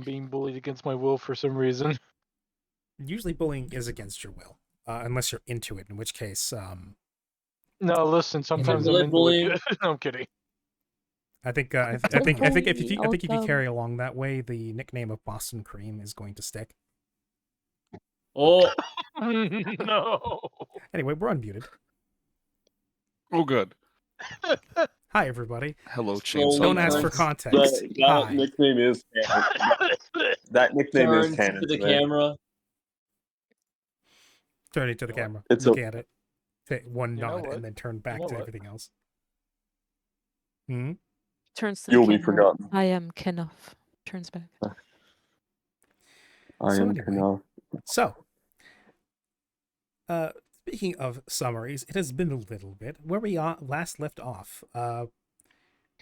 I'm being bullied against my will for some reason. Usually bullying is against your will, unless you're into it, in which case, No, listen. Sometimes I'm Bullet into it. bullying? No, I'm kidding. I think if you carry along that way, the nickname of Boston Cream is going to stick. Oh, No. Anyway, we're unmuted. Oh, good. Hi, everybody. Hello, Slowly Chainsaw Don't ask for Man. turns- context. That Hi. nickname is canon. That nickname is turns canon to the me. camera. Turning to the You know what? camera, It's looking at it, take one You know nod, what? and then turn back know to what? everything else. Hmm? Turns to You'll the be camera. forgotten. I am Kenough. Turns back. I So am anyway. Kano. So, speaking of summaries, it has been a little bit. Where we last left off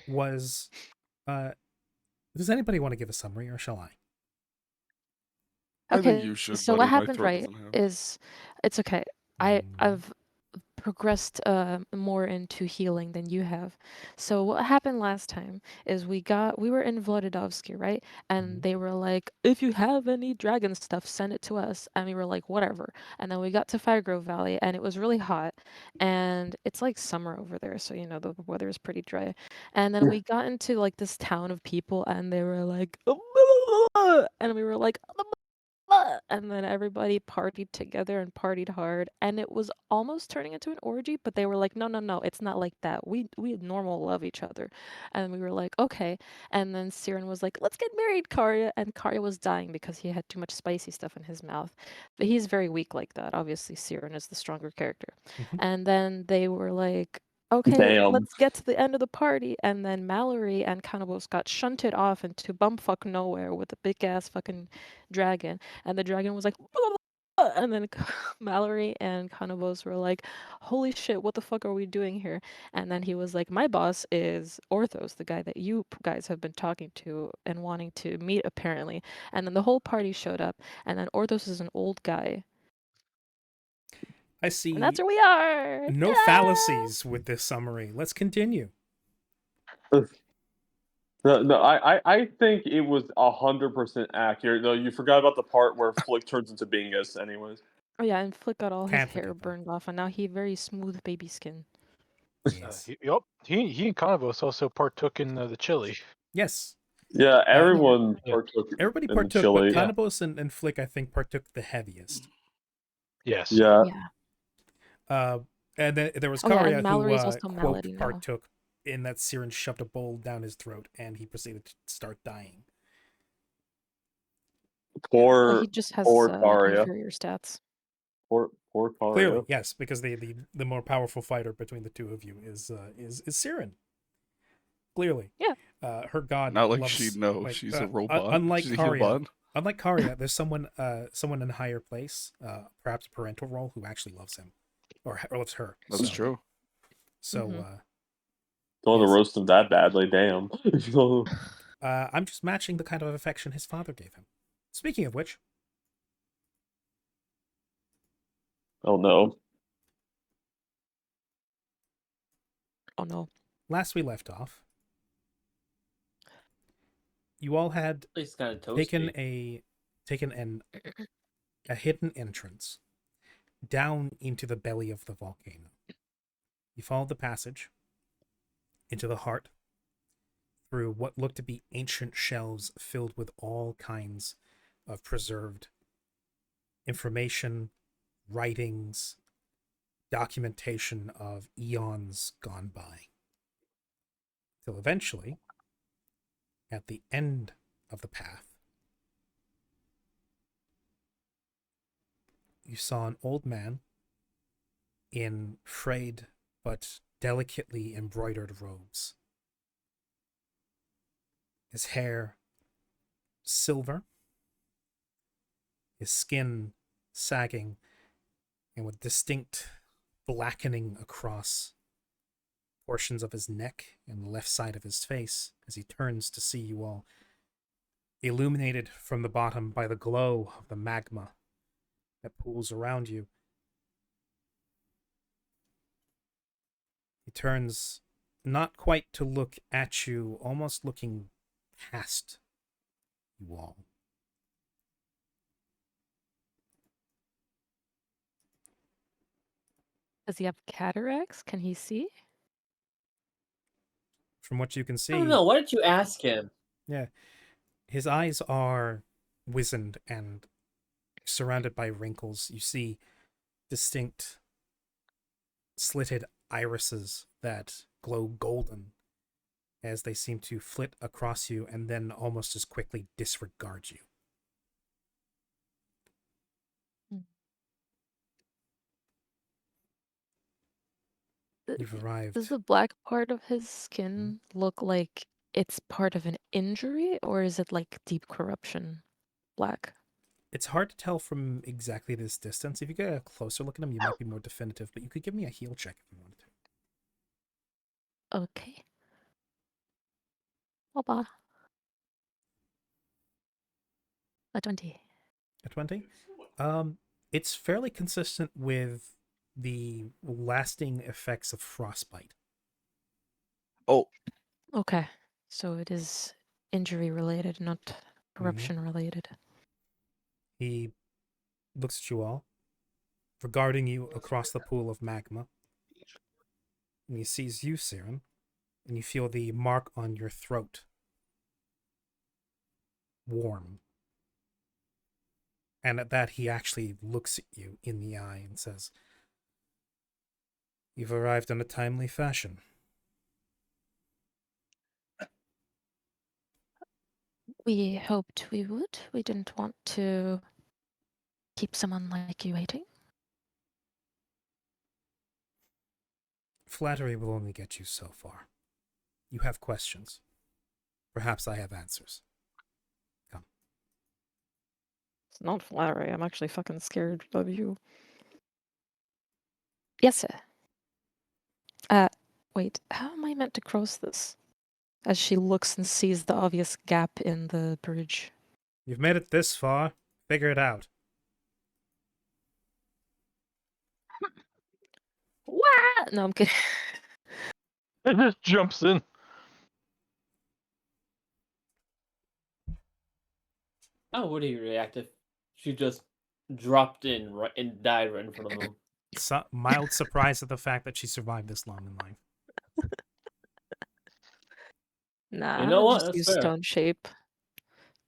was... does anybody want to give a summary, or shall I? I think Okay, you should, so buddy. what My happened, throat right, doesn't have. is it's okay. I've progressed more into healing than you have. So what happened last time is we were in Vladidovsky, right? And they were like, if you have any dragon stuff, send it to us. And we were like, whatever. And then we got to Firegrove Valley, and it was really hot, and it's like summer over there, so you know the weather is pretty dry. And then we got into like this town of people, and they were like, and we were like, and then everybody partied together and partied hard, and it was almost turning into an orgy, but they were like, no, it's not like that. We normal love each other. And we were like, okay. And then Siren was like, let's get married, Karya. And Karya was dying because he had too much spicy stuff in his mouth. But he's very weak like that. Obviously, Siren is the stronger character. Mhm. And then they were like, okay, Damn. let's get to the end of the party. And then Mallory and Cannibals got shunted off into bumfuck nowhere with a big ass fucking dragon. And the dragon was like, and then Mallory and Cannibals were like, holy shit, what the fuck are we doing here? And then he was like, my boss is Orthos, the guy that you guys have been talking to and wanting to meet, apparently. And then the whole party showed up, and then Orthos is an old guy. I see And that's where we are! no Ah! fallacies with this summary. Let's continue. No, I think it was 100% accurate. No, you forgot about the part where Flick turns into Bingus, anyways. Oh yeah, and Flick got all his Can't hair forget that. burned off, and now he very smooth baby skin. Yes. Yup. He and Convos also partook in the chili. Yes. Yeah, everyone Yeah. partook Everybody in the partook, chili. but Cannibals and Flick, I think, partook the heaviest. Yes. Yeah. Yeah. And then there was Oh, yeah, and Karya Mallory's who also quote Melody now. partook in that Siren shoved a bowl down his throat and he proceeded to start dying. Well, Poor he just has Karya. inferior stats. Poor Karya. Clearly, yes, because the more powerful fighter between the two of you is Siren. Clearly. Yeah. Her god Not like loves, she'd know. like, She's a robot. unlike She's a Karya, human. Unlike Karya, there's someone in a higher place, perhaps a parental role, who actually loves him, or loves her. That's So- true. So, Mhm. Don't want Yes. to roast him that badly, damn. I'm just matching the kind of affection his father gave him. Speaking of which, Oh no. Oh no. last we left off, you all had It's kind of toasty. taken a hidden entrance down into the belly of the volcano. You followed the passage into the heart through what looked to be ancient shelves filled with all kinds of preserved information, writings, documentation of eons gone by. Till eventually, at the end of the path, you saw an old man in frayed but delicately embroidered robes. His hair silver, his skin sagging, and with distinct blackening across portions of his neck and the left side of his face as he turns to see you all, illuminated from the bottom by the glow of the magma that pools around you. He turns not quite to look at you, almost looking past you all, Does he have cataracts? Can he see? From what you can I don't see, know. Why don't you ask him? yeah, his eyes are wizened and surrounded by wrinkles. You see distinct slitted irises that glow golden as they seem to flit across you and then almost as quickly disregard you. You've arrived. Does the black part of his skin look like it's part of an injury, or is it like deep corruption black? It's hard to tell from exactly this distance. If you get a closer look at him, you might be more definitive, but you could give me a heal check if you wanted to. Okay. Oba. A 20. A 20? It's fairly consistent with the lasting effects of frostbite. Oh, Okay. So it is injury related, not corruption related. He looks at you all, regarding you across the pool of magma. And he sees you, Siren, and you feel the mark on your throat. Warm. And at that, he actually looks at you in the eye and says, "You've arrived in a timely fashion." We hoped we would. We didn't want to keep someone like you waiting. Flattery will only get you so far. You have questions. Perhaps I have answers. Come. It's not flattery. I'm actually fucking scared of you. Yes, sir. Wait, how am I meant to cross this? As she looks and sees the obvious gap in the bridge. You've made it this far. Figure it out. What? No, I'm kidding. It just jumps in. How would he react if she just dropped in right and died right in front of him? Mild surprise at the fact that she survived this long in life. Nah, You know I'll what? just That's use fair. stone shape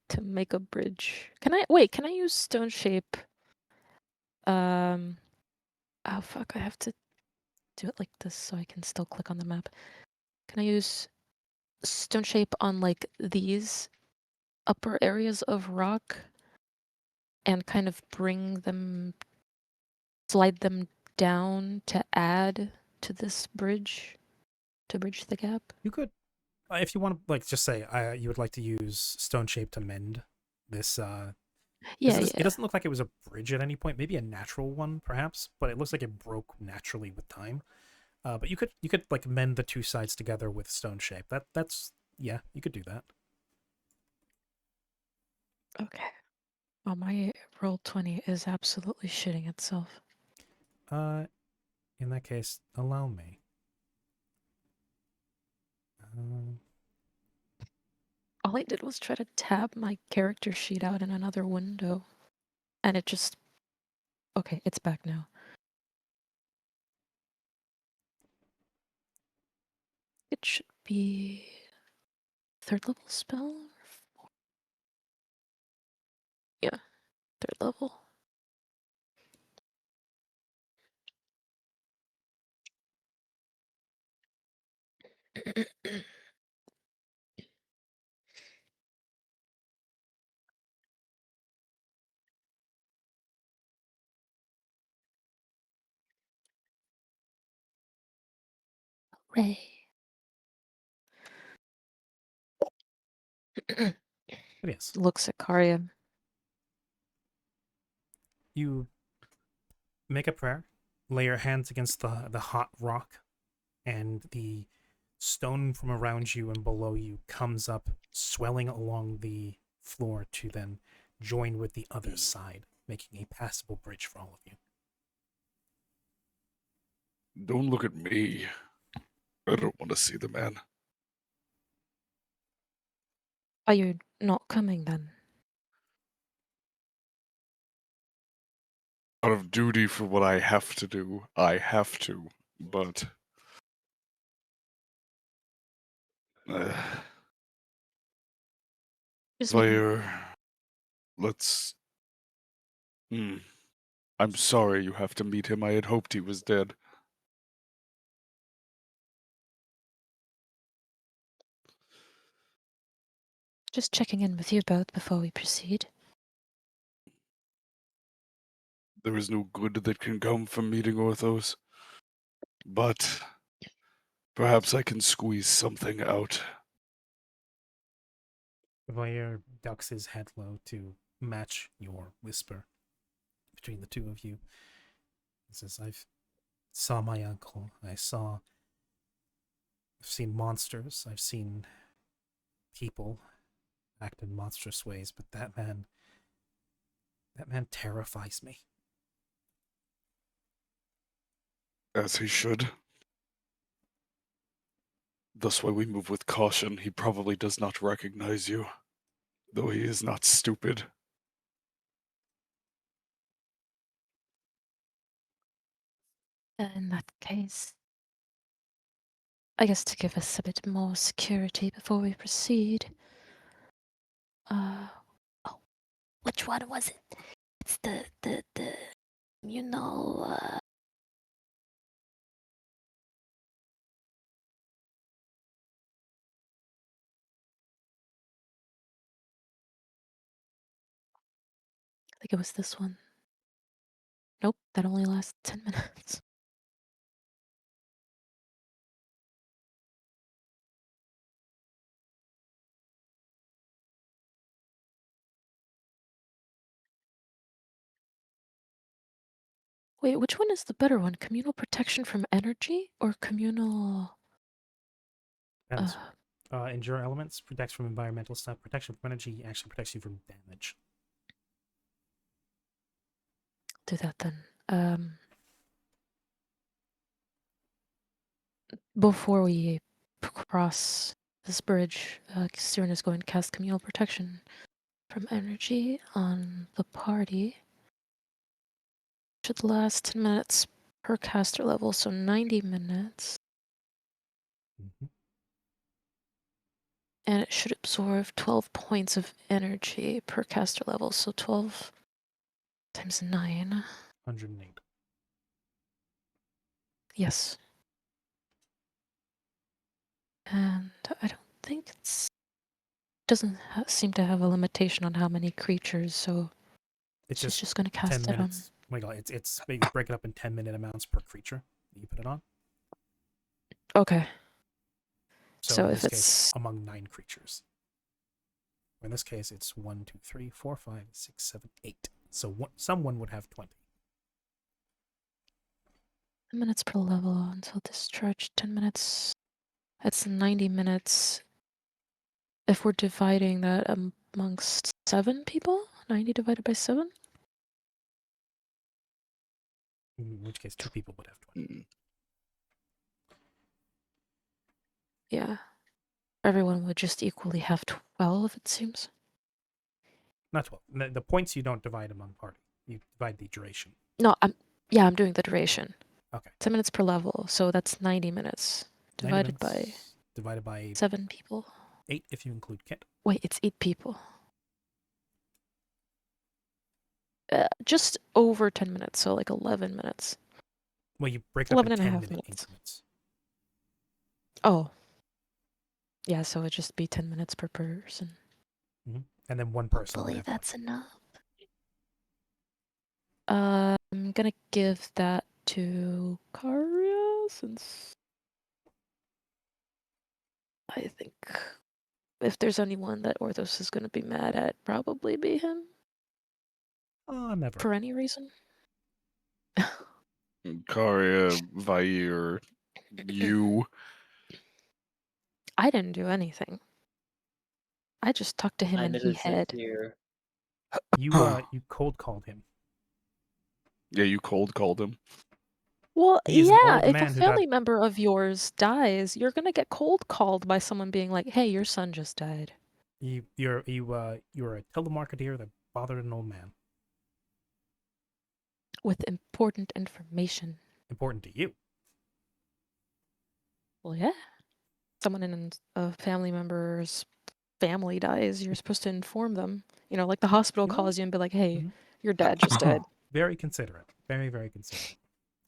to make a bridge. Can I use stone shape? Oh fuck, I have to do it like this so I can still click on the map. Can I use stone shape on like these upper areas of rock and kind of slide them down to add to this bridge to bridge the gap? You could, if you want to, like, just say you would like to use stone shape to mend this. Yeah, It doesn't look like it was a bridge at any point. Maybe a natural one, perhaps, but it looks like it broke naturally with time. But you could like mend the two sides together with stone shape. That's yeah, you could do that. Okay. Oh, my roll 20 is absolutely shitting itself. In that case, allow me. All I did was try to tab my character sheet out in another window. And it just... Okay, it's back now. It should be... 3rd level spell? Yeah, 3rd level. Hooray. Yes. Looks at Karya. You make a prayer, lay your hands against the hot rock, and the stone from around you and below you comes up, swelling along the floor to then join with the other side, making a passable bridge for all of you. don't look at me. I don't want to see the man. Are you not coming then? Out of duty for what I have to do, I have to. But Excuse me. Vair, let's. I'm sorry you have to meet him. I had hoped he was dead. Just checking in with you both before we proceed. There is no good that can come from meeting Orthos. But perhaps I can squeeze something out. Vair ducks his head low to match your whisper between the two of you. He says, I've saw my uncle. I've seen monsters. I've seen people act in monstrous ways, but that man terrifies me. As he should. Thus why we move with caution. He probably does not recognize you, though he is not stupid. In that case, I guess to give us a bit more security before we proceed. Oh, which one was it? It's the I think it was this one. Nope, that only lasts 10 minutes. Wait, which one is the better one? Communal protection from energy or communal... Depends. Endure elements protects from environmental stuff. Protection from energy actually protects you from damage. do that then. Before we cross this bridge, Kieran is going to cast communal protection from energy on the party. Should last 10 minutes per caster level, so 90 minutes. Mm-hmm. And it should absorb 12 points of energy per caster level, so 12 times 9. 108. Yes. And I don't think it's... doesn't seem to have a limitation on how many creatures, so It's she's just going to 10 cast it on... minutes. Oh my god, it's you break it up in 10-minute amounts per creature that you put it on. Okay. So in if this it's... case, among 9 creatures. In this case, it's 1, 2, 3, 4, 5, 6, 7, 8. So someone would have 20. 10 minutes per level until discharge, 10 minutes. That's 90 minutes. If we're dividing that amongst 7 people, 90 divided by 7? In which case, 2 people would have 20. Yeah. Everyone would just equally have 12, it seems. Not 12. The points you don't divide among party. You divide the duration. No, I'm doing the duration. Okay. 10 minutes per level, so that's 90 minutes. 90 Divided by divided by 7 people. 8 if you include Kit. Wait, it's 8 people. Just over 10 minutes, so like 11 minutes. Well, you break it up 11 in and a 10 half minute minutes. increments. Oh. Yeah, so it'd just be 10 minutes per person. And then one person. would Hopefully have that's enough. I'm gonna give that to Karya since I think if there's anyone that Orthos is gonna be mad at, probably be him. Never. For any reason. Karya, Vair, you. I didn't do anything. I just talked to him I'm and he innocent had. here. You cold called him. Yeah, you cold called him. Well, He's an yeah, old if man a who family got- member of yours dies, you're gonna get cold called by someone being like, "Hey, your son just died." You're a telemarketeer that bothered an old man. with important information. Important to you. Well, yeah. Someone in a family member's family dies, you're supposed to inform them. You know, like the hospital No. calls you and be like, "Hey, Mhm. your dad just died." Very considerate. Very, very considerate.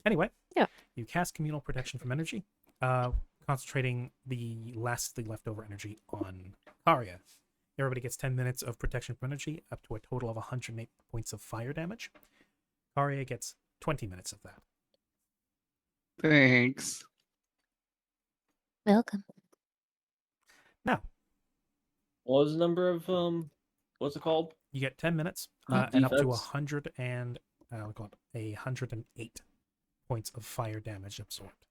Anyway, Yeah. you cast communal protection from energy, concentrating the lastly leftover energy on Karia. Everybody gets 10 minutes of protection from energy, up to a total of 108 points of fire damage. Karia gets 20 minutes of that. Thanks. Welcome. Now, What was the number of what's it called? you get 10 minutes and up to Defense? 108 points of fire damage absorbed.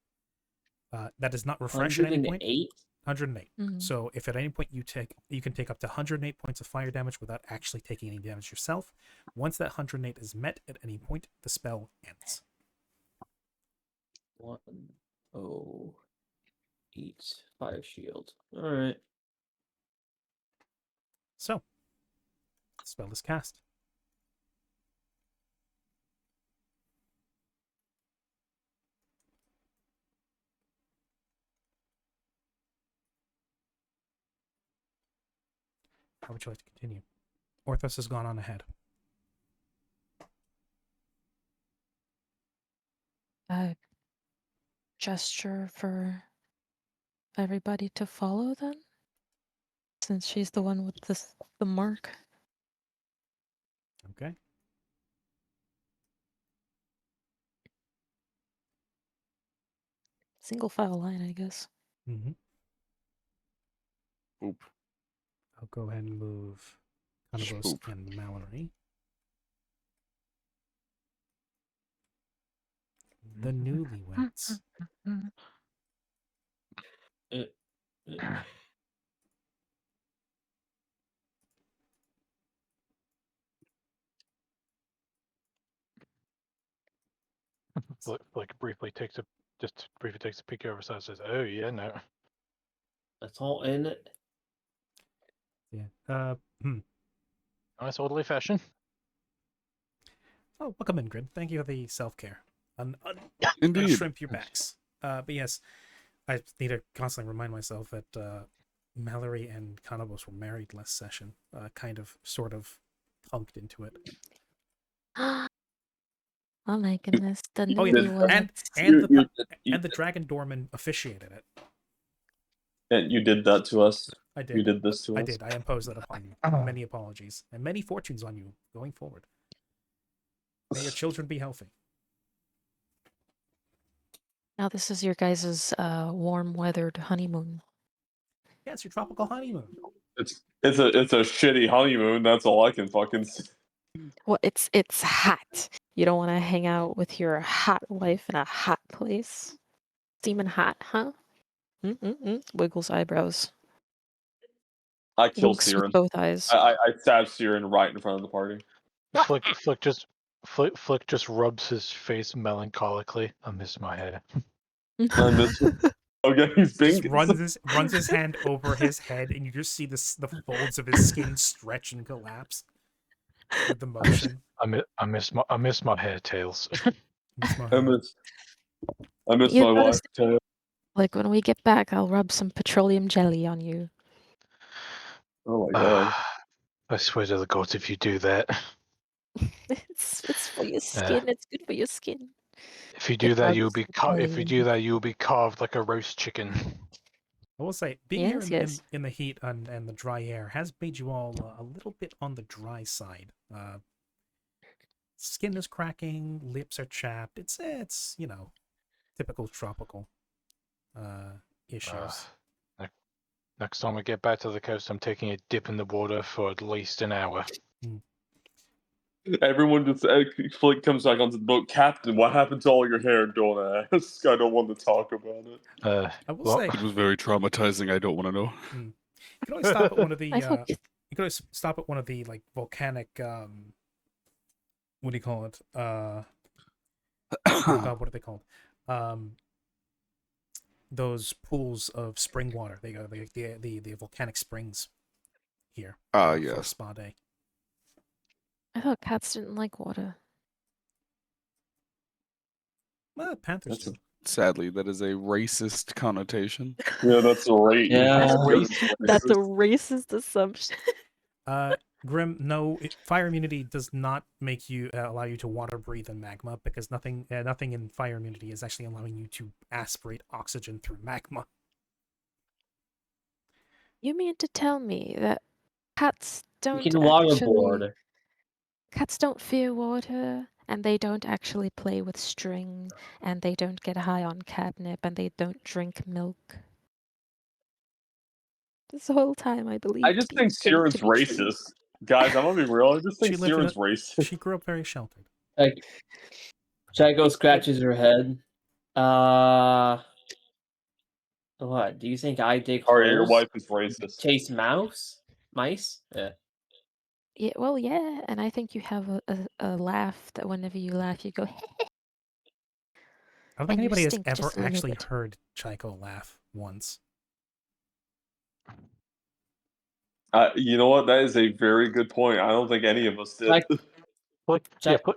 That does not refresh at any point. 108? 108. Mhm. So if at any point you can take up to 108 points of fire damage without actually taking any damage yourself. Once that 108 is met at any point, the spell ends. 108 fire shield. All right. So, the spell is cast. How would you like to continue? Orthos has gone on ahead. Gesture for everybody to follow then? Since she's the one with the mark. Okay. Single file line, I guess. Mm-hmm. Oop. I'll go ahead and move Kanabos Swoop. and Mallory. The newlyweds. Uh, Flick briefly takes a peek over and says, "Oh yeah, no." That's all in it. Yeah. Nice orderly fashion. Oh, welcome in, Grid. Thank you for the self-care. Indeed. Shrimp your backs. But yes, I need to constantly remind myself that Mallory and Kanabos were married last session. Sort of punked into it. Oh my goodness, the Oh yeah, newlyweds. and the Dragon Dorman officiated it. And you did that to us. I did. You did this to I us. did. I imposed that upon you. Many apologies and many fortunes on you going forward. May your children be healthy. Now this is your guys' warm-weathered honeymoon. Yes, your tropical honeymoon. It's a shitty honeymoon. That's all I can fucking say. Well, it's hot. You don't want to hang out with your hot wife in a hot place. Steaming hot, huh? Wiggles eyebrows. I kill Winks Siren. with both eyes. I stab Siren right in front of the party. Flick just rubs his face melancholically. I miss my hair. I miss Okay, he's Just bing. runs his hand over his head, and you just see the folds of his skin stretch and collapse with the motion. I miss my hair, Tails. I miss You my gotta wife. Too. Like when we get back, I'll rub some petroleum jelly on you. Oh my god. I swear to the gods, if you do that, It's for your skin. It's good for your skin. if you do It that, you'll rubs be petroleum. you'll be carved like a roast chicken. I will say, being Yes, here yes. in the heat and the dry air has made you all a little bit on the dry side. Skin is cracking, lips are chapped. It's typical tropical issues. Next time I get back to the coast, I'm taking a dip in the water for at least an hour. Everyone just Flick comes back onto the boat. Captain, what happened to all your hair? Don't ask. I don't want to talk about it. I will say, It was very traumatizing. I don't want to know. you can always stop at one of the I thought you can always stop at one of the like volcanic what do you call it? Oh God, what are they called? Those pools of spring water. They go the volcanic springs here. Ah, for a yes. spa day. I thought cats didn't like water. Well, Panthers That's a- do. Sadly, that is a racist connotation. Yeah, that's right. Yeah. That's a racist assumption. Grim, no, fire immunity does not make you allow you to water breathe in magma because nothing in fire immunity is actually allowing you to aspirate oxygen through magma. You mean to tell me that cats You don't can actually waterboard. cats don't fear water, and they don't actually play with string, and they don't get high on catnip, and they don't drink milk. This whole time I believed I just think these things to Siren's be true. racist. Guys, I'm gonna be real. I just think She lived in Siren's racist. She grew up very sheltered. Like, Chico scratches her head. What? Do you think I dig Alright, your holes? wife is racist. Chase mice? Yeah. Yeah, well, yeah, and I think you have a laugh that whenever you laugh, you go. I don't think And you anybody has stink ever just a little actually bit. heard Chico laugh once. You know what? That is a very good point. I don't think any of us did. Like, Flick, yeah, Chico,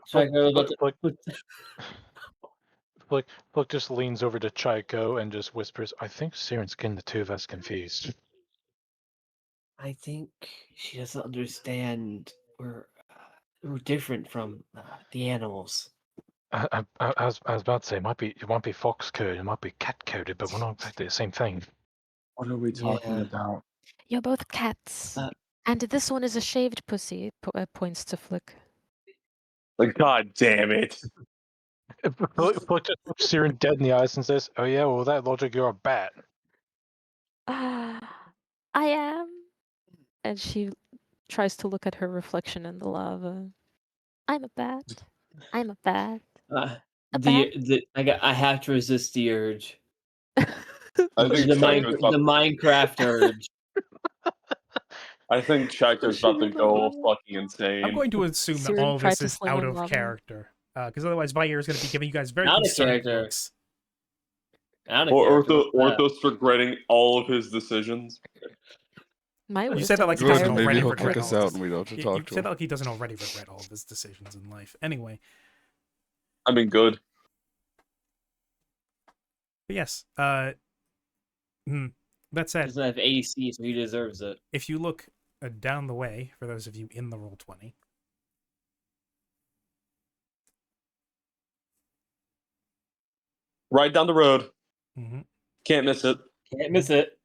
Flick just leans over to Chico and just whispers, "I think Siren's getting the two of us confused." I think she doesn't understand we're different from the animals. I was about to say, it might be fox coded, it might be cat coded, but we're not exactly the same thing. What are we talking Yeah. about? You're both cats. And this one is a shaved pussy, points to Flick. Like, god damn it. Flick just looks Siren dead in the eyes and says, "Oh yeah, well with that logic, you're a bat." I am. And she tries to look at her reflection in the lava. I'm a bat. I'm a bat. A bat. I have to resist the urge. I think Chico's about The Minecraft urge. I think Chico's about to go fucking insane. I'm going to assume that Siren all tried this to is sling out on of lava. character. Because otherwise Vair is going to be giving you guys very Not a concerned character. looks. Or Orthos regretting all of his decisions. My You said that wisdom like is he Good, doesn't higher than already maybe he'll regret kick all us of out his... and we don't have to You talk to said him. that like he doesn't already regret all of his decisions in life. Anyway, I mean, good. but yes, that said, Doesn't have AC, so he deserves it. if you look down the way, for those of you in the Roll20, Right down the road. mm-hmm. Can't miss it. Can't miss it.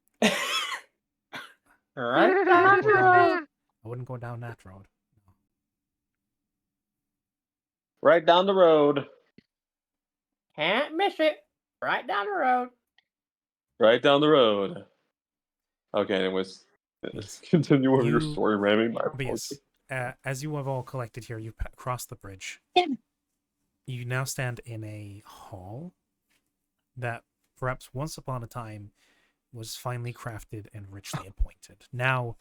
Right I down wouldn't the go down road. that- I wouldn't go down that road. Right down the road. Can't miss it. Right down the road. Right down the road. Okay, anyways. Yes. Continue with your You- story, Rami. My But yes, as you have all collected here, you cross the bridge. You now stand in a hall that perhaps once upon a time was finely crafted and richly appointed. Now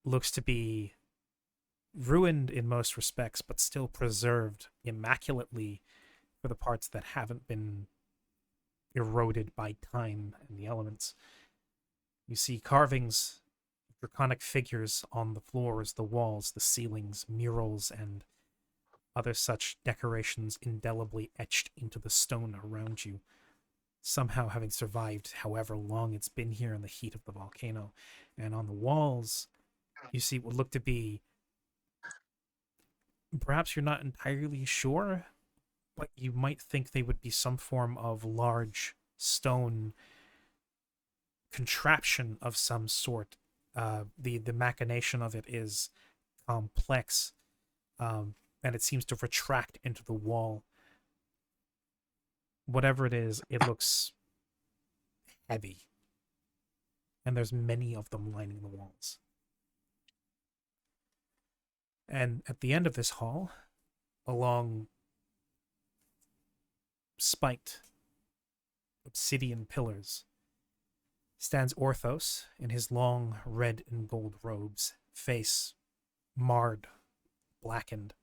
looks to be ruined in most respects, but still preserved immaculately for the parts that haven't been eroded by time and the elements. You see carvings, draconic figures on the floors, the walls, the ceilings, murals, and other such decorations indelibly etched into the stone around you, somehow having survived however long it's been here in the heat of the volcano. And on the walls, you see what look to be, perhaps you're not entirely sure, but you might think they would be some form of large stone contraption of some sort. The machination of it is complex, and it seems to retract into the wall. Whatever it is, it looks heavy, and there's many of them lining the walls. And at the end of this hall, along spiked obsidian pillars, stands Orthos in his long red and gold robes, face marred, blackened,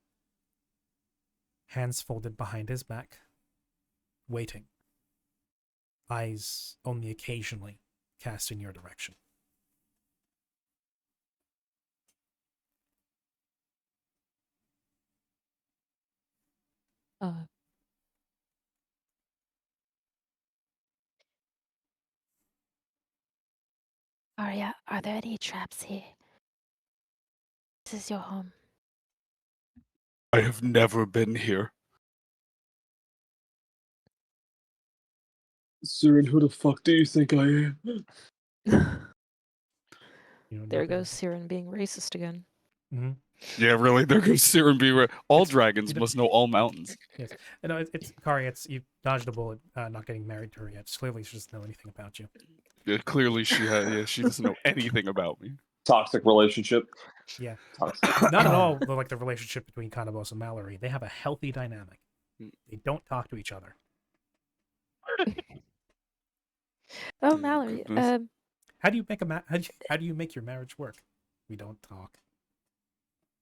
hands folded behind his back, waiting, eyes only occasionally cast in your direction. Karya, are there any traps here? This is your home. I have never been here. Siren, who the fuck do you think I am? You know, There goes Siren being racist again. Mm-hmm. Yeah, really. There goes Siren B. All It's- dragons you know- must know all mountains. Yes. No, it's Kari. It's you dodged a bullet. Not getting married to her yet. Clearly, she doesn't know anything about you. Yeah, clearly, she doesn't know anything about me. Toxic relationship. Yeah. Toxic. Not at all like the relationship between Kanabos and Mallory. They have a healthy dynamic. They don't talk to each other. Oh, Oh, Mallory. goodness. How do you make how do you make your marriage work? We don't talk.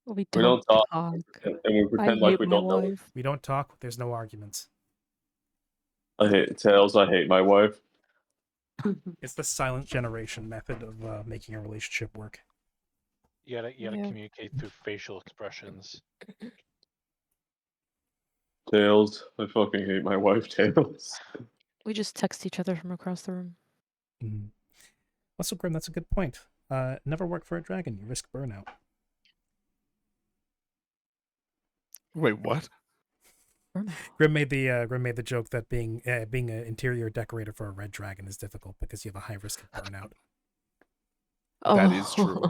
We We don't don't talk. talk. And we I pretend like hate we my don't know. wife. We don't talk. There's no arguments. I hate Tails. I hate my wife. It's the silent generation method of making a relationship work. You gotta Yeah. communicate through facial expressions. Tails. I fucking hate my wife, Tails. We just text each other from across the room. Mm. Also, Grim, that's a good point. Never work for a dragon. You risk burnout. Wait, what? Grim made the joke that being an interior decorator for a red dragon is difficult because you have a high risk of burnout. That is true.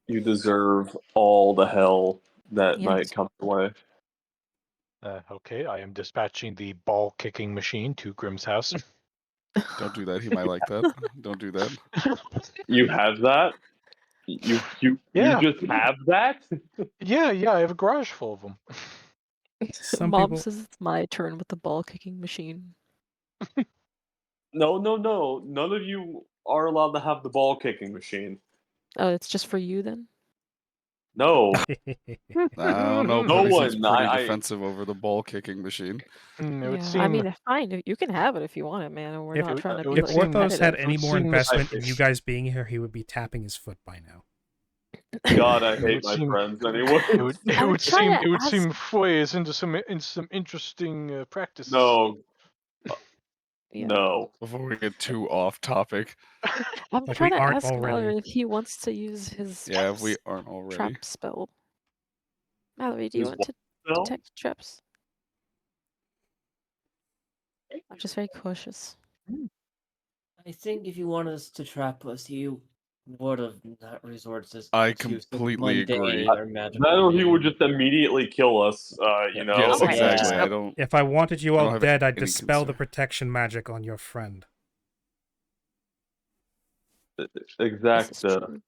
You deserve all the hell that might Yes. come your way. Okay, I am dispatching the ball kicking machine to Grim's house. Don't do that. He might like that. Don't do that. You have that? You Yeah. just have that? Yeah, I have a garage full of them. Some Mom people- says it's my turn with the ball kicking machine. No. None of you are allowed to have the ball kicking machine. Oh, it's just for you then? No. I don't know. No Buddy seems one, pretty I- defensive over the ball kicking machine. It would Yeah, seem. I mean, fine. You can have it if you want it, man. We're If- not trying to it be would If like seem- Orthos had competitive. any It more seems investment in like- you guys being here, he would be tapping his foot by now. God, I It hate would my seem- friends anyway. it would, I would try to it would ask- seem Foy's into some interesting practices. No. Yeah. No. Before we get too off topic. I'm Like, trying we to aren't ask already. Mallory if he wants to use his Yeah, if we aren't already. trap spell. Mallory, do you His want to No? detect traps? I'm just very cautious. I think if you want us to trap us, you would have not resorted to I to some completely agree. mundane or magical That or he would means. just immediately kill us, you know? Yes, Okay, exactly. yeah. I don't. If I wanted you I don't all have dead, I'd any dispel the concern. protection magic on your friend. This is Exactly. true.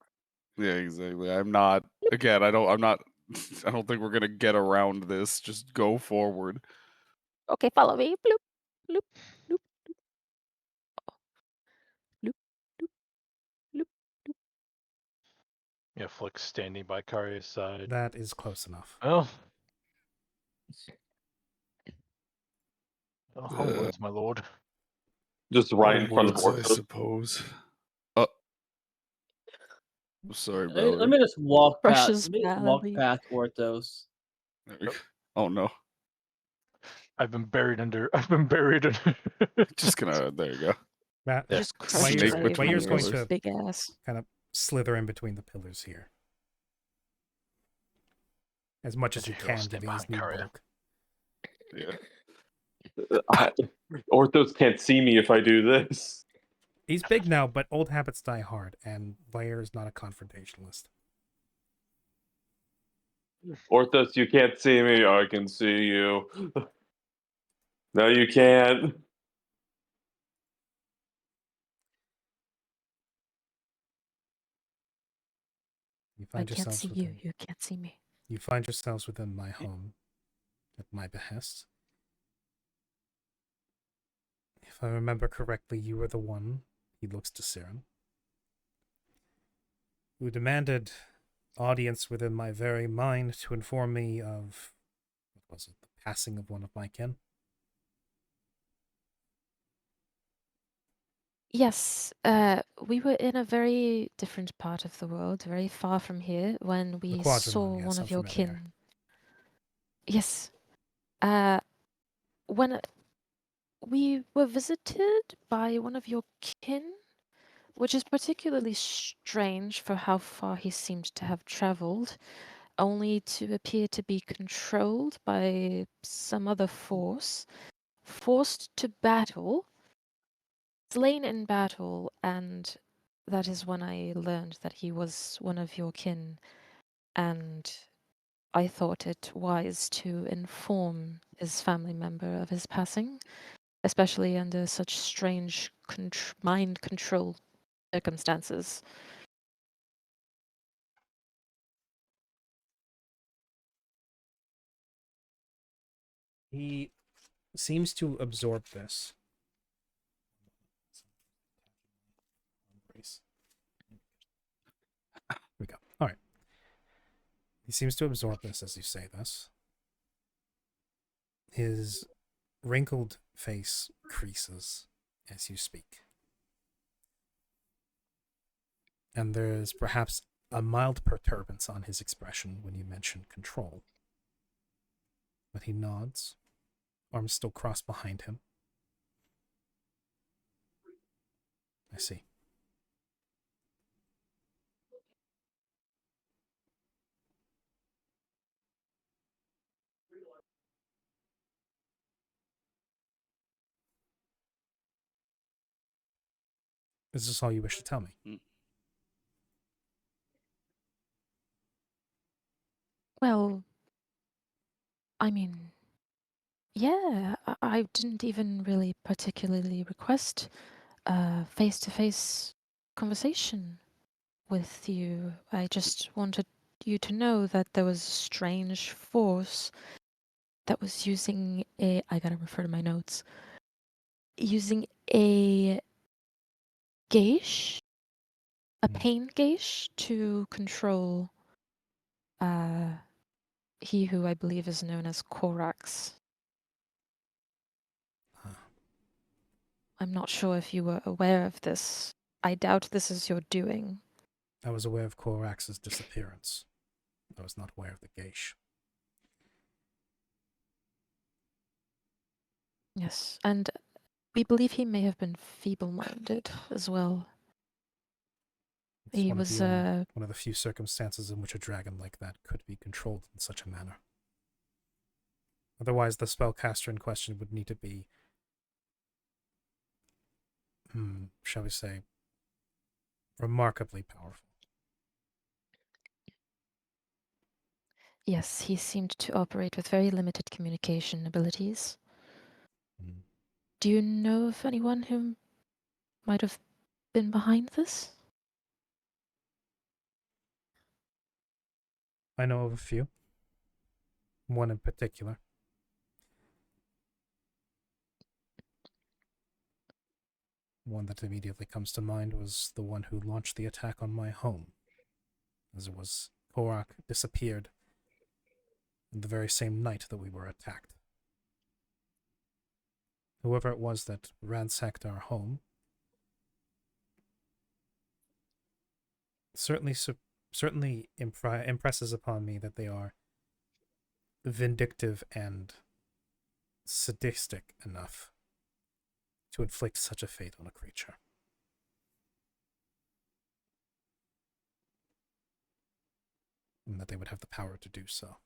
Yeah, exactly. I'm not. Again, I don't. I'm not. I don't think we're gonna get around this. Just go forward. Okay, follow me. Bloop, bloop, bloop, bloop. Oh. Bloop, bloop, bloop, bloop. Yeah, Flick's standing by Karya's side. That is close enough. Well. Onwards, my lord. Just right in front of Onwards, I Orthos. suppose. Sorry, Let brother. me just walk past. Precious Let me just walk Mallory. past Orthos. Oh no! I've been buried under. Just gonna. There you go. Matt, Yeah. Just While crush you're- away while by you're your going to- big ass. kind of slither in between the pillars here. As much as you I'll can, stand given his new behind Karya. bulk. Yeah. Orthos can't see me if I do this. He's big now, but old habits die hard, and Vair is not a confrontationalist. Orthos, you can't see me. I can see you. No, you can't. You I find can't yourselves see within, you. You can't see me. You find yourselves within my home, at my behest. If I remember correctly, you were the one, he looks to Siren, who demanded audience within my very mind to inform me of, what was it, the passing of one of my kin? Yes, we were in a very different part of the world, very far from here, when we Quadramon, saw yes, one I'm of your familiar. kin. Yes. When we were visited by one of your kin which is particularly strange for how far he seemed to have traveled, only to appear to be controlled by some other force, forced to battle, slain in battle, and that is when I learned that he was one of your kin, and I thought it wise to inform his family member of his passing, especially under such strange mind control circumstances. He seems to absorb this. Here we go. All right. He seems to absorb this as you say this. His wrinkled face creases as you speak. And there's perhaps a mild perturbance on his expression when you mention control. But he nods, arms still crossed behind him. I see. Is this all you wish to tell me? Well, I mean, yeah, I didn't even really particularly request a face-to-face conversation with you. I just wanted you to know that there was a strange force that was using I gotta refer to my notes, using a geish, a pain geish to control he who I believe is known as Korax. I'm not sure if you were aware of this. I doubt this is your doing. I was aware of Korax's disappearance. I was not aware of the Geish. Yes, and we believe he may have been feeble-minded as well. It's He one was, one of the few circumstances in which a dragon like that could be controlled in such a manner. Otherwise, the spellcaster in question would need to be, shall we say, remarkably powerful. Yes, he seemed to operate with very limited communication abilities. Do you know of anyone who might have been behind this? I know of a few. One in particular. One that immediately comes to mind was the one who launched the attack on my home. As it was, Korak disappeared the very same night that we were attacked. Whoever it was that ransacked our home certainly impresses upon me that they are vindictive and sadistic enough to inflict such a fate on a creature. And that they would have the power to do so.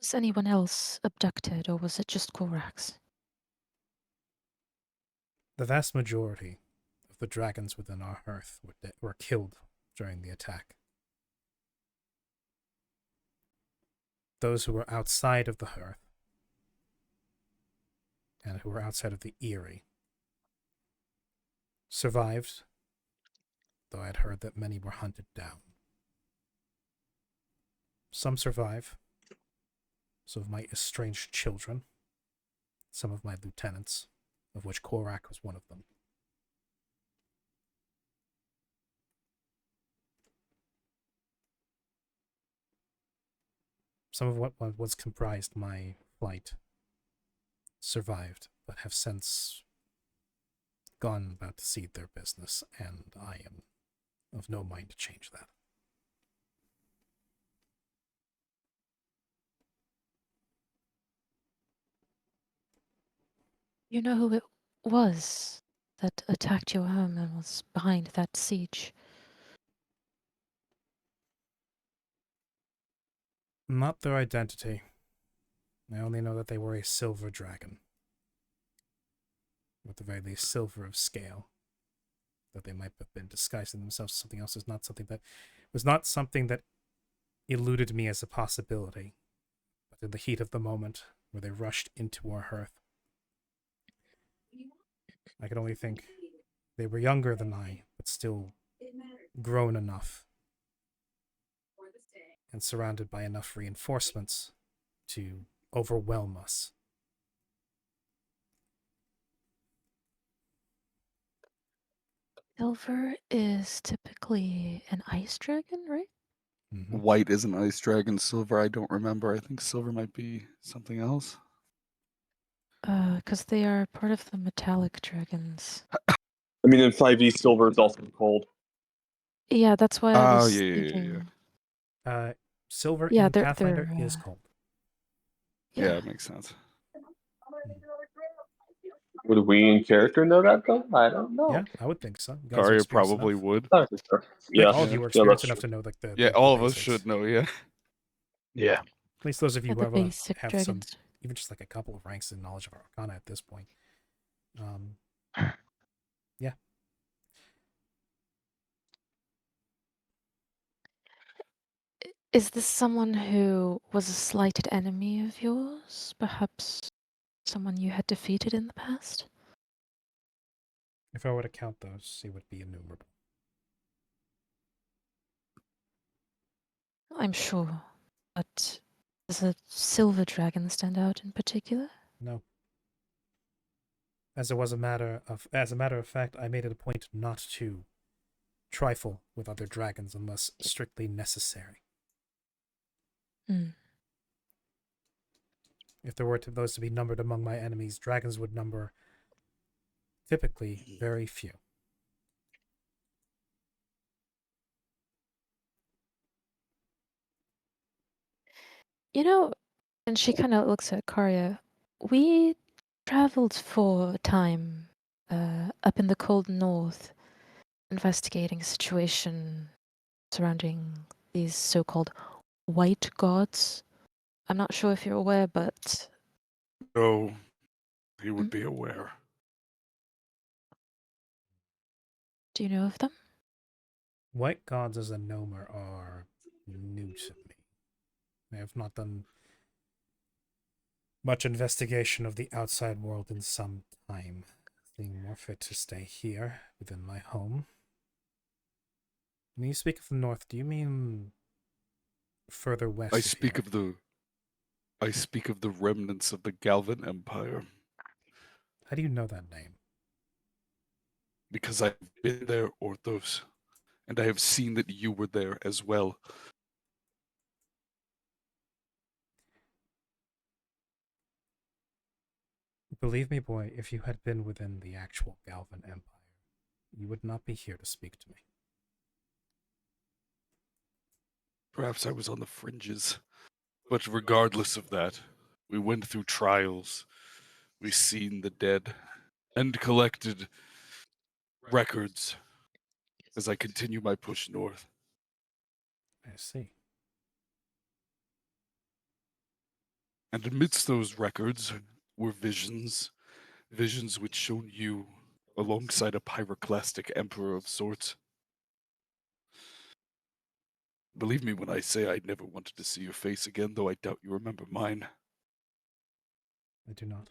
Was anyone else abducted, or was it just Korax? The vast majority of the dragons within our hearth were killed during the attack. Those who were outside of the hearth and who were outside of the Eyrie survived, though I had heard that many were hunted down. Some survive. Some of my estranged children, some of my lieutenants, of which Korak was one of them. Some of what was comprised my flight survived, but have since gone about to see their business, and I am of no mind to change that. You know who it was that attacked your home and was behind that siege? Not their identity. I only know that they were a silver dragon. Or at the very least, silver of scale. That they might have been disguising themselves as something else was not something that eluded me as a possibility. But in the heat of the moment, where they rushed into our hearth, I could only think they were younger than I, but still grown enough and surrounded by enough reinforcements to overwhelm us. Silver is typically an ice dragon, right? Mm-hmm. White is an ice dragon. Silver, I don't remember. I think silver might be something else. Because they are part of the metallic dragons. I mean, in 5e, silver is also cold. Yeah, that's why I Oh, was yeah. thinking. Silver Yeah, in they're- Pathfinder they're, is uh, cold. Yeah, it makes sense. Would we in character know that though? I don't know. Yeah, I would think so. You guys are Karya experienced probably enough. would. Not for sure. I Yeah, think all of you are yeah, experienced that's enough true. to know like the Yeah, the all of us basics. should know, yeah. Yeah. At least those of you they're who the have, basic have some, dragons. even just like a couple of ranks in knowledge of Arcana at this point. Yeah. Is this someone who was a slighted enemy of yours? Perhaps someone you had defeated in the past? If I were to count those, it would be innumerable. I'm sure. But does a silver dragon stand out in particular? No. As a matter of fact, I made it a point not to trifle with other dragons unless strictly necessary. Hmm. If there were those to be numbered among my enemies, dragons would number typically very few. You know, and she kind of looks at Karya. We traveled for a time up in the cold north, investigating a situation surrounding these so-called white gods. I'm not sure if you're aware, but No, he would be aware. do you know of them? White gods as a gnomer are new to me. I have not done much investigation of the outside world in some time, being more fit to stay here within my home. When you speak of the north, do you mean further west? I speak of the remnants of the Galvan Empire, How do you know that name? because I've been there, Orthos, and I have seen that you were there as well. Believe me, boy, if you had been within the actual Galvan Empire, you would not be here to speak to me. Perhaps I was on the fringes. But regardless of that, we went through trials, we seen the dead, and collected records as I continue my push north. I see. And amidst those records were visions which showed you alongside a pyroclastic emperor of sorts. Believe me when I say I never wanted to see your face again, though I doubt you remember mine. I do not.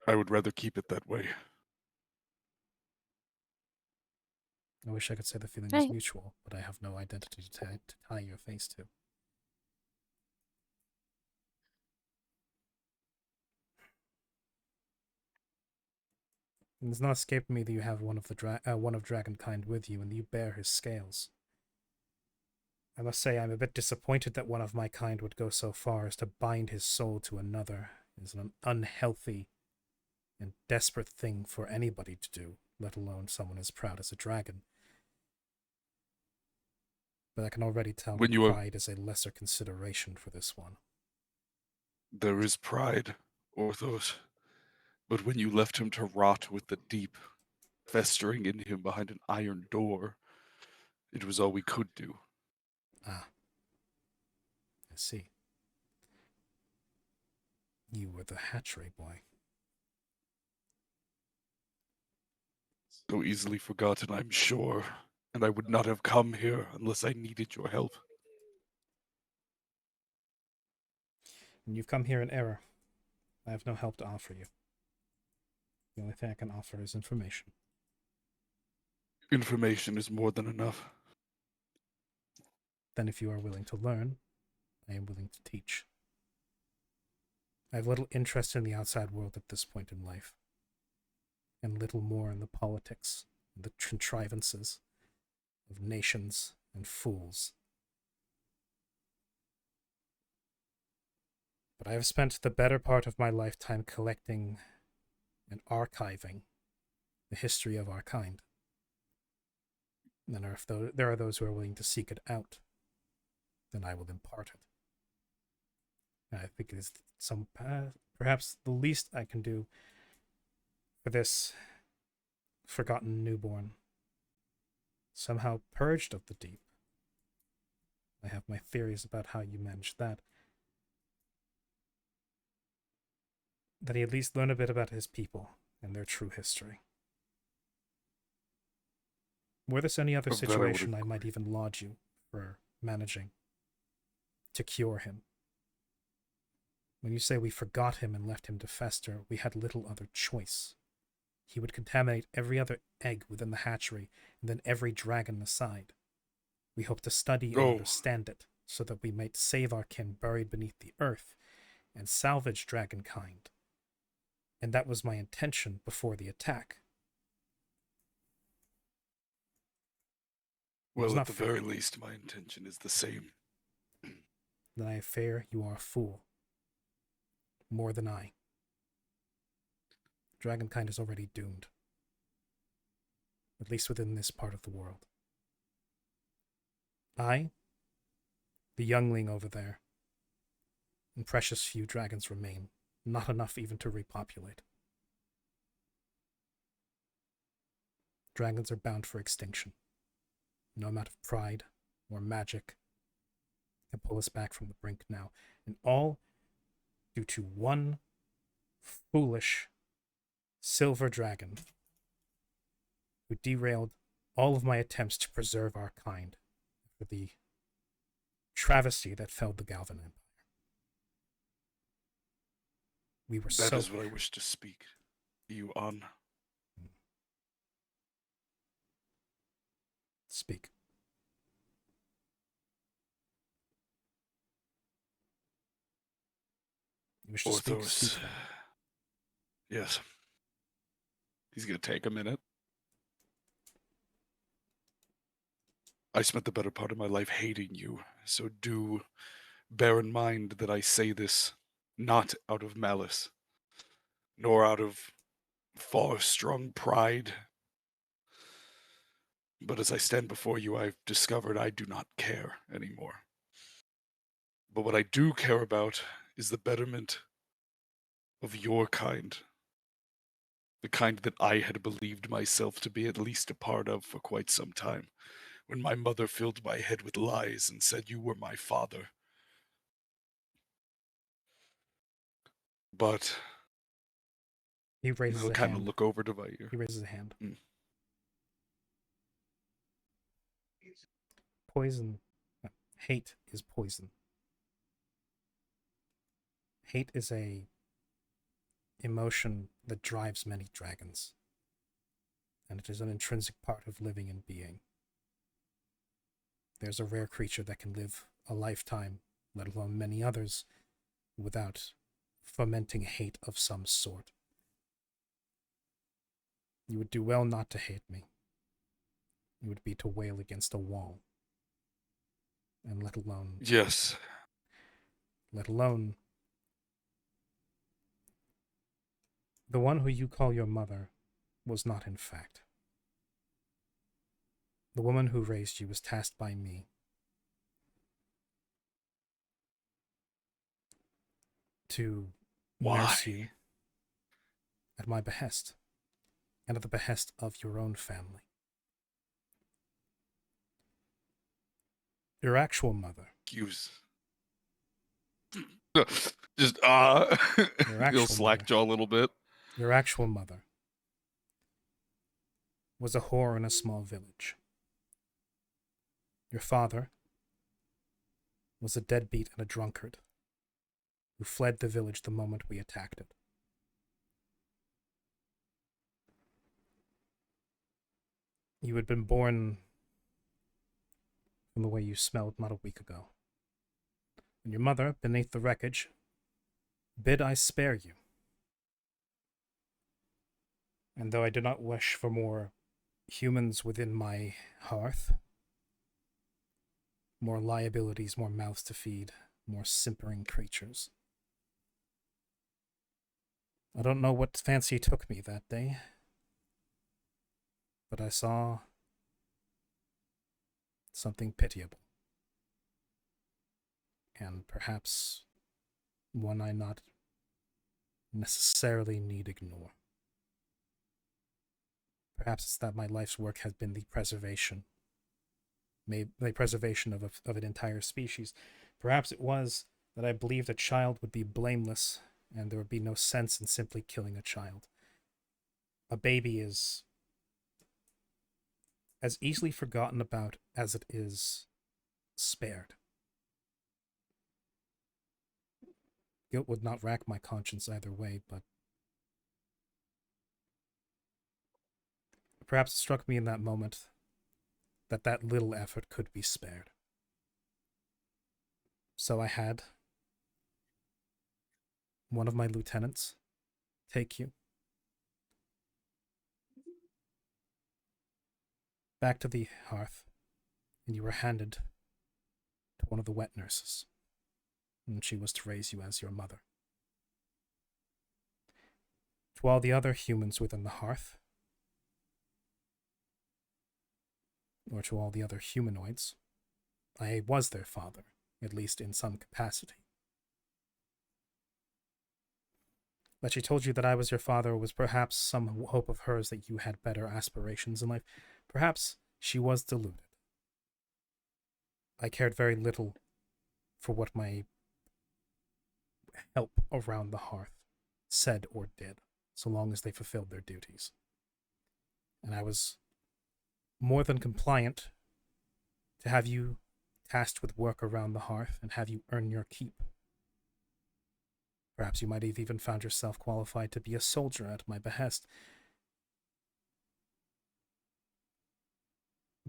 I would rather keep it that way. I wish I could say the feeling is Right. mutual, but I have no identity to tie your face to. It has not escaped me that you have one of dragonkind with you, and you bear his scales. I must say I'm a bit disappointed that one of my kind would go so far as to bind his soul to another. It is an unhealthy and desperate thing for anybody to do, let alone someone as proud as a dragon. But I can already tell When that you are- pride is a lesser consideration for this one. There is pride, Orthos, but when you left him to rot with the deep festering in him behind an iron door, it was all we could do. Ah, I see. You were the hatchery boy. So easily forgotten, I'm sure, and I would not have come here unless I needed your help. And you've come here in error. I have no help to offer you. The only thing I can offer is information. Information is more than enough. Then if you are willing to learn, I am willing to teach. I have little interest in the outside world at this point in life, and little more in the politics and the contrivances of nations and fools. But I have spent the better part of my lifetime collecting and archiving the history of our kind. And if there are those who are willing to seek it out, then I will impart it. And I think it is perhaps the least I can do for this forgotten newborn, somehow purged of the deep. I have my theories about how you managed that. That he at least learn a bit about his people and their true history. Were this any other Of that I would situation, I might agree. even laud you for managing to cure him. When you say we forgot him and left him to fester, we had little other choice. He would contaminate every other egg within the hatchery, and then every dragon aside. We hope to study and Oh. understand it, so that we might save our kin buried beneath the earth, and salvage dragonkind. And that was my intention before the attack. It was Well, not at the fair. very least, my intention is the same. Then I fear you are a fool. More than I. Dragonkind is already doomed. At least within this part of the world. I, the youngling over there, and precious few dragons remain, not enough even to repopulate. Dragons are bound for extinction. No amount of pride or magic can pull us back from the brink now, and all due to one foolish silver dragon who derailed all of my attempts to preserve our kind for the travesty that felled the Galvan Empire. We were That so... is what I wish to speak to you on. Speak. You wish to speak? Orthos. Speak then. Yes. He's going to take a minute. I spent the better part of my life hating you, so do bear in mind that I say this not out of malice, nor out of far strong pride. But as I stand before you, I've discovered I do not care anymore. But what I do care about is the betterment of your kind. The kind that I had believed myself to be at least a part of for quite some time, when my mother filled my head with lies and said you were my father. But He raises he'll a kind of hand. look over to Vair. He raises a hand. Mm. Poison. Hate is poison. Hate is a emotion that drives many dragons. And it is an intrinsic part of living and being. There's a rare creature that can live a lifetime, let alone many others, without fomenting hate of some sort. You would do well not to hate me. It would be to wail against a wall. And let alone Yes. the one who you call your mother was not in fact. The woman who raised you was tasked by me to Why? nurse you at my behest, and at the behest of your own family. Your actual mother, Excuse. Just Your he'll actual slack mother. jaw a little bit. your actual mother, was a whore in a small village. Your father was a deadbeat and a drunkard who fled the village the moment we attacked it. You had been born from the way you smelled not a week ago. And your mother, beneath the wreckage, bid I spare you. And though I do not wish for more humans within my hearth, more liabilities, more mouths to feed, more simpering creatures, I don't know what fancy took me that day, but I saw something pitiable, and perhaps one I not necessarily need ignore. Perhaps it's that my life's work has been the preservation of an entire species. Perhaps it was that I believed a child would be blameless and there would be no sense in simply killing a child. A baby is as easily forgotten about as it is spared. Guilt would not rack my conscience either way, but perhaps it struck me in that moment that that little effort could be spared. So I had one of my lieutenants take you back to the hearth, and you were handed to one of the wet nurses, and she was to raise you as your mother. To all the other humans within the hearth, or to all the other humanoids, I was their father, at least in some capacity. That she told you that I was your father was perhaps some hope of hers that you had better aspirations in life. Perhaps she was deluded. I cared very little for what my help around the hearth said or did, so long as they fulfilled their duties. And I was more than compliant to have you tasked with work around the hearth and have you earn your keep. Perhaps you might have even found yourself qualified to be a soldier at my behest.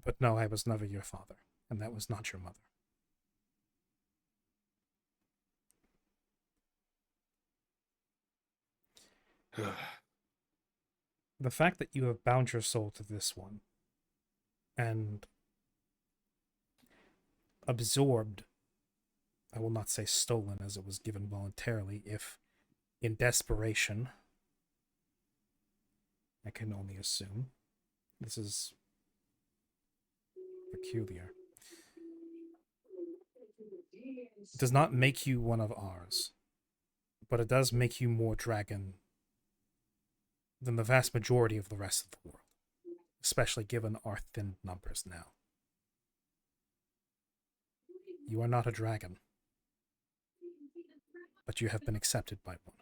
But no, I was never your father, and that was not your mother. The fact that you have bound your soul to this one and absorbed, I will not say stolen as it was given voluntarily, if in desperation, I can only assume, this is peculiar, it does not make you one of ours, but it does make you more dragon than the vast majority of the rest of the world, especially given our thin numbers now. You are not a dragon, but you have been accepted by one.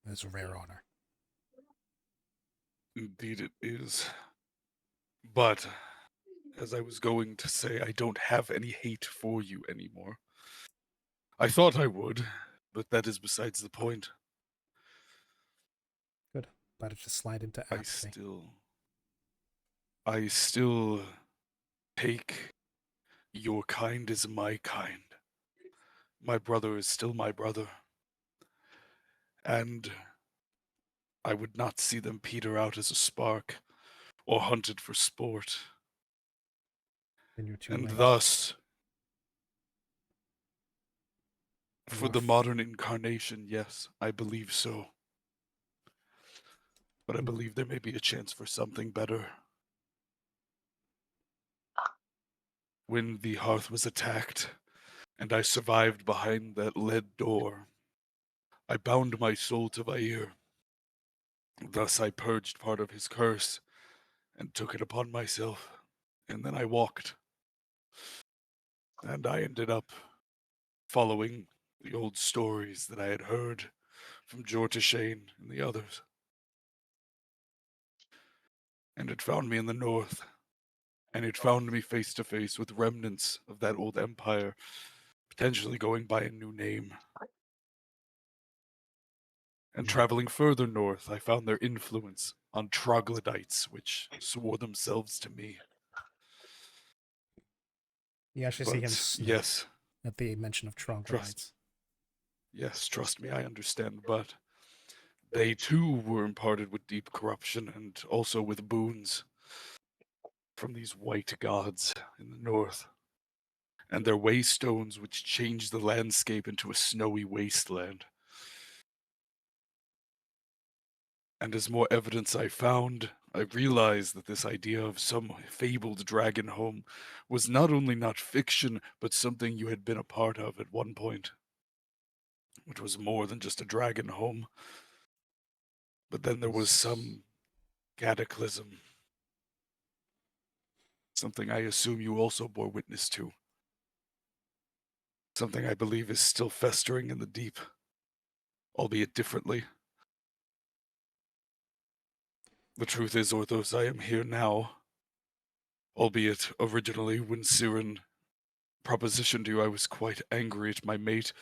That is a rare honor. Indeed it is. But, as I was going to say, I don't have any hate for you anymore. I thought I would, but that is besides the point. Good. Let it just slide into apathy. I still take your kind as my kind. My brother is still my brother. And I would not see them peter out as a spark or hunted for sport. Then you're too And late. thus, You for are the modern incarnation, yes, I believe so. But I believe there may be a chance for something better. When the hearth was attacked, and I survived behind that lead door. I bound my soul to Vair. Thus I purged part of his curse and took it upon myself. And then I walked. And I ended up following the old stories that I had heard from Jortashane and the others. And it found me in the north. And it found me face to face with remnants of that old empire, potentially going by a new name. And traveling further north, I found their influence on troglodytes, which swore themselves to me. You actually see him But snort yes, at the mention of troglodytes. yes, trust me, I understand, but they too were imparted with deep corruption and also with boons from these white gods in the north. And their waystones which changed the landscape into a snowy wasteland. And as more evidence I found, I realized that this idea of some fabled dragon home was not only not fiction, but something you had been a part of at one point. Which was more than just a dragon home. But then there was some cataclysm. Something I assume you also bore witness to. Something I believe is still festering in the deep, albeit differently. The truth is, Orthos, I am here now. Albeit originally when Siren propositioned you, I was quite angry at my mate,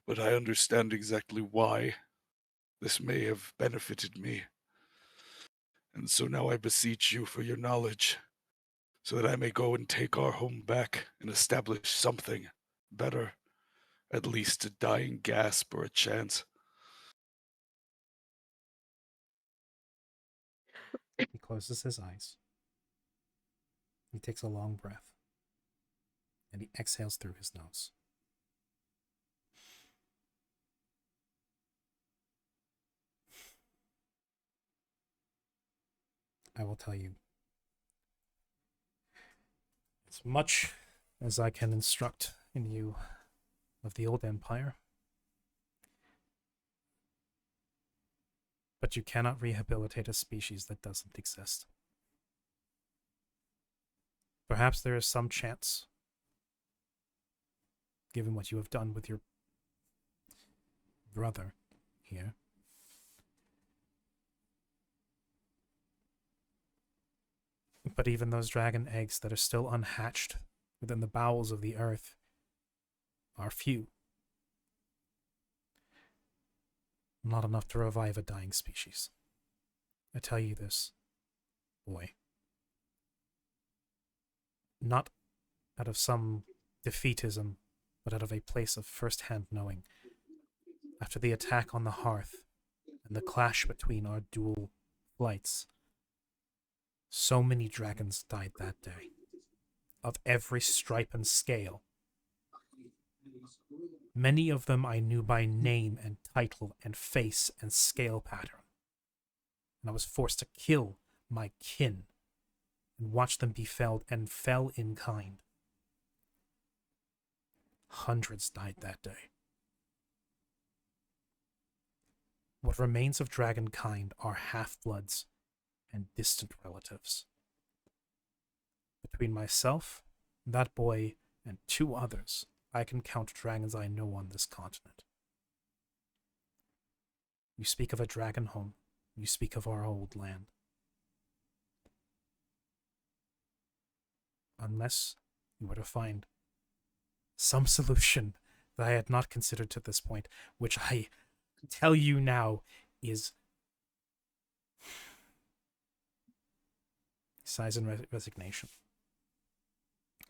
but I understand exactly why. This may have benefited me. And so now I beseech you for your knowledge, so that I may go and take our home back and establish something better. At least a dying gasp or a chance. He closes his eyes. He takes a long breath. And he exhales through his nose. I will tell you as much as I can instruct in you of the old empire. But you cannot rehabilitate a species that doesn't exist. Perhaps there is some chance, given what you have done with your brother here. But even those dragon eggs that are still unhatched within the bowels of the earth are few. Not enough to revive a dying species. I tell you this, boy. Not out of some defeatism, but out of a place of first-hand knowing. After the attack on the hearth and the clash between our dual flights, so many dragons died that day, of every stripe and scale. Many of them I knew by name and title and face and scale pattern. And I was forced to kill my kin and watch them be felled and fell in kind. Hundreds died that day. What remains of dragonkind are half-bloods and distant relatives. Between myself, that boy, and 2 others, I can count dragons I know on this continent. You speak of a dragon home. You speak of our old land. Unless you were to find some solution that I had not considered to this point, which I tell you now is... He sighs in resignation,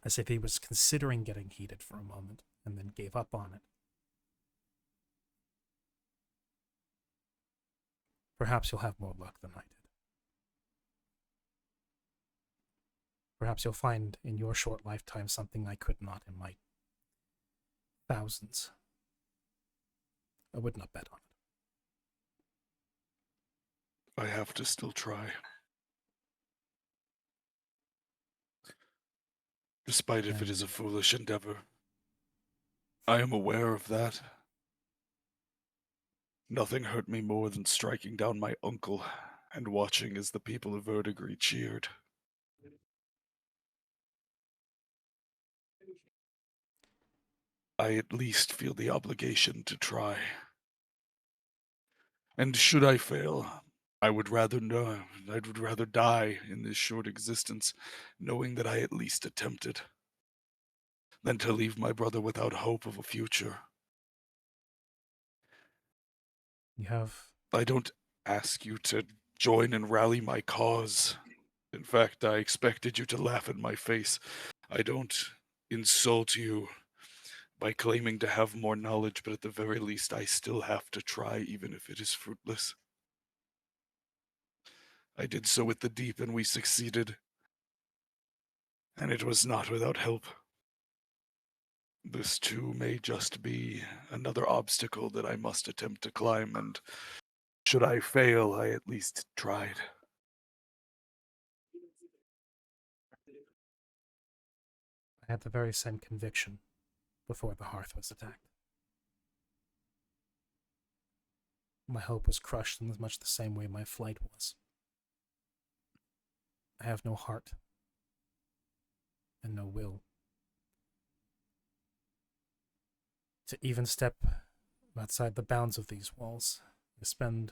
as if he was considering getting heated for a moment, and then gave up on it. Perhaps you'll have more luck than I did. Perhaps you'll find in your short lifetime something I could not in my thousands. I would not bet on it. I have to still try. Despite if it is a foolish endeavor. I am aware of that. Nothing hurt me more than striking down my uncle and watching as the people of Verdigris cheered. I at least feel the obligation to try. And should I fail, I would rather know, I would rather die in this short existence, knowing that I at least attempted, than to leave my brother without hope of a future. You have I don't ask you to join and rally my cause. In fact, I expected you to laugh in my face. I don't insult you by claiming to have more knowledge, but at the very least, I still have to try, even if it is fruitless. I did so with the deep, and we succeeded. And it was not without help. This too may just be another obstacle that I must attempt to climb, and should I fail, I at least tried. I had the very same conviction before the hearth was attacked. My hope was crushed in as much the same way my flight was. I have no heart and no will to even step outside the bounds of these walls. I spend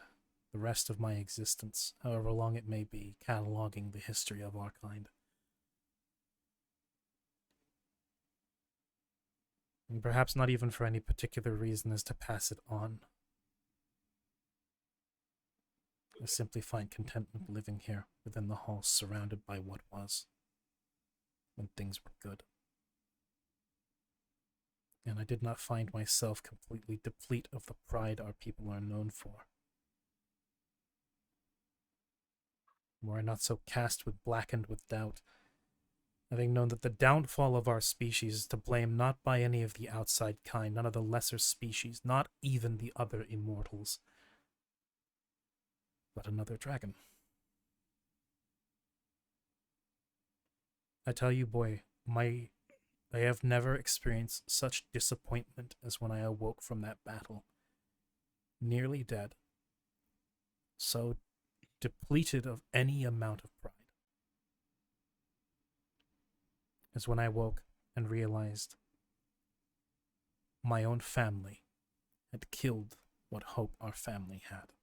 the rest of my existence, however long it may be, cataloging the history of our kind. And perhaps not even for any particular reason as to pass it on. I simply find contentment living here within the halls, surrounded by what was, when things were good. And I did not find myself completely deplete of the pride our people are known for. Were I not so cast with blackened with doubt, having known that the downfall of our species is to blame not by any of the outside kind, none of the lesser species, not even the other immortals, but another dragon. I tell you, boy, I have never experienced such disappointment as when I awoke from that battle, nearly dead, so depleted of any amount of pride, as when I woke and realized my own family had killed what hope our family had.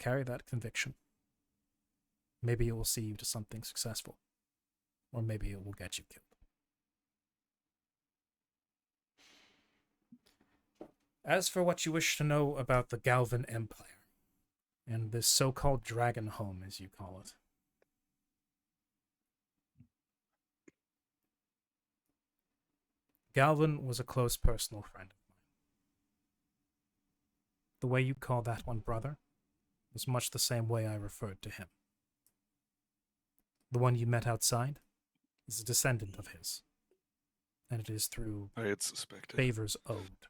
Carry that conviction. Maybe it will see you to something successful, or maybe it will get you killed. As for what you wish to know about the Galvan Empire, and this so-called dragon home, as you call it, Galvan was a close personal friend of mine. The way you call that one brother was much the same way I referred to him. The one you met outside is a descendant of his, and it is through I had suspected. favors owed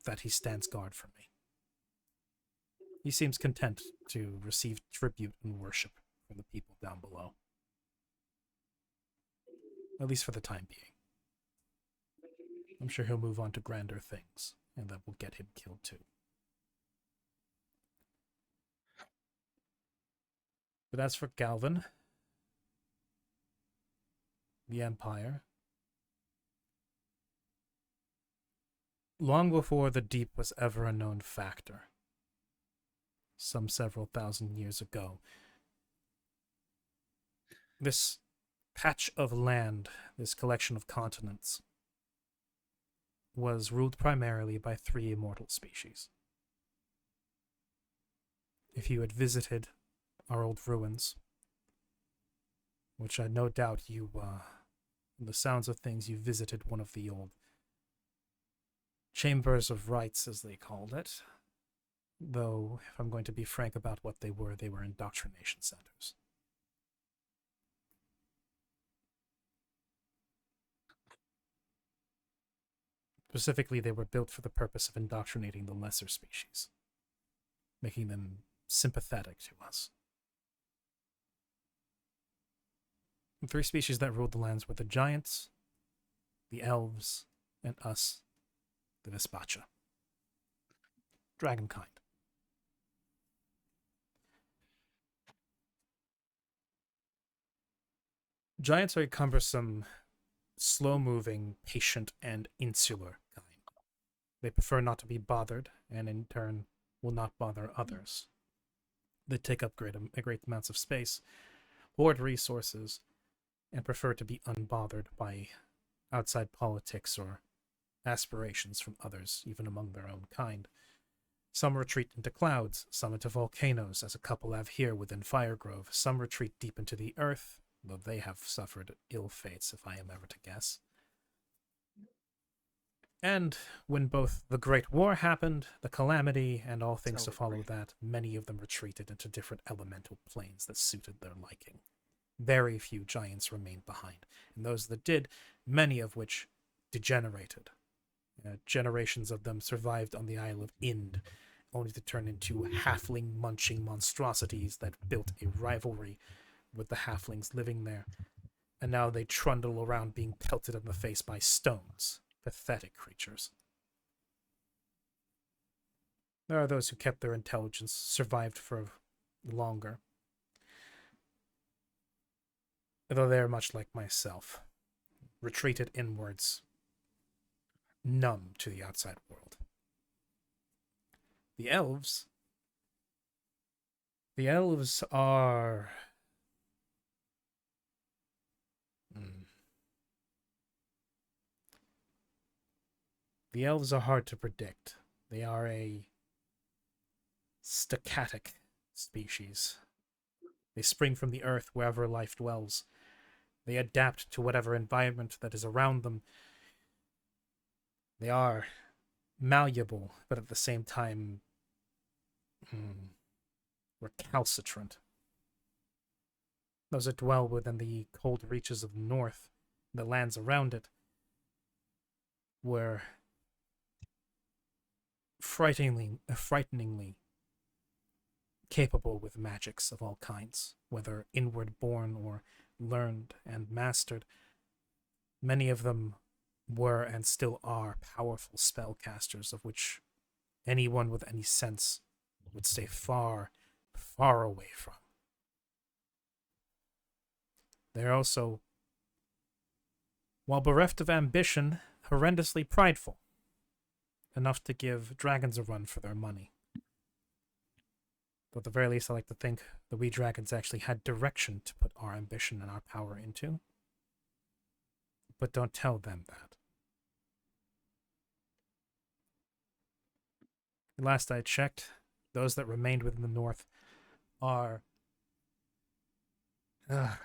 that he stands guard for me. He seems content to receive tribute and worship from the people down below. At least for the time being. I'm sure he'll move on to grander things, and that will get him killed too. But as for Galvan, the Empire, long before the deep was ever a known factor, some several thousand years ago, this patch of land, this collection of continents, was ruled primarily by 3 immortal species. If you had visited our old ruins, which I no doubt you, in the sounds of things, you visited one of the old chambers of rites, as they called it, though, if I'm going to be frank about what they were indoctrination centers. Specifically, they were built for the purpose of indoctrinating the lesser species, making them sympathetic to us. The three species that ruled the lands were the giants, the elves, and us, the Vespacha. Dragonkind. Giants are a cumbersome, slow-moving, patient, and insular kind. They prefer not to be bothered, and in turn will not bother others. They take up great amounts of space, hoard resources, and prefer to be unbothered by outside politics or aspirations from others, even among their own kind. Some retreat into clouds, some into volcanoes, as a couple have here within Firegrove. Some retreat deep into the earth, though they have suffered ill fates, if I am ever to guess. And when both the Great War happened, the Calamity, and all things to follow that, many of them retreated into different elemental planes that suited their liking. Very few giants remained behind, and those that did, many of which degenerated. Generations of them survived on the Isle of Ind, only to turn into halfling-munching monstrosities that built a rivalry with the halflings living there, and now they trundle around being pelted in the face by stones. Pathetic creatures. There are those who kept their intelligence, survived for longer, though they are much like myself, retreated inwards, numb to the outside world. The elves are... The elves are hard to predict. They are a stochastic species. They spring from the earth wherever life dwells. They adapt to whatever environment that is around them. They are malleable, but at the same time recalcitrant. Those that dwell within the cold reaches of the north, the lands around it, were frighteningly capable with magics of all kinds, whether inward-born or learned and mastered. Many of them were and still are powerful spellcasters, of which anyone with any sense would stay far, far away from. They're also, while bereft of ambition, horrendously prideful, enough to give dragons a run for their money. Though at the very least, I like to think that we dragons actually had direction to put our ambition and our power into. But don't tell them that. Last I checked, those that remained within the north are... I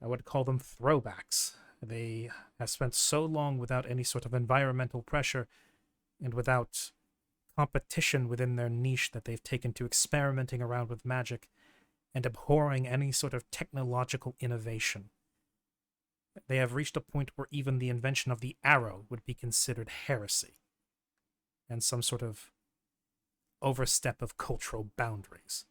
would call them throwbacks. They have spent so long without any sort of environmental pressure and without competition within their niche that they've taken to experimenting around with magic and abhorring any sort of technological innovation. They have reached a point where even the invention of the arrow would be considered heresy and some sort of overstep of cultural boundaries.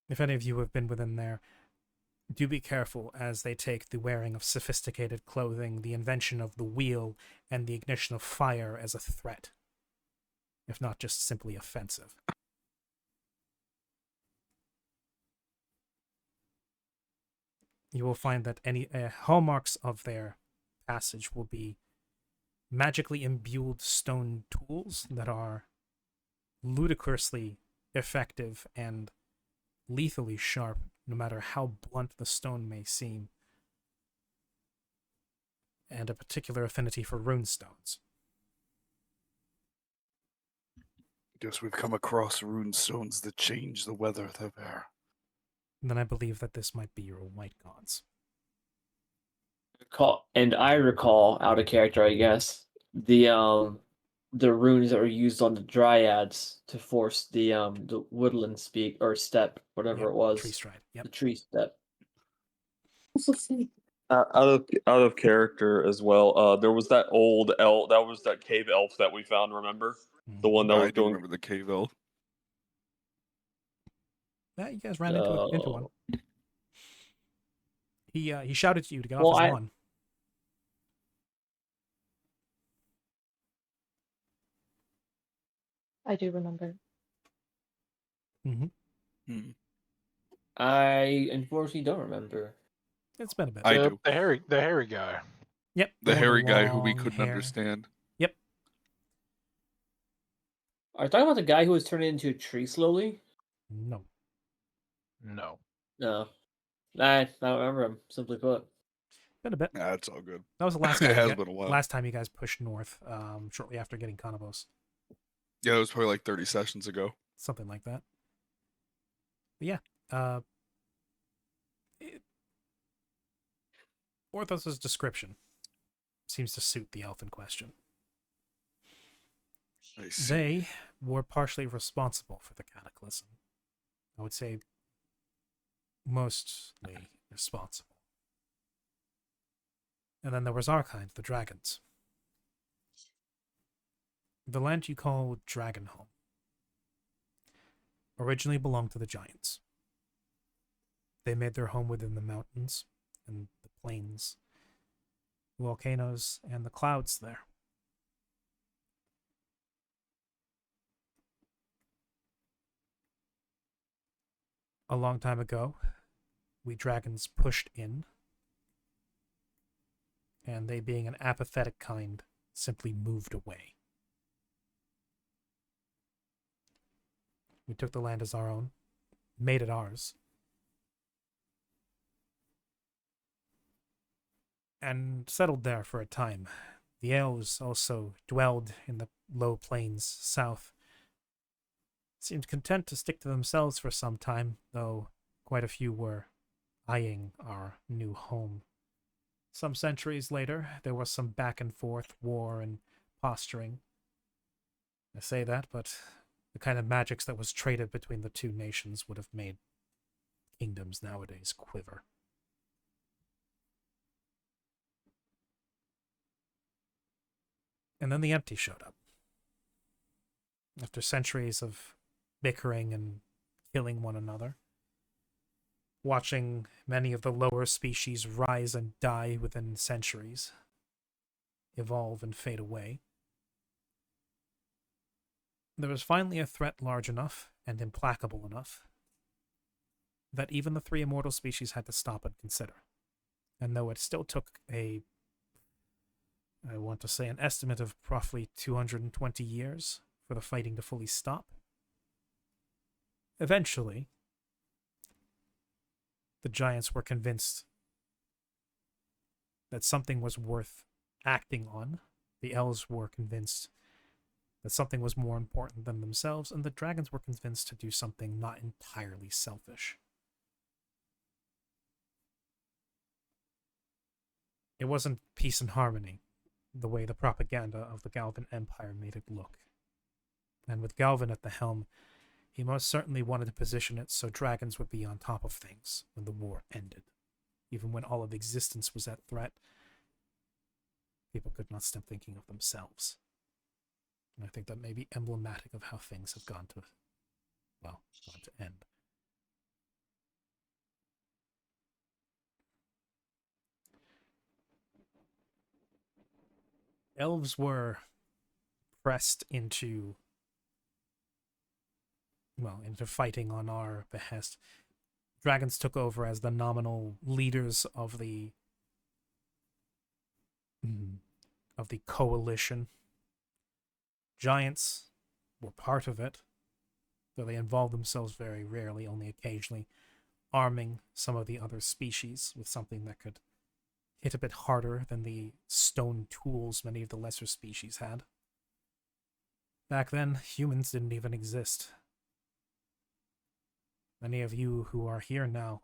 If any of you have been within there, do be careful, as they take the wearing of sophisticated clothing, the invention of the wheel, and the ignition of fire as a threat, if not just simply offensive. You will find that any hallmarks of their passage will be magically imbued stone tools that are ludicrously effective and lethally sharp, no matter how blunt the stone may seem, and a particular affinity for runestones. Guess we've come across runestones that change the weather they bear. Then I believe that this might be your white gods. And I recall, out of character, I guess, the runes that were used on the dryads to force the woodland speak or step, whatever it was. Tree stride. Yep. The tree step. Out of character as well. There was that old elf. That was that cave elf that we found. Remember the one that I was do doing. remember the cave elf. Yeah, you guys ran into one. So, He shouted to you to get Well, off his I- lawn. I do remember. Hmm. I unfortunately don't remember. It's been a bit. I the, do. the hairy guy. Yep. The one with hairy guy who we long couldn't hair. understand. Yep. Are you talking about the guy who was turning into a tree slowly? No. No. No. I don't remember him, simply put. Been a bit. Nah, it's all good. That was the last It time. has been a while. Last time you guys pushed north. Shortly after getting Conobos. Yeah, it was probably like 30 sessions ago. Something like that. But yeah. Orthos's description seems to suit the elf in question. I see. They were partially responsible for the cataclysm. I would say mostly responsible. And then there was our kind, the dragons. The land you call Dragonhome originally belonged to the giants. They made their home within the mountains and the plains, volcanoes, and the clouds there. A long time ago, we dragons pushed in, and they, being an apathetic kind, simply moved away. We took the land as our own, made it ours, and settled there for a time. The elves also dwelled in the low plains south. Seemed content to stick to themselves for some time, though quite a few were eyeing our new home. Some centuries later, there was some back and forth, war and posturing. I say that, but the kind of magics that was traded between the two nations would have made kingdoms nowadays quiver. And then the empty showed up. After centuries of bickering and killing one another, watching many of the lower species rise and die within centuries, evolve and fade away, there was finally a threat large enough and implacable enough that even the three immortal species had to stop and consider. And though it still took I want to say an estimate of roughly 220 years for the fighting to fully stop, eventually, the giants were convinced that something was worth acting on. The elves were convinced that something was more important than themselves, and the dragons were convinced to do something not entirely selfish. It wasn't peace and harmony, the way the propaganda of the Galvan Empire made it look. And with Galvan at the helm, he most certainly wanted to position it so dragons would be on top of things when the war ended. Even when all of existence was at threat, people could not stop thinking of themselves. And I think that may be emblematic of how things have gone to end. Elves were pressed into fighting on our behest. Dragons took over as the nominal leaders of the coalition. Giants were part of it, though they involved themselves very rarely, only occasionally, arming some of the other species with something that could hit a bit harder than the stone tools many of the lesser species had. Back then, humans didn't even exist. Many of you who are here now,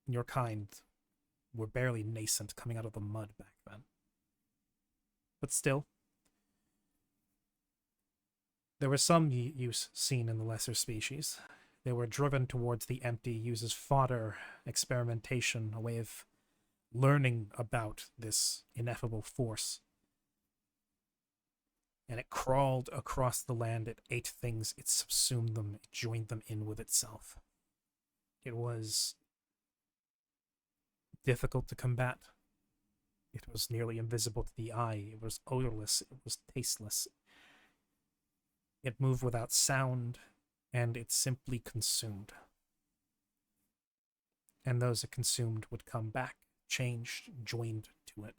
your kind, were barely nascent, coming out of the mud back then. But still, there was some use seen in the lesser species. They were driven towards the empty, used as fodder, experimentation, a way of learning about this ineffable force. and it crawled across the land. It ate things, it subsumed them, it joined them in with itself. It was difficult to combat. It was nearly invisible to the eye. It was odorless. It was tasteless. It moved without sound, and it simply consumed. And those it consumed would come back, changed, joined to it.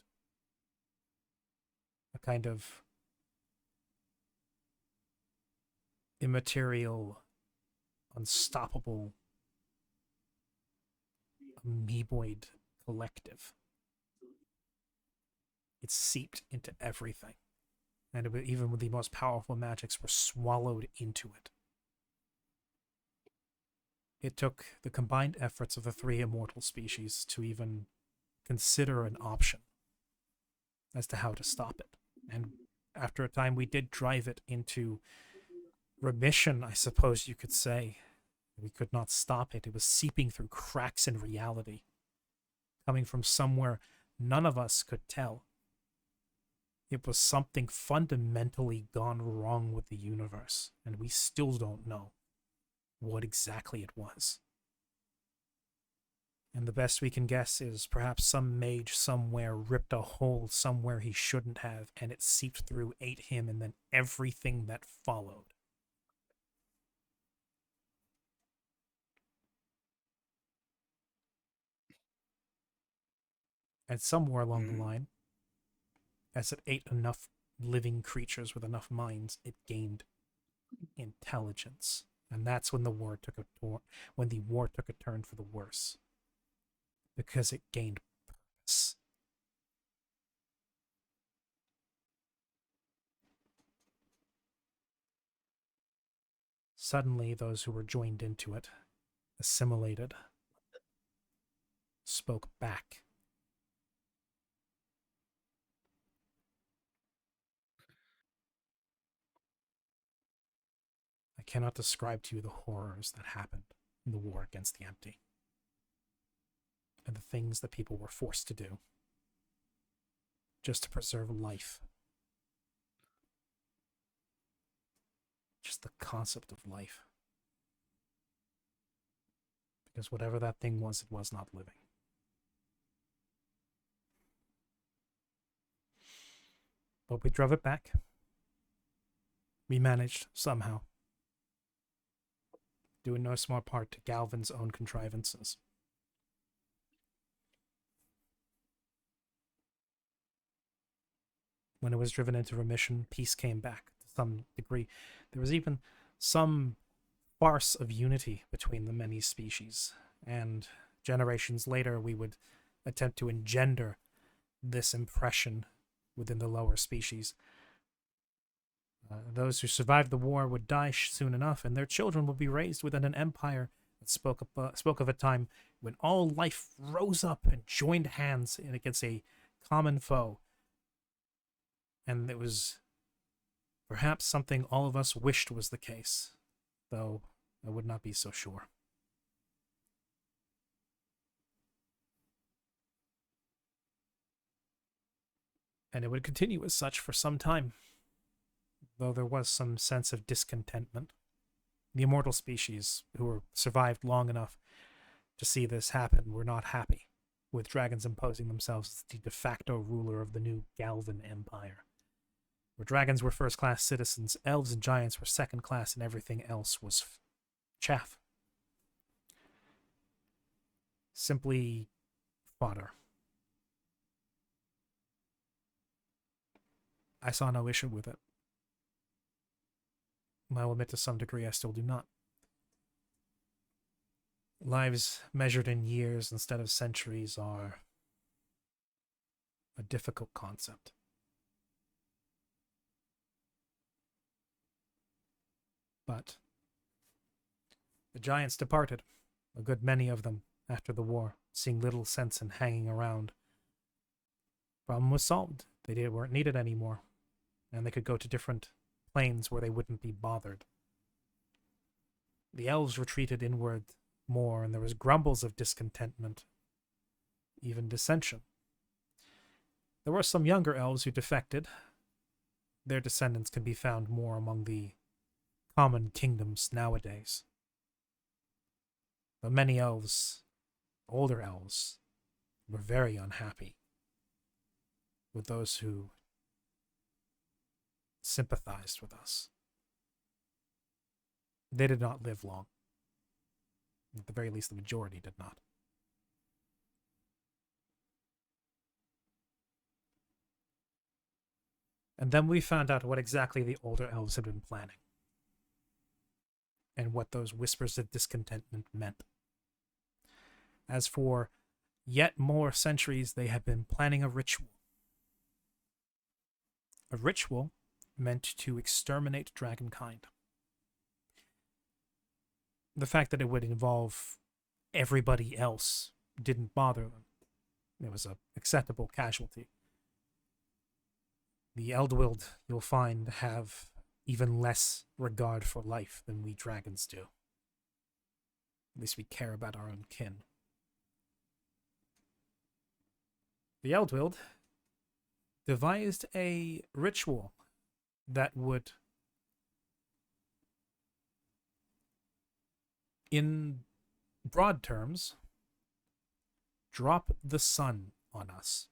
A kind of immaterial, unstoppable, amoeboid collective. It seeped into everything, and even with the most powerful magics were swallowed into it. It took the combined efforts of the three immortal species to even consider an option as to how to stop it. And after a time, we did drive it into remission, I suppose you could say. We could not stop it. It was seeping through cracks in reality, coming from somewhere none of us could tell. It was something fundamentally gone wrong with the universe, and we still don't know what exactly it was. And the best we can guess is perhaps some mage somewhere ripped a hole somewhere he shouldn't have, and it seeped through, ate him, and then everything that followed. And somewhere along the line, as it ate enough living creatures with enough minds, it gained intelligence. And that's when the war took a turn for the worse. Because it gained purpose. Suddenly, those who were joined into it, assimilated, spoke back. I cannot describe to you the horrors that happened in the war against the empty, and the things that people were forced to do just to preserve life. Just the concept of life. Because whatever that thing was, it was not living. But we drove it back. We managed, somehow. Due in no small part to Galvin's own contrivances. When it was driven into remission, peace came back to some degree. There was even some farce of unity between the many species, and generations later we would attempt to engender this impression within the lower species. Those who survived the war would die soon enough, and their children would be raised within an empire that spoke of a time when all life rose up and joined hands against a common foe. And it was perhaps something all of us wished was the case, though I would not be so sure. And it would continue as such for some time, though there was some sense of discontentment. The immortal species, who survived long enough to see this happen, were not happy with dragons imposing themselves as the de facto ruler of the new Galvin Empire. Where dragons were first-class citizens, elves and giants were second-class, and everything else was chaff. Simply fodder. I saw no issue with it. I will admit to some degree I still do not. Lives measured in years instead of centuries are a difficult concept. But the giants departed, a good many of them, after the war, seeing little sense in hanging around. Problem was solved. They weren't needed anymore, and they could go to different planes where they wouldn't be bothered. The elves retreated inward more, and there was grumbles of discontentment, even dissension. There were some younger elves who defected, their descendants can be found more among the common kingdoms nowadays. But many elves, older elves, were very unhappy with those who sympathized with us. They did not live long. At the very least, the majority did not. And then we found out what exactly the older elves had been planning, and what those whispers of discontentment meant. As for yet more centuries, they had been planning a ritual. A ritual meant to exterminate dragonkind. The fact that it would involve everybody else didn't bother them. It was an acceptable casualty. The Eldwild, you'll find, have even less regard for life than we dragons do. At least we care about our own kin. The Eldwild devised a ritual that would, in broad terms, drop the sun on us.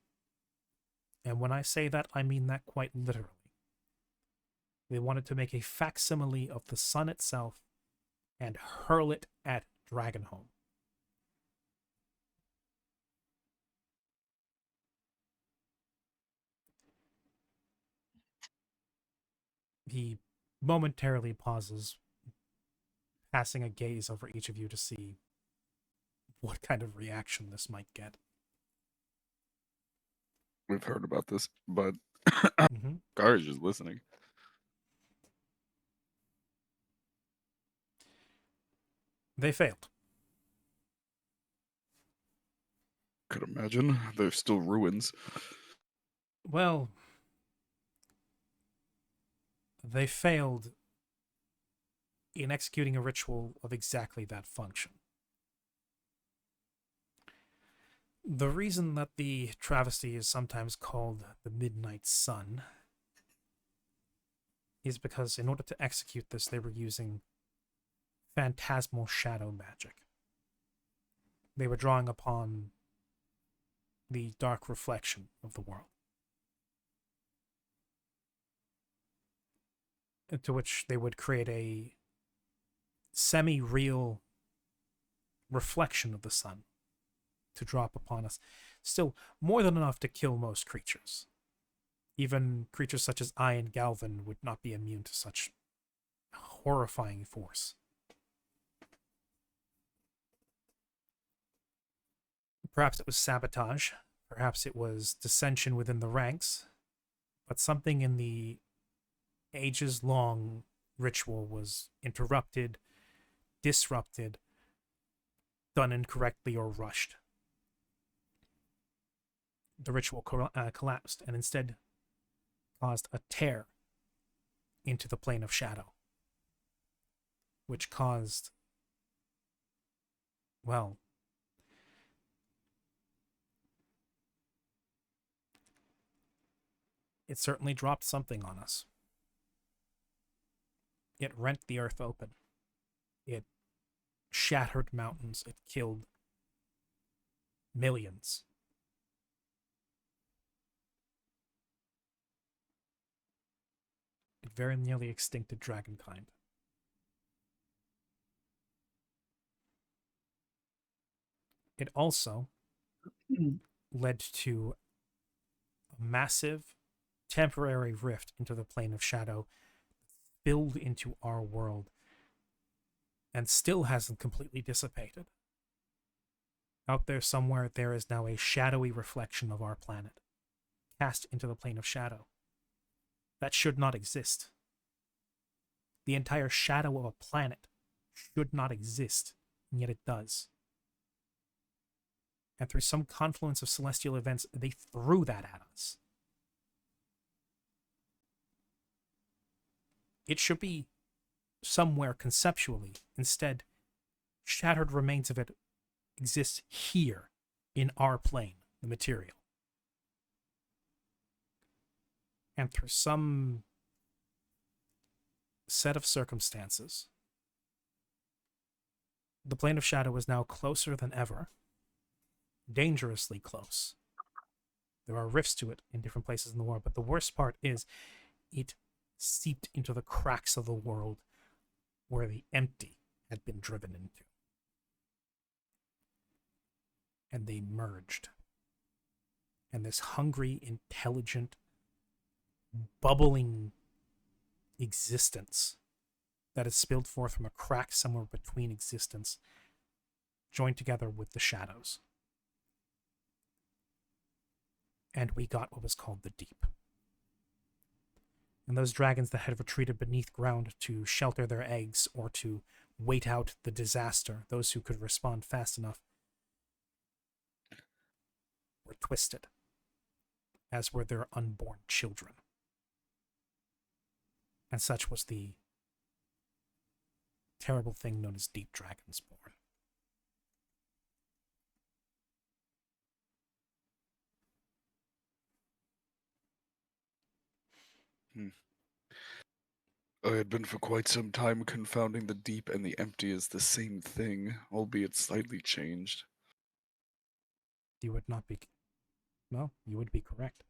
And when I say that, I mean that quite literally. They wanted to make a facsimile of the sun itself and hurl it at Dragonhome. He momentarily pauses, passing a gaze over each of you to see what kind of reaction this might get. We've heard about this, but Mm-hmm. Garge is listening. They failed. Could imagine. There's still ruins. Well, they failed in executing a ritual of exactly that function. The reason that the travesty is sometimes called the Midnight Sun is because in order to execute this, they were using phantasmal shadow magic. They were drawing upon the dark reflection of the world, to which they would create a semi-real reflection of the sun to drop upon us. Still, more than enough to kill most creatures. Even creatures such as I and Galvin would not be immune to such horrifying force. Perhaps it was sabotage, perhaps it was dissension within the ranks, but something in the ages-long ritual was interrupted, disrupted, done incorrectly, or rushed. The ritual collapsed and instead caused a tear into the plane of shadow, which caused, well, it certainly dropped something on us. It rent the earth open. It shattered mountains. It killed millions. It very nearly extincted dragonkind. It also led to a massive temporary rift into the plane of shadow, spilled into our world, and still hasn't completely dissipated. Out there somewhere, there is now a shadowy reflection of our planet, cast into the plane of shadow. That should not exist. The entire shadow of a planet should not exist, and yet it does. And through some confluence of celestial events, they threw that at us. It should be somewhere conceptually. Instead, shattered remains of it exist here in our plane, the material. And through some set of circumstances, the plane of shadow is now closer than ever, dangerously close. There are rifts to it in different places in the world, but the worst part is it seeped into the cracks of the world where the empty had been driven into. And they merged. And this hungry, intelligent, bubbling existence that is spilled forth from a crack somewhere between existence joined together with the shadows. And we got what was called the Deep. And those dragons that had retreated beneath ground to shelter their eggs or to wait out the disaster, those who could respond fast enough, were twisted, as were their unborn children. And such was the terrible thing known as Deep Dragonsborn. I had been for quite some time confounding the deep and the empty as the same thing, albeit slightly changed. You would not be... No, you would be correct.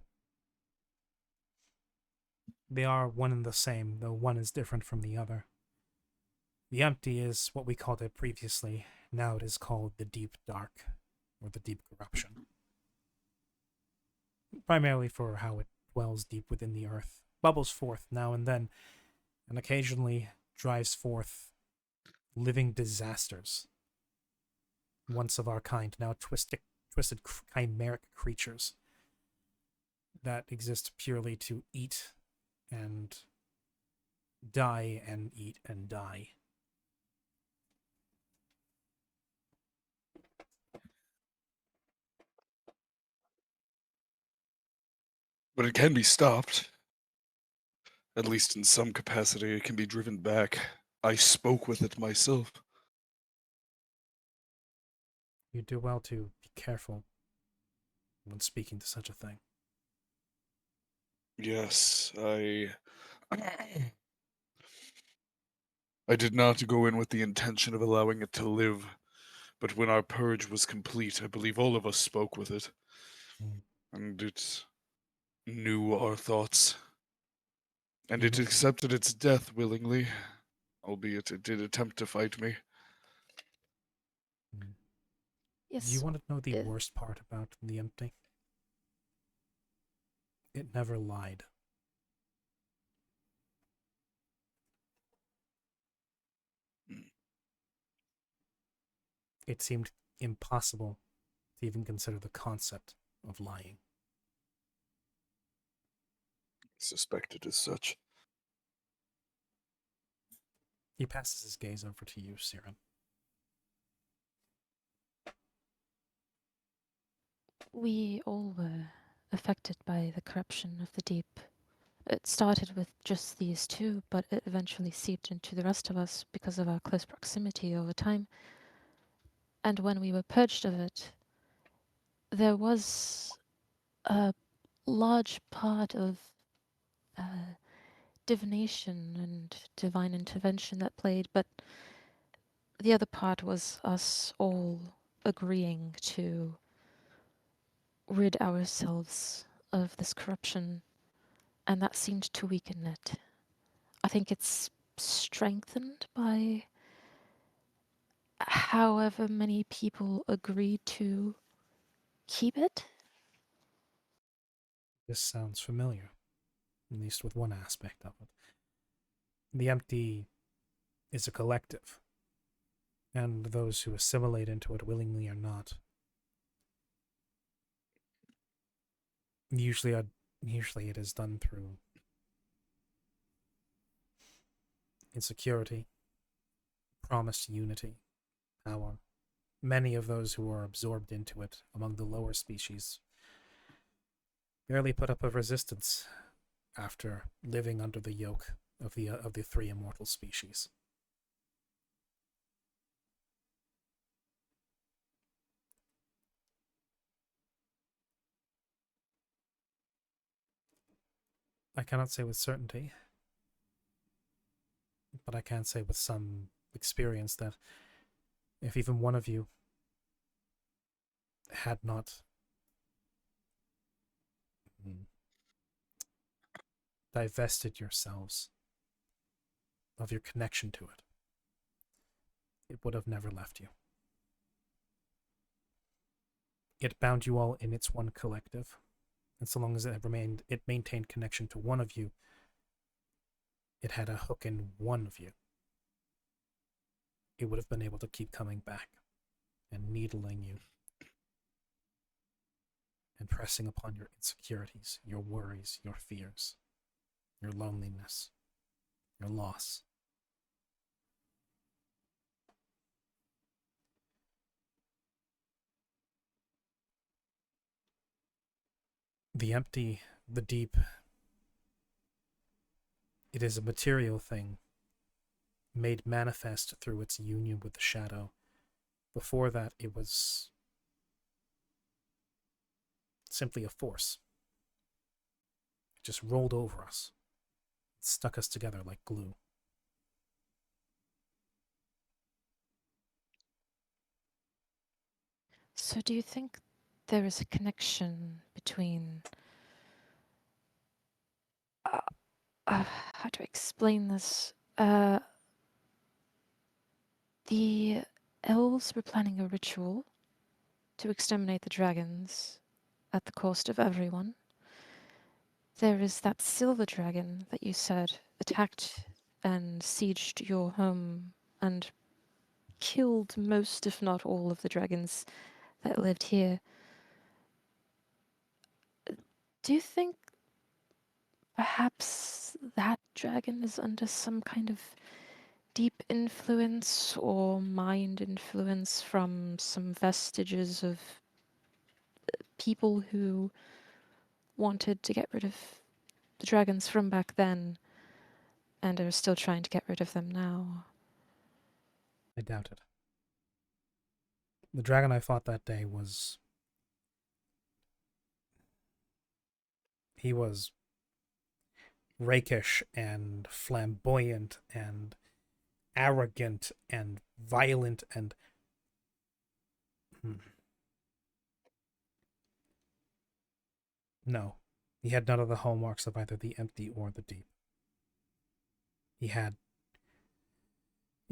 They are one and the same, though one is different from the other. The empty is what we called it previously. Now it is called the Deep Dark, or the Deep Corruption. Primarily for how it dwells deep within the earth, bubbles forth now and then, and occasionally drives forth living disasters. Once of our kind, now twisted chimeric creatures that exist purely to eat and die and eat and die. But it can be stopped. At least in some capacity, it can be driven back. I spoke with it myself. You do well to be careful when speaking to such a thing. Yes, I did not go in with the intention of allowing it to live, but when our purge was complete, I believe all of us spoke with it. And it knew our thoughts. And it accepted its death willingly, albeit it did attempt to fight me. Yes. Do you want to know the it- worst part about the empty? It never lied. It seemed impossible to even consider the concept of lying. Suspected as such. He passes his gaze over to you, Siren. We all were affected by the corruption of the deep. It started with just these two, but it eventually seeped into the rest of us because of our close proximity over time. And when we were purged of it, there was a large part of divination and divine intervention that played, but the other part was us all agreeing to rid ourselves of this corruption, and that seemed to weaken it. I think it's strengthened by however many people agreed to keep it. This sounds familiar, at least with one aspect of it. The empty is a collective, and those who assimilate into it willingly or not usually it is done through insecurity, promised unity, power. Many of those who are absorbed into it among the lower species barely put up a resistance after living under the yoke of the three immortal species. I cannot say with certainty, but I can say with some experience that if even one of you had not divested yourselves of your connection to it, it would have never left you. It bound you all in its one collective, and so long as it maintained connection to one of you, it had a hook in one of you. It would have been able to keep coming back and needling you and pressing upon your insecurities, your worries, your fears, your loneliness, your loss. The empty, the deep, it is a material thing made manifest through its union with the shadow. Before that, it was simply a force. It just rolled over us. It stuck us together like glue. So do you think there is a connection between how to explain this? The elves were planning a ritual to exterminate the dragons at the cost of everyone. There is that silver dragon that you said attacked and sieged your home and killed most, if not all, of the dragons that lived here. Do you think perhaps that dragon is under some kind of deep influence or mind influence from some vestiges of people who wanted to get rid of the dragons from back then and are still trying to get rid of them now? I doubt it. The dragon I fought that day was... he was rakish and flamboyant and arrogant and violent and no, he had none of the hallmarks of either the empty or the deep. He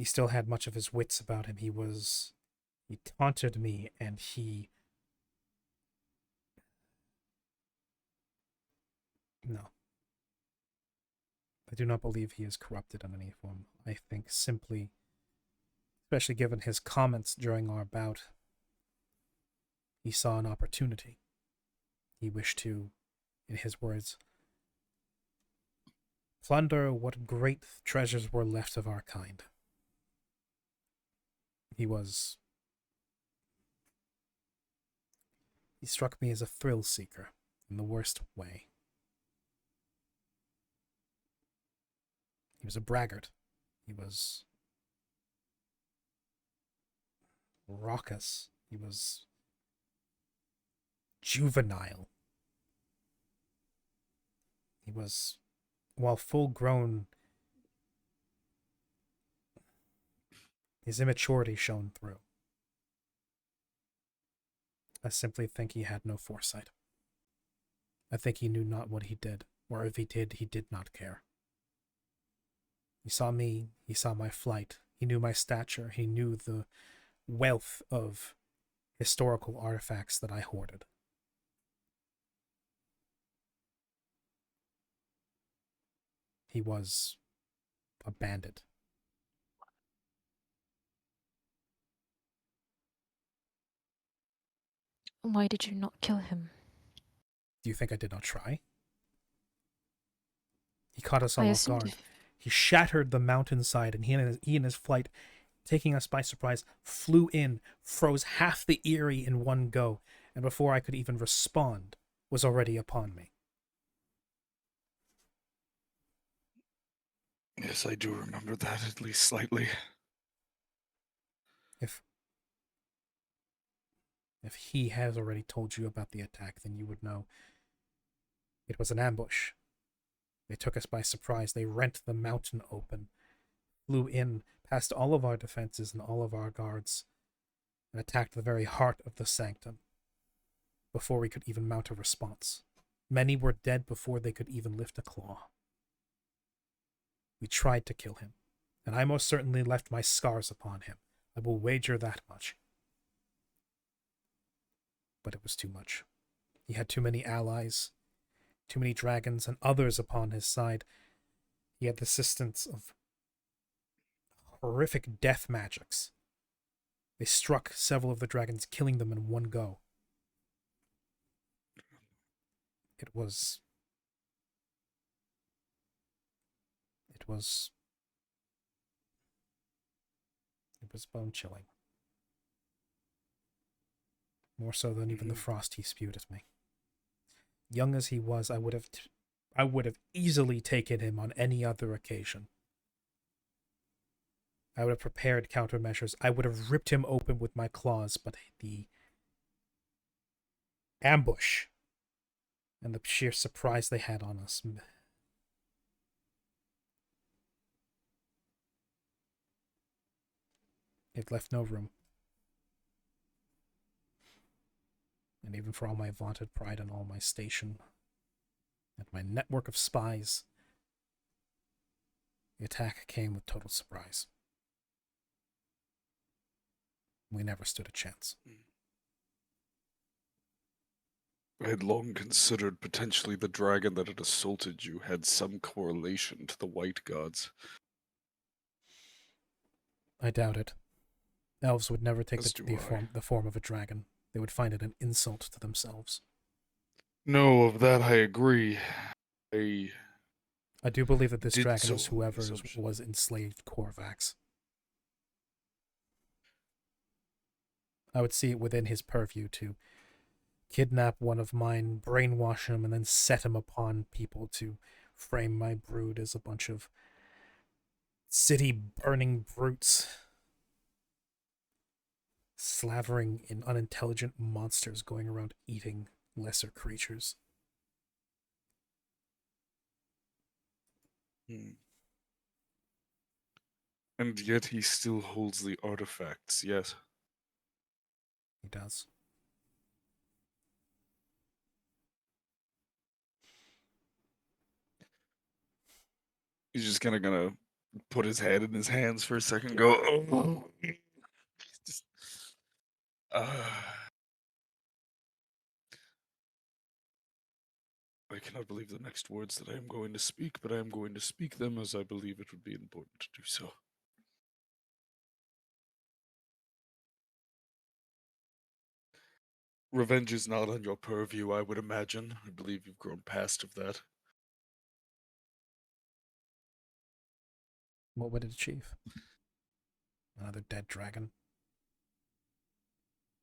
still had much of his wits about him. He taunted me, and no. I do not believe he is corrupted in any form. I think simply, especially given his comments during our bout, he saw an opportunity. He wished to, in his words, plunder what great treasures were left of our kind. He struck me as a thrill seeker in the worst way. He was a braggart. He was raucous. He was juvenile. He was, while full grown, his immaturity shone through. I simply think he had no foresight. I think he knew not what he did, or if he did not care. He saw me, he saw my flight, he knew my stature, he knew the wealth of historical artifacts that I hoarded. He was a bandit. Why did you not kill him? Do you think I did not try? He caught us I all off assumed guard. He shattered the mountainside, and he in his flight, taking us by surprise, flew in, froze half the Eyrie in one go, and before I could even respond, was already upon me. Yes, I do remember that, at least slightly. If he has already told you about the attack, then you would know it was an ambush. They took us by surprise. They rent the mountain open, flew in past all of our defenses and all of our guards and attacked the very heart of the sanctum before we could even mount a response. Many were dead before they could even lift a claw. We tried to kill him, and I most certainly left my scars upon him. I will wager that much. But it was too much. He had too many allies, too many dragons, and others upon his side. He had the assistance of horrific death magics. They struck several of the dragons, killing them in one go. It was bone-chilling. More so than even the frost he spewed at me. Young as he was, I would have easily taken him on any other occasion. I would have prepared countermeasures. I would have ripped him open with my claws, but the ambush and the sheer surprise they had on us. It left no room. And even for all my vaunted pride and all my station and my network of spies, the attack came with total surprise. We never stood a chance. I had long considered potentially the dragon that had assaulted you had some correlation to the white gods. I doubt it. Elves would never take As the do I. form of a dragon. They would find it an insult to themselves. No, of that I agree. I I do believe that this did dragon so is on the whoever assumption. was enslaved Korvax. I would see it within his purview to kidnap one of mine, brainwash him, and then set him upon people to frame my brood as a bunch of city-burning brutes, slavering in unintelligent monsters going around eating lesser creatures. And yet he still holds the artifacts, yes. He does. He's just kind of gonna put his head in his hands for a second and go, oh. Just, I cannot believe the next words that I am going to speak, but I am going to speak them as I believe it would be important to do so. Revenge is not on your purview, I would imagine. I believe you've grown past of that. What would it achieve? Another dead dragon?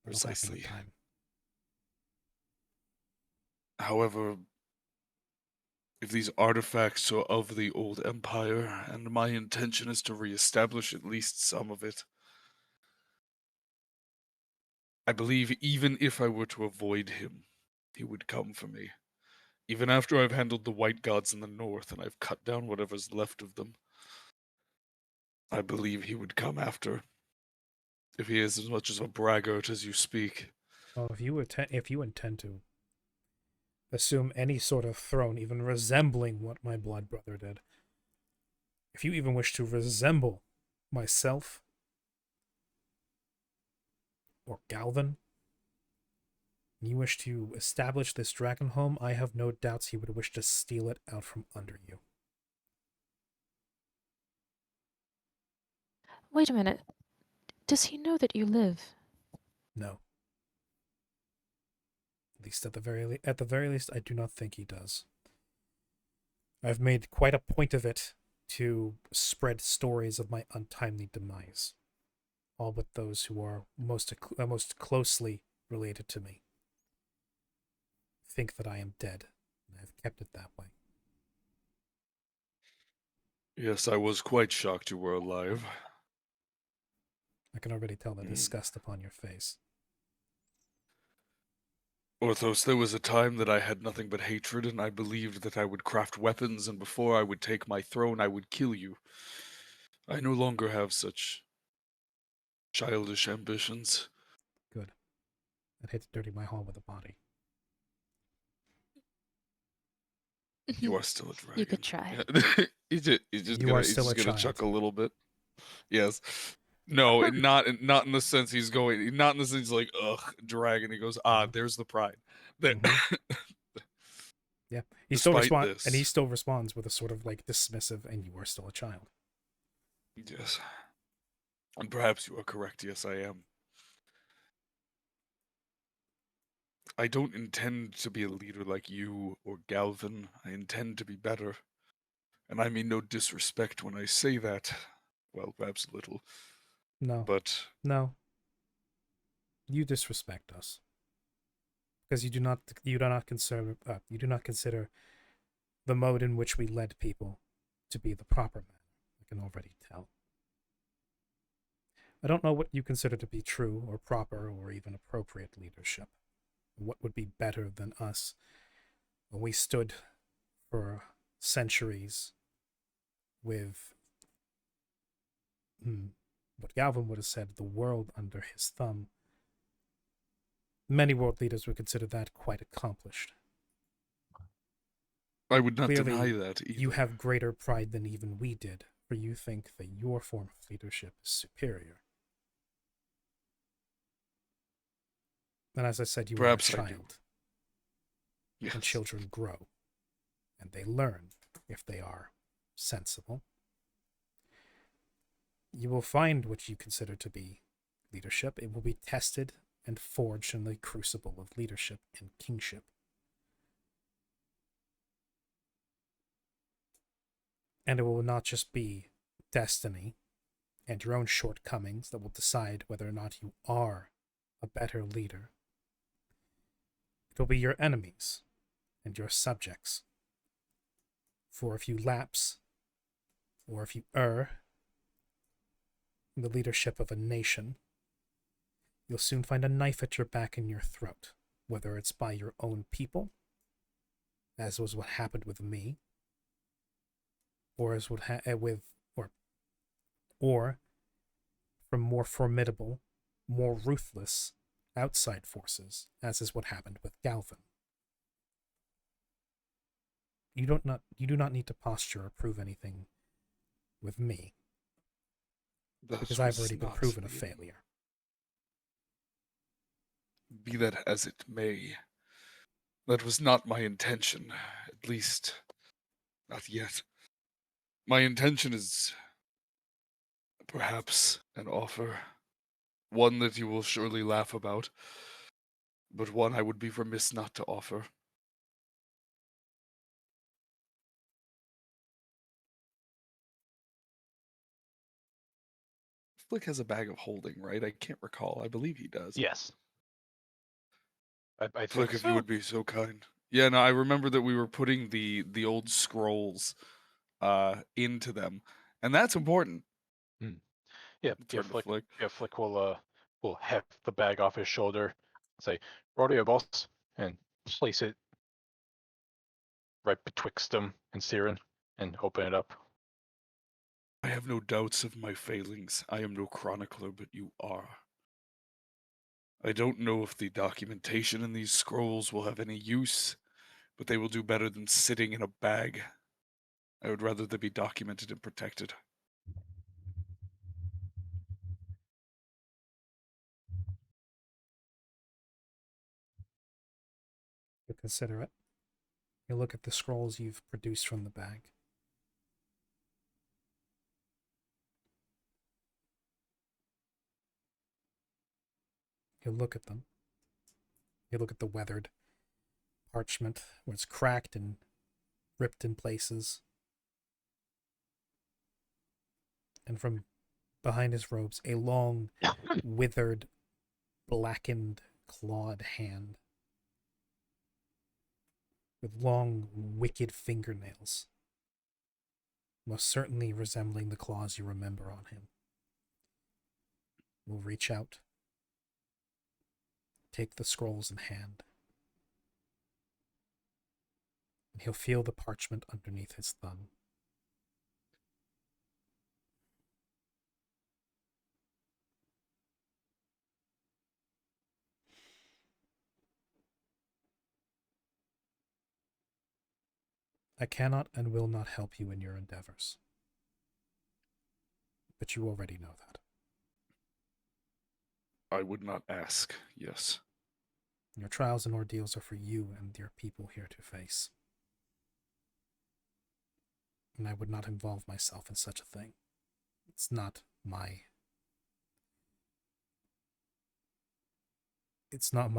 That'll happen in Precisely. time. However, if these artifacts are of the old empire, and my intention is to reestablish at least some of it, I believe even if I were to avoid him, he would come for me. Even after I've handled the white gods in the north and I've cut down whatever's left of them, I believe he would come after. If he is as much as a braggart as you speak. Oh, if you intend to assume any sort of throne, even resembling what my blood brother did, if you even wish to resemble myself or Galvin, and you wish to establish this dragon home, I have no doubts he would wish to steal it out from under you. Wait a minute. Does he know that you live? No. At least at the very least, I do not think he does. I've made quite a point of it to spread stories of my untimely demise, all but those who are most closely related to me think that I am dead, and I've kept it that way. Yes, I was quite shocked you were alive. I can already tell the disgust upon your face. Orthos, there was a time that I had nothing but hatred, and I believed that I would craft weapons, and before I would take my throne, I would kill you. I no longer have such childish ambitions. Good. I'd hate to dirty my hall with a body. You are still a dragon. You could try. he's just You gonna are still a child. chuckle a little bit. Yes. No, not in the sense he's going. Not in the sense like ugh, dragon. He goes, there's the pride. That Yeah, he still Despite responds, and he this- still responds with a sort of like dismissive, "And you are still a child." Yes. And perhaps you are correct. Yes, I am. I don't intend to be a leader like you or Galvin. I intend to be better. And I mean no disrespect when I say that. Well, perhaps a little. No, But no. You disrespect us because you do not consider the mode in which we led people to be the proper manner. I can already tell. I don't know what you consider to be true or proper or even appropriate leadership. What would be better than us when we stood for centuries with what Galvin would have said, the world under his thumb. Many world leaders would consider that quite accomplished. I would not Clearly, deny that either. You have greater pride than even we did, for you think that your form of leadership is superior. And as I said, you Perhaps are I a do. child, Yes. and children grow, and they learn if they are sensible. You will find what you consider to be leadership. It will be tested and forged in the crucible of leadership and kingship. And it will not just be destiny and your own shortcomings that will decide whether or not you are a better leader. It will be your enemies and your subjects. For if you lapse, or if you err in the leadership of a nation, you'll soon find a knife at your back and your throat, whether it's by your own people, as was what happened with me, or as would or from more formidable, more ruthless outside forces, as is what happened with Galvin. You do not need to posture or prove anything with me, That because I've was already been not proven a the- failure. Be that as it may, that was not my intention. At least, not yet. My intention is perhaps an offer. One that you will surely laugh about, but one I would be remiss not to offer. Flick has a bag of holding, right? I can't recall. I believe he does. Yes. I think Flick, if so. you would be so kind. Yeah, no, I remember that we were putting the old scrolls into them, and that's important. Yeah, Turn to Flick. Flick will heft the bag off his shoulder, say, "Rodeo, boss," and place it right betwixt him and Siren, and open it up. I have no doubts of my failings. I am no chronicler, but you are. I don't know if the documentation in these scrolls will have any use, but they will do better than sitting in a bag. I would rather they be documented and protected. You consider it. You look at the scrolls you've produced from the bag. You look at them. You look at the weathered parchment where it's cracked and ripped in places. And from behind his robes, a long, withered, blackened, clawed hand with long, wicked fingernails, most certainly resembling the claws you remember on him, will reach out, take the scrolls in hand, and he'll feel the parchment underneath his thumb. I cannot and will not help you in your endeavors. But you already know that. I would not ask, yes. Your trials and ordeals are for you and your people here to face. And I would not involve myself in such a thing. It's not my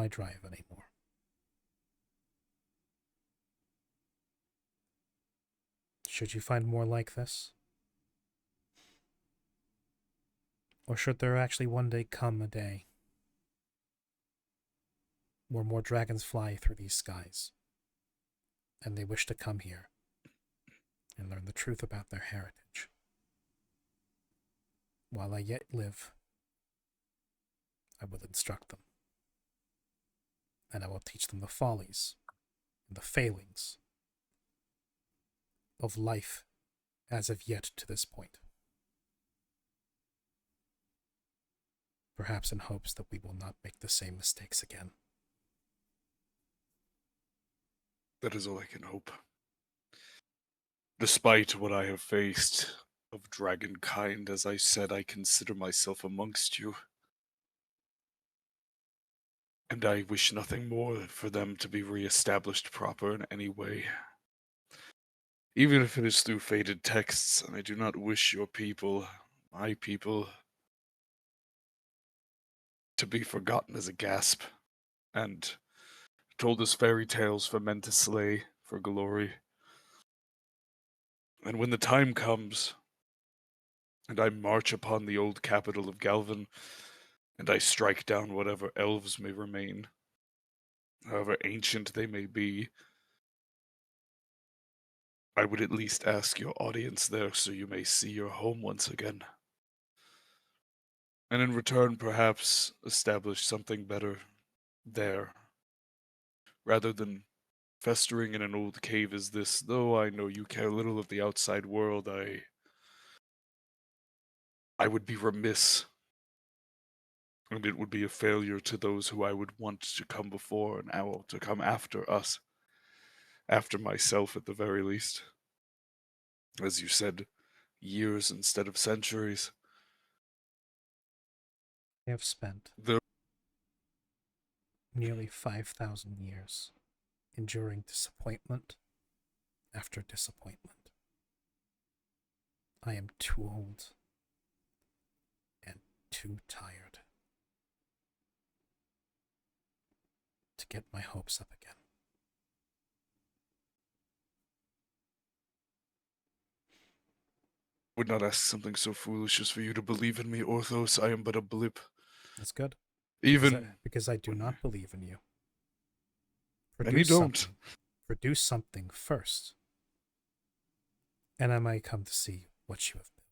drive anymore. Should you find more like this? Or should there actually one day come a day where more dragons fly through these skies, and they wish to come here and learn the truth about their heritage? While I yet live, I will instruct them, and I will teach them the follies and the failings of life as of yet to this point. Perhaps in hopes that we will not make the same mistakes again. That is all I can hope. Despite what I have faced of dragonkind, as I said, I consider myself amongst you. And I wish nothing more for them to be re-established proper in any way. Even if it is through faded texts, and I do not wish your people, my people, to be forgotten as a gasp, and told as fairy tales for men to slay for glory. And when the time comes, and I march upon the old capital of Galvin, and I strike down whatever elves may remain, however ancient they may be, I would at least ask your audience there so you may see your home once again. And in return, perhaps establish something better there, rather than festering in an old cave as this. Though I know you care little of the outside world, I would be remiss, and it would be a failure to those who I would want to come before an owl, to come after us, after myself at the very least. As you said, years instead of centuries. I have spent The nearly 5,000 years enduring disappointment after disappointment. I am too old and too tired to get my hopes up again. would not ask something so foolish as for you to believe in me, Orthos. I am but a blip. That's good. Even Because I do not believe in you. And you don't. Produce something first, and I might come to see what you have built.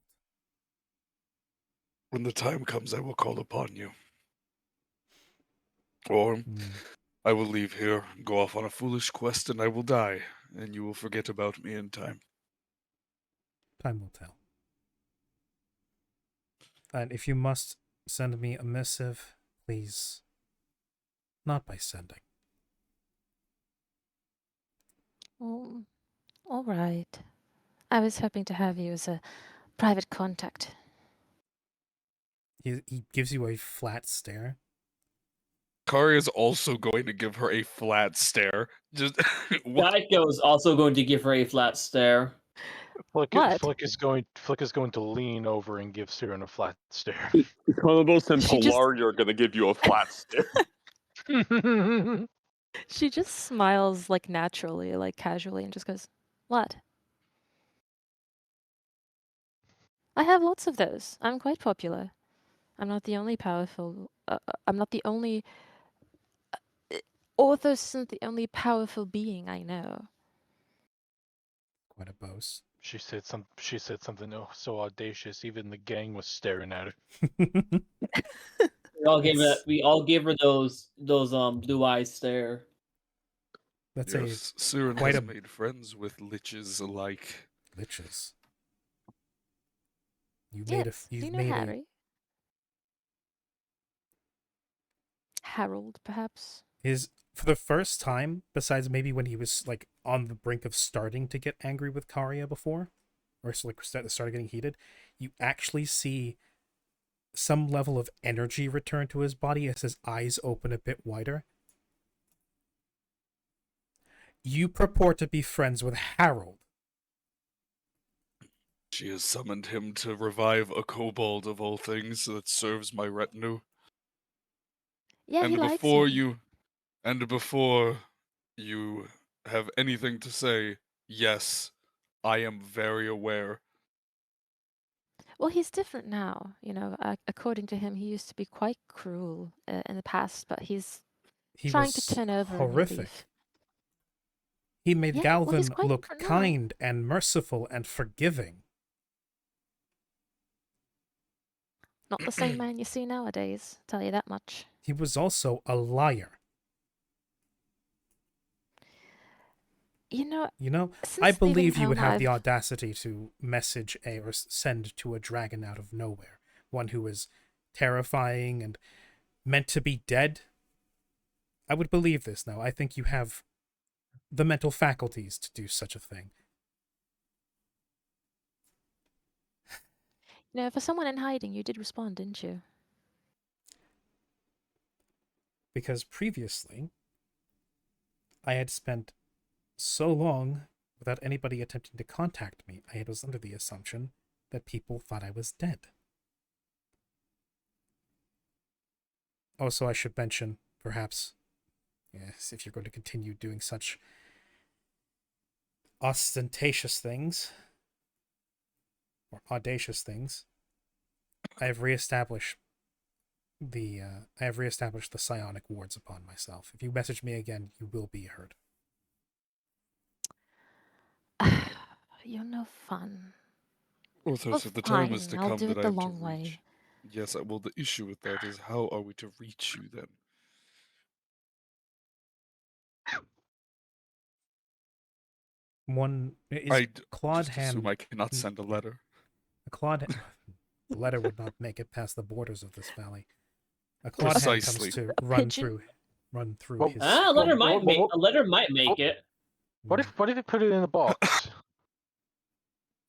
when the time comes, I will call upon you. Or I will leave here, go off on a foolish quest, and I will die, and you will forget about me in time. Time will tell. And if you must send me a missive, please, not by sending. Oh, all right. I was hoping to have you as a private contact. He gives you a flat stare. Kari is also going to give her a flat stare. Just what? Geico is also going to give her a flat stare. What? Flick is going to lean over and give Siren a flat stare. Chronobos and She just- Polaria are gonna give you a flat stare. She just smiles like naturally, like casually, and just goes, "What?" I have lots of those. I'm quite popular. I'm not the only powerful. I'm not the only. Orthos isn't the only powerful being I know. Quite a boast. She said something so audacious. Even the gang was staring at her. We all gave her those blue eyes stare. That's Yes, Siren quite has a- made friends with liches alike. liches. Yes, You've do you know made Harry? Harold, perhaps. his For the first time, besides maybe when he was like on the brink of starting to get angry with Karia before, or like started getting heated, you actually see some level of energy return to his body as his eyes open a bit wider. You purport to be friends with Harold. She has summoned him to revive a kobold of all things that serves my retinue. Yeah, he And likes before you. before you have anything to say, yes, I am very aware. Well, he's different now. You know, according to him, he used to be quite cruel in the past, but he's He trying to was turn over a new horrific. leaf. He made Yeah, well, he's Galvin quite look different now. kind and merciful and forgiving. Not the same man you see nowadays, tell you that much. He was also a liar. You know, You know, since I leaving believe you would town, have the I've- audacity to message or send to a dragon out of nowhere, one who is terrifying and meant to be dead. I would believe this now. I think you have the mental faculties to do such a thing. You know, for someone in hiding, you did respond, didn't you? Because previously, I had spent so long without anybody attempting to contact me. I was under the assumption that people thought I was dead. Also, I should mention, perhaps, yes, if you're going to continue doing such ostentatious things, or audacious things, I have reestablished the psionic wards upon myself. If you message me again, you will be heard. You're no fun. Orthos, Oh, if the time is fine, to I'll come do that it I the have to long way. reach. Yes, well, the issue with that is how are we to reach you then? One is I Claude just assume Hand. I cannot send a letter. The letter would not make it past the borders of this valley. A Claude Hand Precisely. comes to A run pigeon? through Well, his. A letter Well, might make a letter might make it. What if he put it in a box?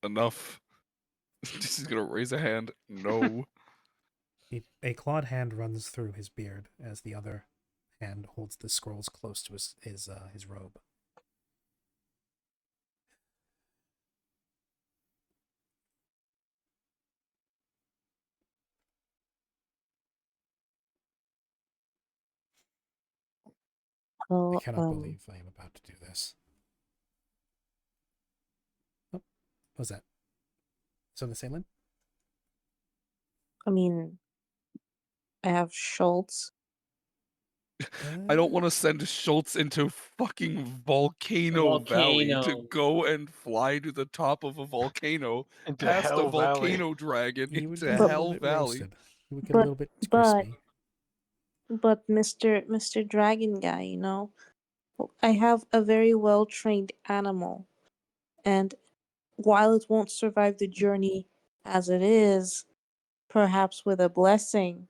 Enough. He's gonna raise a hand. No. A clawed hand runs through his beard as the other hand holds the scrolls close to his robe. I Well, cannot believe I am about to do this. Oh, what was that? So the Salem? I mean, I have Schultz. I don't want to send Schultz into fucking Volcano Valley to Volcano. go and fly to the top of a volcano Into past a Hell Valley. volcano dragon He would into get a little Hell bit Valley. roasted. He would get a little bit but- crispy. But Mr. Dragon Guy, you know, I have a very well trained animal, and while it won't survive the journey as it is, perhaps with a blessing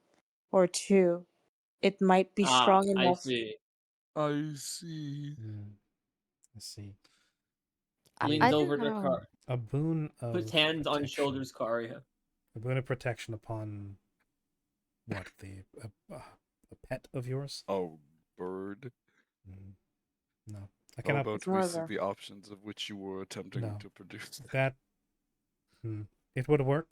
or two, it might be strong I enough. see. I see. Let's see. Leans I over don't to know. Car. A boon of Puts hands on protection. shoulders, Karia. A boon of protection upon what a pet of yours? Oh, bird. No, I How cannot. about more we of see a- the options of which you were attempting No. to produce? That it would work.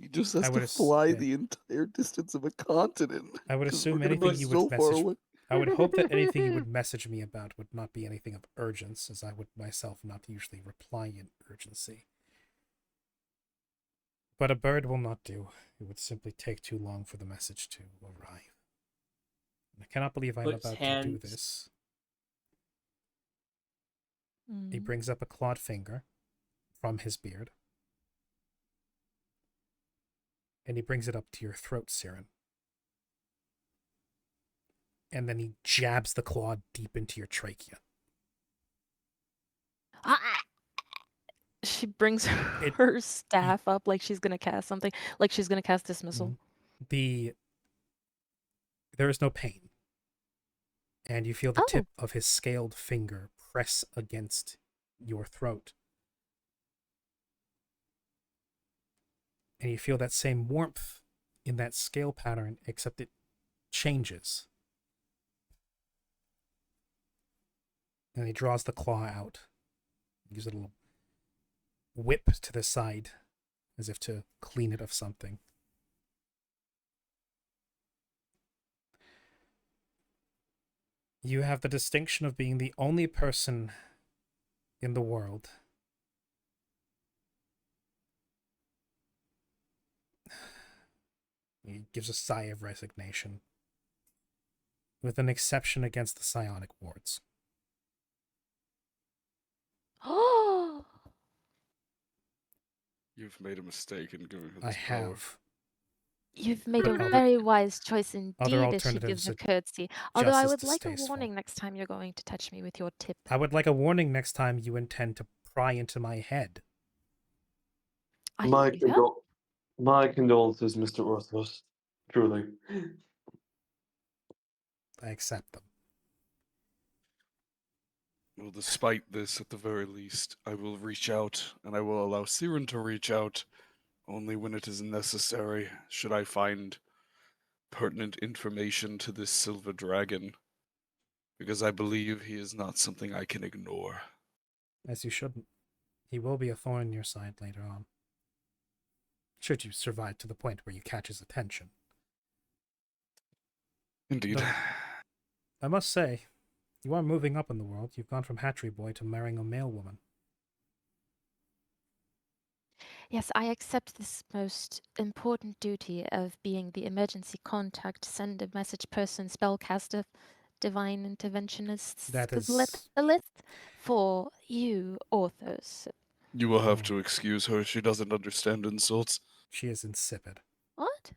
He just I has would to ass- fly yeah. the entire distance of a continent. I would 'cause assume we're gonna anything be you so would far message. away. I would hope that anything you would message me about would not be anything of urgence, as I would myself not usually reply in urgency. But a bird will not do. It would simply take too long for the message to arrive. I cannot believe I'm Puts about to do hands- this. He Mm. brings up a clawed finger from his beard. And he brings it up to your throat, Siren. And then he jabs the claw deep into your trachea. Ah! She brings her staff up like she's gonna cast something, like she's gonna cast dismissal. The There is no pain. And you feel the Oh. tip of his scaled finger press against your throat. And you feel that same warmth in that scale pattern, except it changes. And he draws the claw out. He gives it a little whip to the side, as if to clean it of something. You have the distinction of being the only person in the world He gives a sigh of resignation, with an exception against the psionic wards. Oh, You've made a mistake in giving her this I power. have. you've made But a other- very wise choice indeed, as she alternatives gives a are curtsy. Although I as would like a distasteful. warning next time you're going to touch me with your tip. I would like a warning next time you intend to pry into my head. I My, will. my condolences, Mr. Orthos. Truly. I accept them. Well, despite this, at the very least, I will reach out, and I will allow Siren to reach out only when it is necessary, should I find pertinent information to this silver dragon, because I believe he is not something I can ignore. As you shouldn't. He will be a thorn in your side later on. Should you survive to the point where you catch his attention. Indeed. No. I must say, you are moving up in the world. You've gone from hatchery boy to marrying a male woman. Yes, I accept this most important duty of being the emergency contact, send a message person, spellcaster, divine interventionist, That list for you, authors. You will have Oh. to excuse her. She doesn't understand insults. She is insipid. What?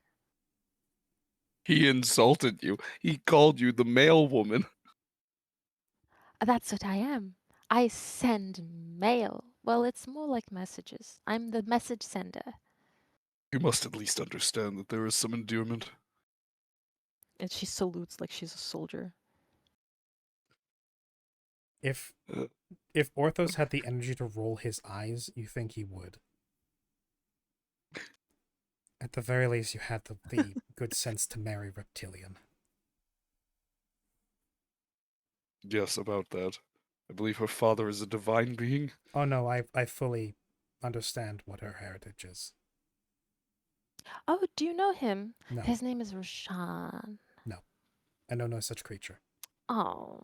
He insulted you. He called you the male woman. That's what I am. I send mail. Well, it's more like messages. I'm the message sender. You must at least understand that there is some endearment. And she salutes like she's a soldier. If Uh. Orthos had the energy to roll his eyes, you think he would. At the very least, you had the good sense to marry Reptilian. Yes, about that. I believe her father is a divine being. Oh no, I fully understand what her heritage is. Oh, do you know him? No, His name is Roshan. I know no such creature. Oh,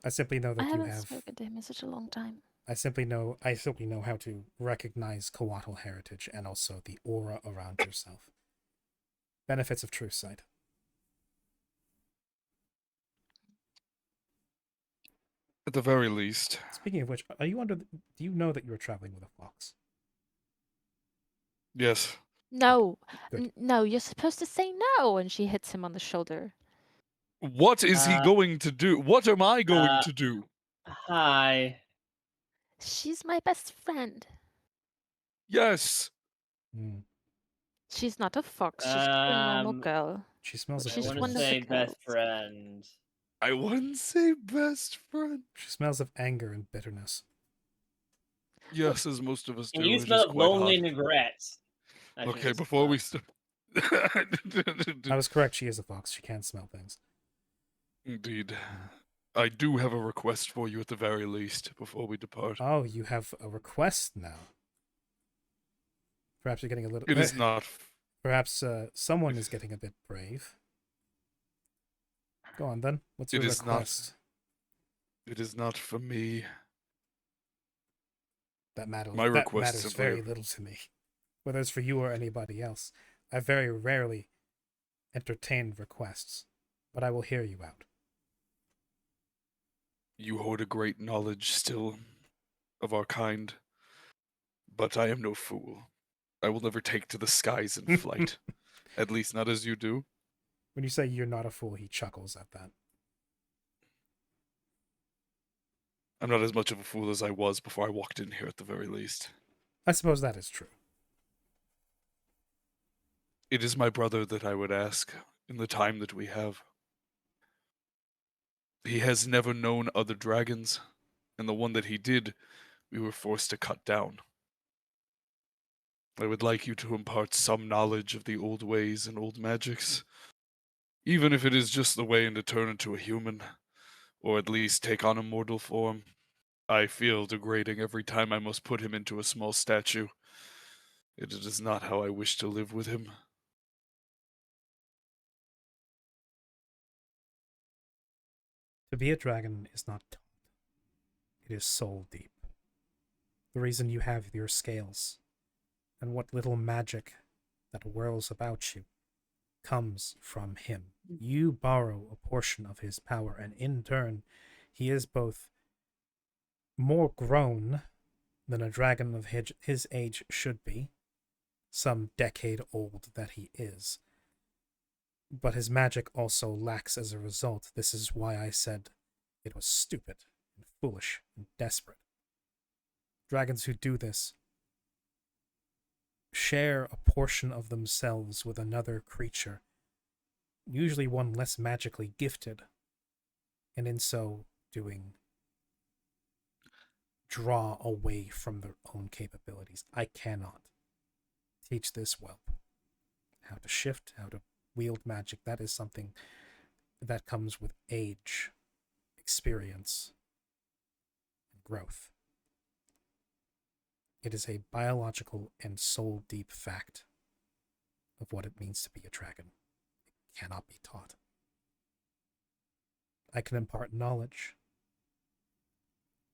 I simply know I that you haven't have. spoken to him in such a long time. I simply know how to recognize coatl heritage and also the aura around yourself. Benefits of true sight. At the very least. Speaking of which, are you do you know that you are traveling with a fox? Yes. No, Good. no, you're supposed to say no. And she hits him on the shoulder. What is he going to do? What am I going to do? Hi. She's my best friend. Yes. Hmm. She's not a fox. She's just a normal Um, girl. She smells of She's I want one to of the say best girls. friend. I wouldn't say best friend. She smells of anger and bitterness. Yes, as most of us do. And you it is smell quite lonely hot. and regret. Okay, before we start. I was correct. She is a fox. She can smell things. Indeed. I do have a request for you at the very least before we depart. Oh, you have a request now. Perhaps you're getting a little. It is not. Perhaps someone is getting a bit brave. Go on then. What's your It is not. request? It is not for me. That matters. My that request matters simply- very little to me, whether it's for you or anybody else. I very rarely entertain requests, but I will hear you out. You hold a great knowledge still of our kind, but I am no fool. I will never take to the skies in flight. At least not as you do. When you say you're not a fool, he chuckles at that. I'm not as much of a fool as I was before I walked in here at the very least. I suppose that is true. It is my brother that I would ask in the time that we have. He has never known other dragons, and the one that he did, we were forced to cut down. I would like you to impart some knowledge of the old ways and old magics, even if it is just the way to turn into a human, or at least take on a mortal form. I feel degrading every time I must put him into a small statue. It is not how I wish to live with him. To be a dragon is not taught. It is soul deep. The reason you have your scales and what little magic that whirls about you comes from him. You borrow a portion of his power, and in turn, he is both more grown than a dragon of his age should be, some decade old that he is. But his magic also lacks as a result. This is why I said it was stupid and foolish and desperate. Dragons who do this share a portion of themselves with another creature, usually one less magically gifted, and in so doing draw away from their own capabilities. I cannot teach this whelp how to shift, how to wield magic. That is something that comes with age, experience, and growth. It is a biological and soul-deep fact of what it means to be a dragon. It cannot be taught. I can impart knowledge.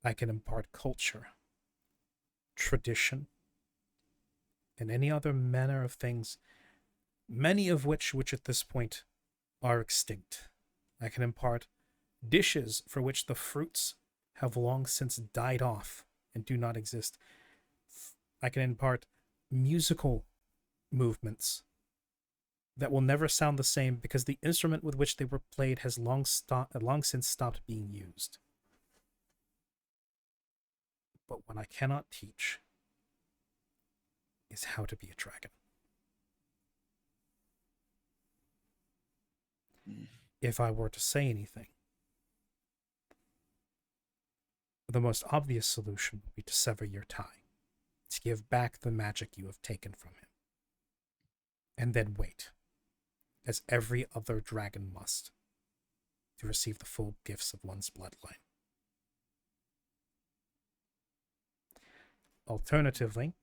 I can impart culture, tradition, and any other manner of things, many of which at this point are extinct. I can impart dishes for which the fruits have long since died off and do not exist. I can impart musical movements that will never sound the same because the instrument with which they were played has long since stopped being used. But what I cannot teach is how to be a dragon. If I were to say anything, the most obvious solution would be to sever your tie, to give back the magic you have taken from him, and then wait, as every other dragon must, to receive the full gifts of one's bloodline. Alternatively,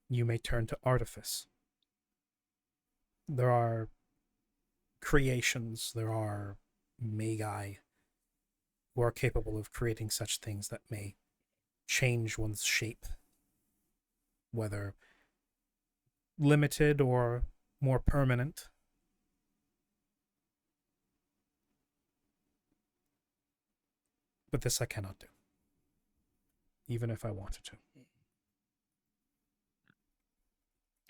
you may turn to artifice. There are creations, there are magi who are capable of creating such things that may change one's shape, whether limited or more permanent. But this I cannot do, even if I wanted to.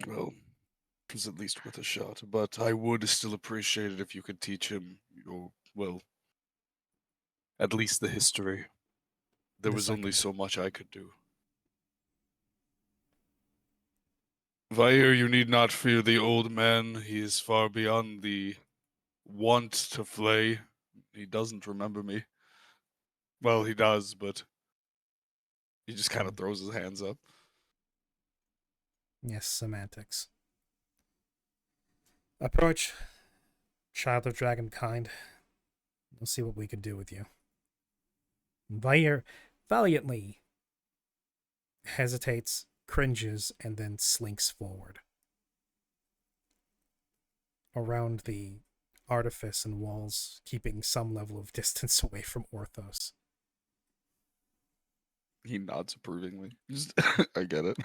Well, it was at least worth a shot, but I would still appreciate it if you could teach him well, at least the history. There was only so much I could do. Vair, you need not fear the old man. He is far beyond the want to flay. He doesn't remember me. Well, he does, but he just kind of throws his hands up. Yes, semantics. Approach, child of dragonkind. We'll see what we can do with you. Vair valiantly hesitates, cringes, and then slinks forward. Around the artifice and walls, keeping some level of distance away from Orthos. He nods approvingly. I get it.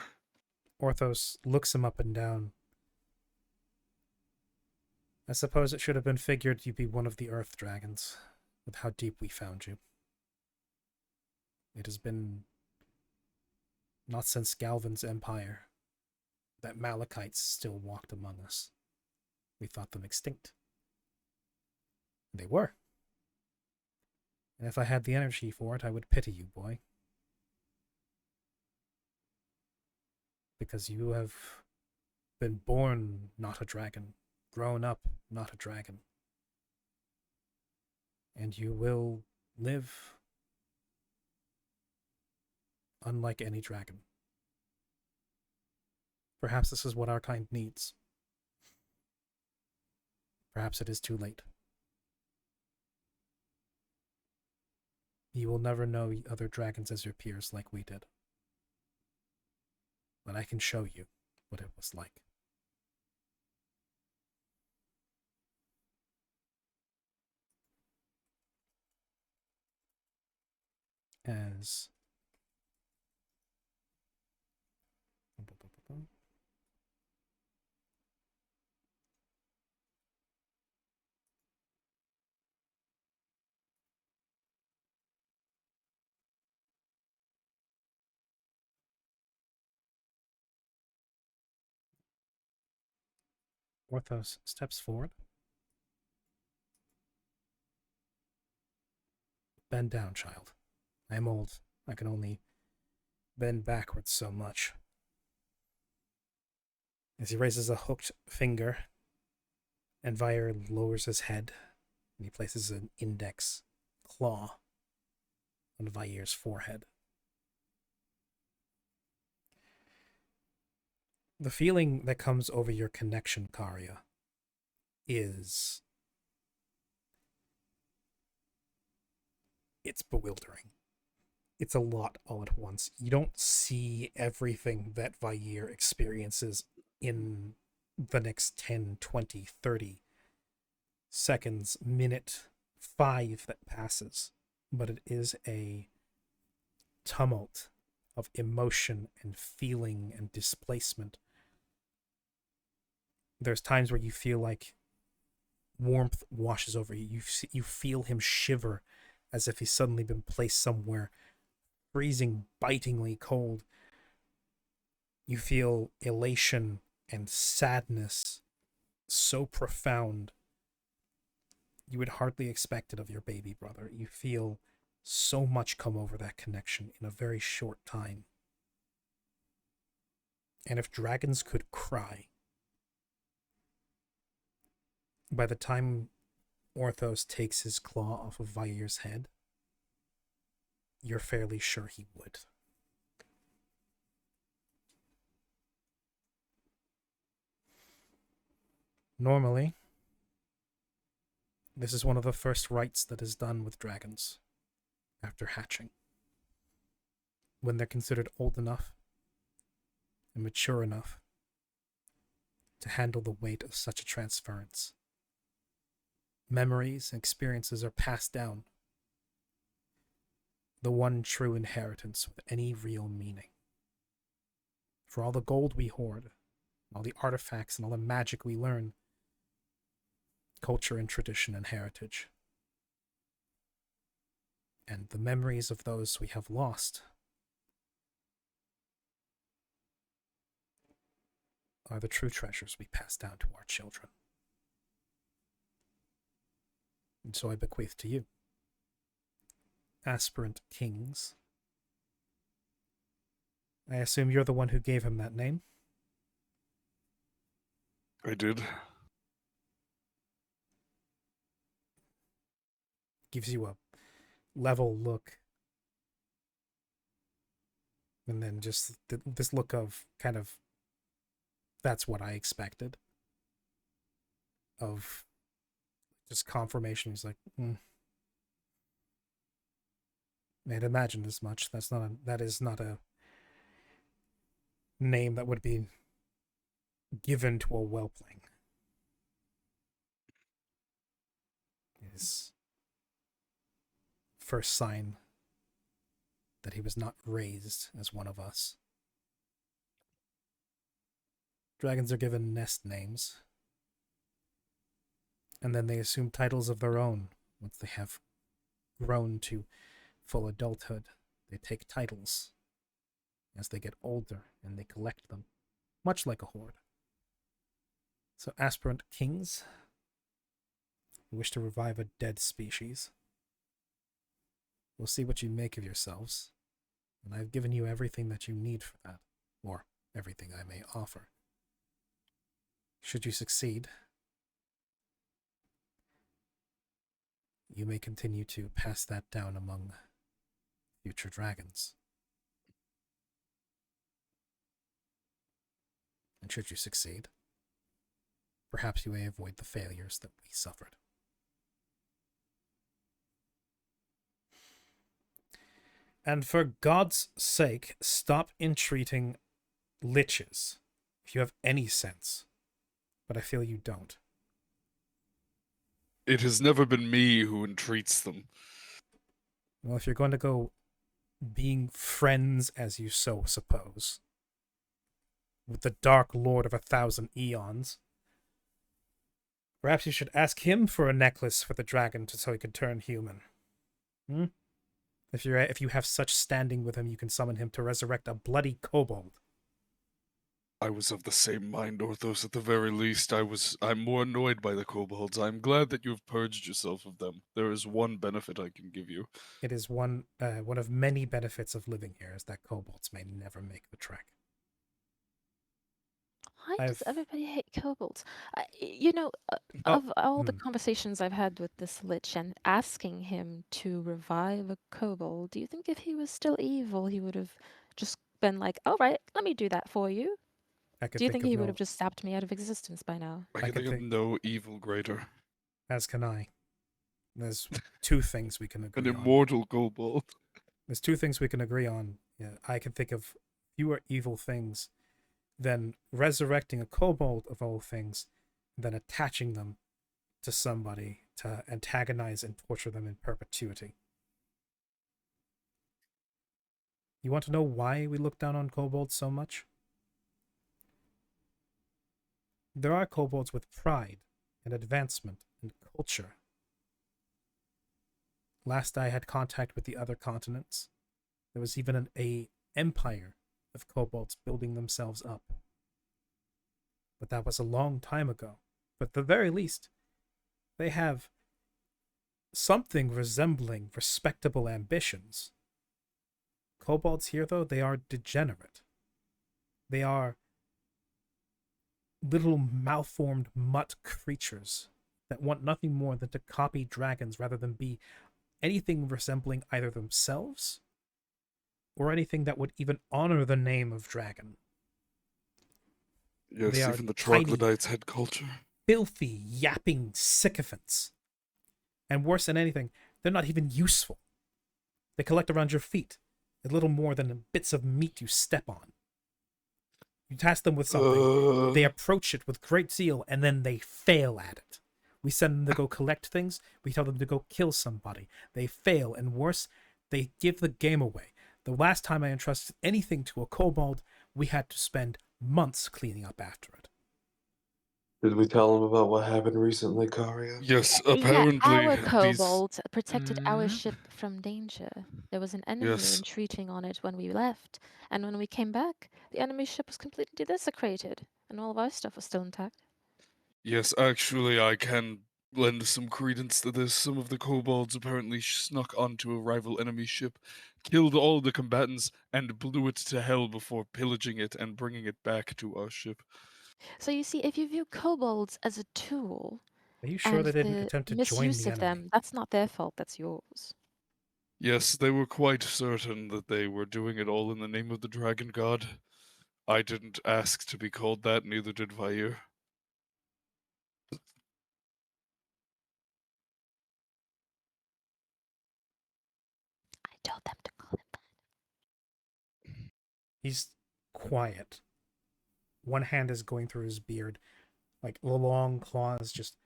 Orthos looks him up and down. I suppose it should have been figured you'd be one of the Earth Dragons, with how deep we found you. It has been not since Galvin's empire that Malachites still walked among us. We thought them extinct. They were. And if I had the energy for it, I would pity you, boy. Because you have been born not a dragon, grown up not a dragon. And you will live unlike any dragon. Perhaps this is what our kind needs. Perhaps it is too late. You will never know other dragons as your peers like we did. But I can show you what it was like. As Orthos steps forward. Bend down, child. I am old. I can only bend backwards so much. As he raises a hooked finger, and Vire lowers his head, and he places an index claw on Vire's forehead. The feeling that comes over your connection, Karya, is... it's bewildering. It's a lot all at once. You don't see everything that Vire experiences in the next 10, 20, 30 seconds, minute, 5 that passes. But it is a tumult of emotion and feeling and displacement. There's times where you feel like warmth washes over you. You feel him shiver as if he's suddenly been placed somewhere freezing, bitingly cold. You feel elation and sadness so profound you would hardly expect it of your baby brother. You feel so much come over that connection in a very short time. And if dragons could cry, by the time Orthos takes his claw off of Vire's head, you're fairly sure he would. Normally, this is one of the first rites that is done with dragons after hatching. When they're considered old enough and mature enough to handle the weight of such a transference. Memories and experiences are passed down. The one true inheritance with any real meaning. For all the gold we hoard, all the artifacts and all the magic we learn, culture and tradition and heritage, and the memories of those we have lost are the true treasures we pass down to our children. And so I bequeath to you, aspirant kings. I assume you're the one who gave him that name? I did. Gives you a level look. And then just this look of kind of, that's what I expected. Of just confirmation. He's like, I'd imagined as much. That is not a name that would be given to a whelpling. His first sign that he was not raised as one of us. Dragons are given nest names, and then they assume titles of their own once they have grown to full adulthood. They take titles as they get older, and they collect them, much like a horde. So, aspirant kings, who wish to revive a dead species, we'll see what you make of yourselves, and I've given you everything that you need for that, or everything I may offer. Should you succeed, you may continue to pass that down among future dragons. And should you succeed, perhaps you may avoid the failures that we suffered. And for God's sake, stop entreating liches, if you have any sense. But I feel you don't. It has never been me who entreats them. Well, if you're going to go being friends, as you so suppose, with the Dark Lord of 1,000 eons, perhaps you should ask him for a necklace for the dragon so he can turn human. If you have such standing with him, you can summon him to resurrect a bloody kobold. I was of the same mind, Orthos. At the very least, I'm more annoyed by the kobolds. I'm glad that you have purged yourself of them. There is one benefit I can give you. It is one of many benefits of living here, is that kobolds may never make the trek. Why does I've- everybody hate kobolds? Of all the conversations I've had with this lich and asking him to revive a kobold, do you think if he was still evil, he would have just been like, all right, let me do that for you? I could Do you think think of he no- would have just zapped me out of existence by now? I I can could think of think- no evil greater. As can I. There's two things we can agree An on. immortal kobold. There's two things we can agree on. Yeah, I can think of fewer evil things than resurrecting a kobold of all things, than attaching them to somebody to antagonize and torture them in perpetuity. You want to know why we look down on kobolds so much? There are kobolds with pride and advancement and culture. Last I had contact with the other continents, there was even an empire of kobolds building themselves up. But that was a long time ago. But at the very least, they have something resembling respectable ambitions. Kobolds here, though, they are degenerate. They are little malformed mutt creatures that want nothing more than to copy dragons rather than be anything resembling either themselves or anything that would even honor the name of dragon. Yes, They are even the tiny. troglodytes had culture. Filthy, yapping sycophants. And worse than anything, they're not even useful. They collect around your feet, a little more than bits of meat you step on. You task them with something, they approach it with great zeal, and then they fail at it. We send them to go collect things, we tell them to go kill somebody. They fail, and worse, they give the game away. The last time I entrusted anything to a kobold, we had to spend months cleaning up after it. Did we tell him about what happened recently, Karia? Yes, apparently yeah, our these... kobold protected our Mm. ship from danger. There was an enemy Yes. retreating on it when we left, and when we came back, the enemy ship was completely desecrated, and all of our stuff was still intact. Yes, actually, I can lend some credence to this. Some of the kobolds apparently snuck onto a rival enemy ship, killed all the combatants, and blew it to hell before pillaging it and bringing it back to our ship. So you see, if you view kobolds as a tool, Are you sure and they didn't the attempt to join misuse the of enemy? them, that's not their fault, that's yours. Yes, they were quite certain that they were doing it all in the name of the dragon god. I didn't ask to be called that, neither did Vair. I told them to call it that. He's quiet. One hand is going through his beard, like long claws just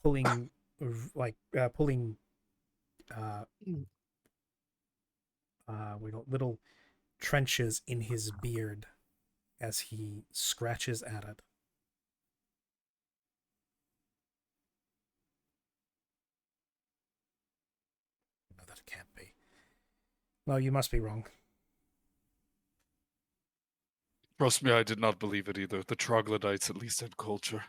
pulling, little trenches in his beard as he scratches at it. No, that can't be. No, you must be wrong. Trust me, I did not believe it either. The troglodytes at least had culture.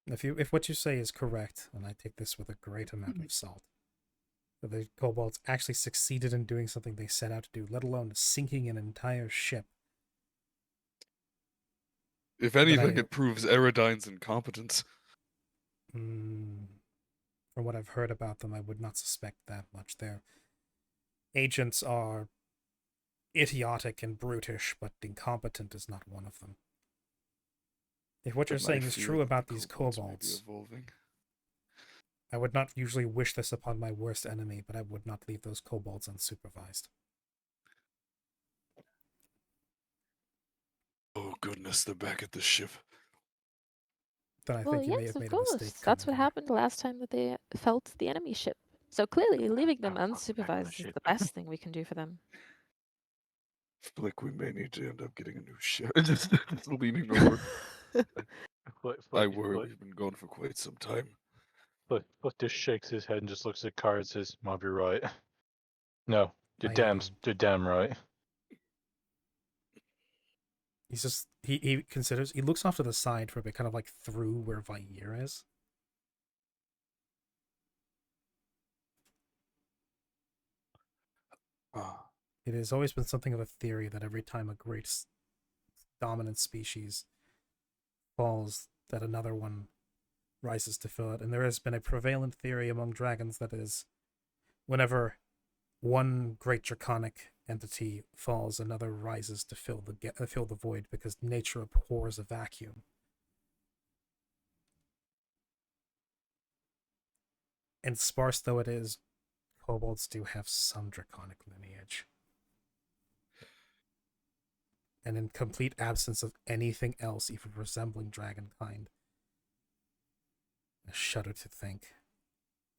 If what you say is correct, and I take this with a great amount of salt, that the kobolds actually succeeded in doing something they set out to do, let alone sinking an entire ship. If anything, I- it proves Eridine's incompetence. From what I've heard about them, I would not suspect that much. Their agents are idiotic and brutish, but incompetent is not one of them. If what you're Then I saying is fear true that about the these kobolds may be kobolds, evolving. I would not usually wish this upon my worst enemy, but I would not leave those kobolds unsupervised. Oh goodness, they're back at the ship. Then I Well, think you may yes, have of made a mistake. course. That's coming what here. happened last time that they felt the enemy ship. So clearly, leaving them Back on the unsupervised is ship. the best thing we can do for them. Flick, we may need to end up getting a new ship. Just leaning over. I worry we've been gone for quite some time. But just shakes his head and just looks at Car and says, "Might be right." No, you're I, damn right. He's just he considers, he looks off to the side for a bit, kind of like through where Vair is. Ah, It has always been something of a theory that every time a great dominant species falls, that another one rises to fill it. And there has been a prevalent theory among dragons that is, whenever one great draconic entity falls, another rises to fill the void, because nature abhors a vacuum. And sparse though it is, kobolds do have some draconic lineage. And in complete absence of anything else even resembling dragonkind, I shudder to think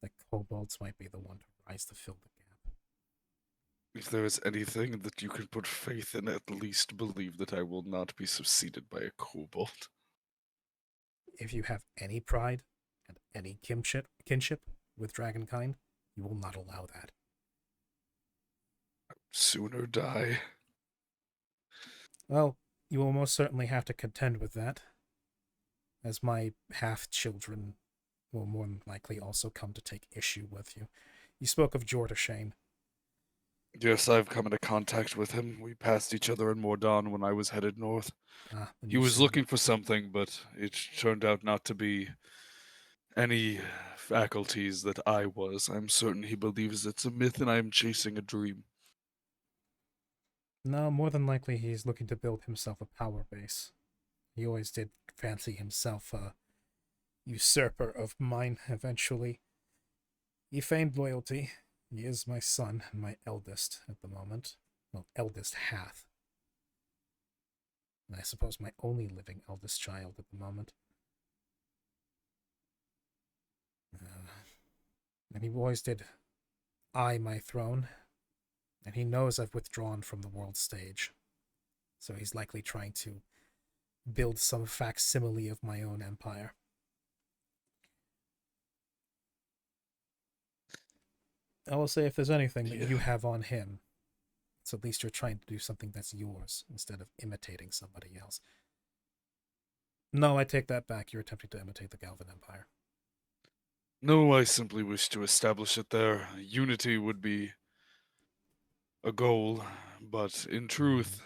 that kobolds might be the one to rise to fill the gap. if there is anything that you can put faith in, at least believe that I will not be succeeded by a kobold. If you have any pride and any kinship with dragonkind, you will not allow that. Sooner die. Well, you will most certainly have to contend with that, as my half-children will more than likely also come to take issue with you. You spoke of Jordashane. Yes, I've come into contact with him. We passed each other in Mordon when I was headed north. Then He you've was seen him. looking for something, but it turned out not to be any faculties that I was. I'm certain he believes it's a myth and I am chasing a dream. No, more than likely he's looking to build himself a power base. He always did fancy himself a usurper of mine eventually. He feigned loyalty. He is my son and my eldest at the moment. Well, eldest half. And I suppose my only living eldest child at the moment. And he always did eye my throne. And he knows I've withdrawn from the world stage. So he's likely trying to build some facsimile of my own empire. I will say, if there's anything that you have on him, it's at least you're trying to do something that's yours instead of imitating somebody else. No, I take that back. You're attempting to imitate the Galvan Empire. No, I simply wish to establish it there. Unity would be a goal, but in truth,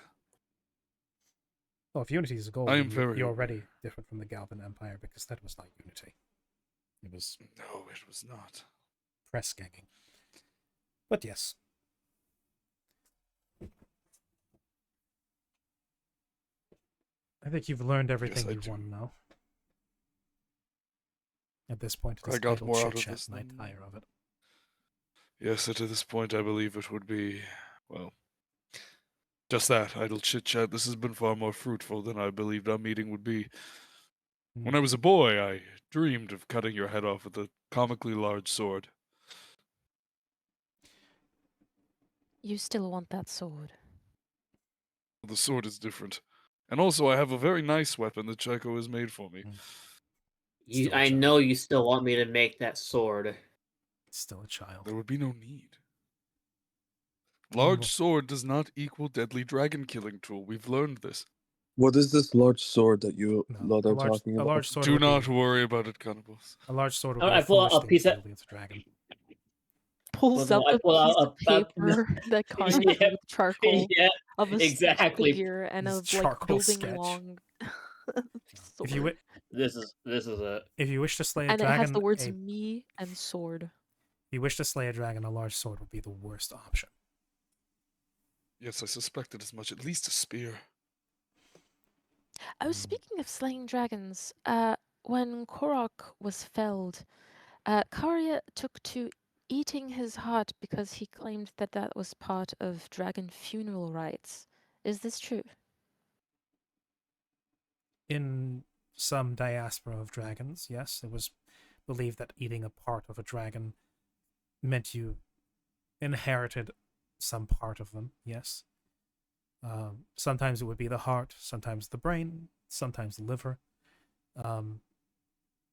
Well, if unity is a goal, I am then very you're aware. already different from the Galvan Empire, because that was not unity. It was no, it was not. press ganging. But yes. I think you've learned everything I you do. want to know. At this point, I it's got idle more out of chit-chat, this and I than- tire of it. Yes, to this point, I believe it would be, well, just that, idle chit-chat. This has been far more fruitful than I believed our meeting would be. When I was a boy, I dreamed of cutting your head off with a comically large sword. You still want that sword. The sword is different. And also, I have a very nice weapon that Chaiko has made for me. Still a I child. know you still want me to make that sword. Still a child. There would be no need. Well- Large sword does not equal deadly dragon killing tool. We've learned this. What is this large sword that you No, lot a are large, talking a about? large sword. Do would not be, worry about it, Cannibals. a large sword would Oh, be I a pull out foolish a thing piece to of- wield against a dragon. Pulls Well, up no, I a pull out piece of a- paper that Car's Yeah. covered with charcoal Yeah, of a exactly. figure and This a like charcoal building sketch. long If you sword. This is it. If you wish to slay a And it has dragon, the words if me and sword. you wish to slay a dragon, a large sword would be the worst option. Yes, I suspected as much. At least a spear. Oh, speaking of slaying dragons, when Korok was felled, Karya took to eating his heart because he claimed that that was part of dragon funeral rites. Is this true? In some diaspora of dragons, yes, it was believed that eating a part of a dragon meant you inherited some part of them, yes. Sometimes it would be the heart, sometimes the brain, sometimes the liver.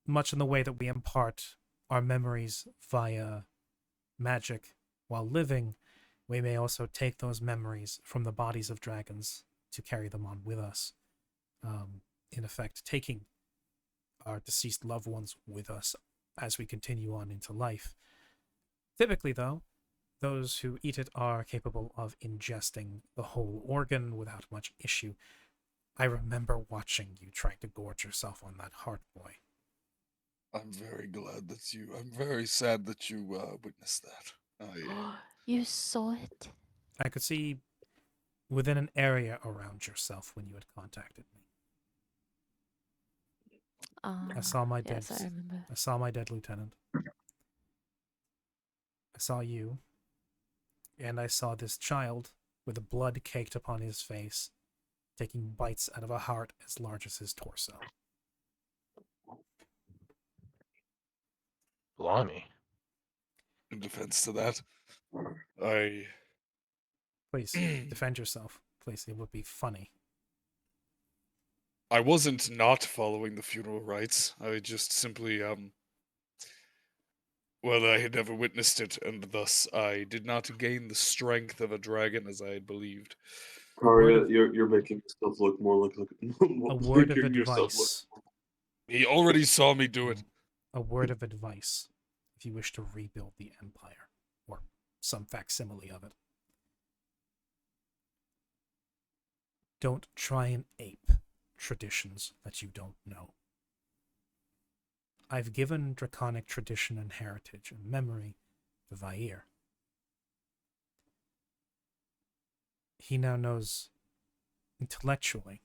Much in the way that we impart our memories via magic while living, we may also take those memories from the bodies of dragons to carry them on with us. In effect, taking our deceased loved ones with us as we continue on into life. Typically, though, those who eat it are capable of ingesting the whole organ without much issue. I remember watching you trying to gorge yourself on that heart, boy. I'm very glad that you. I'm very sad that you witnessed that. You saw it? I could see within an area around yourself when you had contacted me. I saw my dead. Yes, I remember. I saw my dead lieutenant. I saw you. And I saw this child with the blood caked upon his face, taking bites out of a heart as large as his torso. Blimey. In defense to that, I. Please, defend yourself. Please, it would be funny. I wasn't not following the funeral rites. I just simply well, I had never witnessed it, and thus I did not gain the strength of a dragon as I had believed. Karya, you're making yourself look more like A word of making yourself look- advice. He already saw me do it. A word of advice if you wish to rebuild the empire, or some facsimile of it. Don't try and ape traditions that you don't know. I've given draconic tradition and heritage and memory to Vair. He now knows intellectually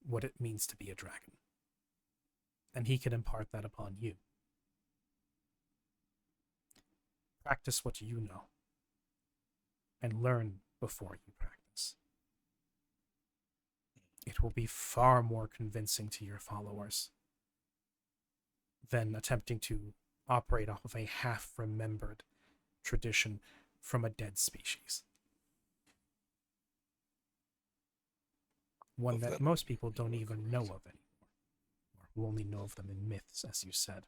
what it means to be a dragon, and he can impart that upon you. Practice what you know, and learn before you practice. It will be far more convincing to your followers than attempting to operate off of a half-remembered tradition from a dead species. One Of that that most people don't you even know of anymore, or who only know of them in myths, as you said.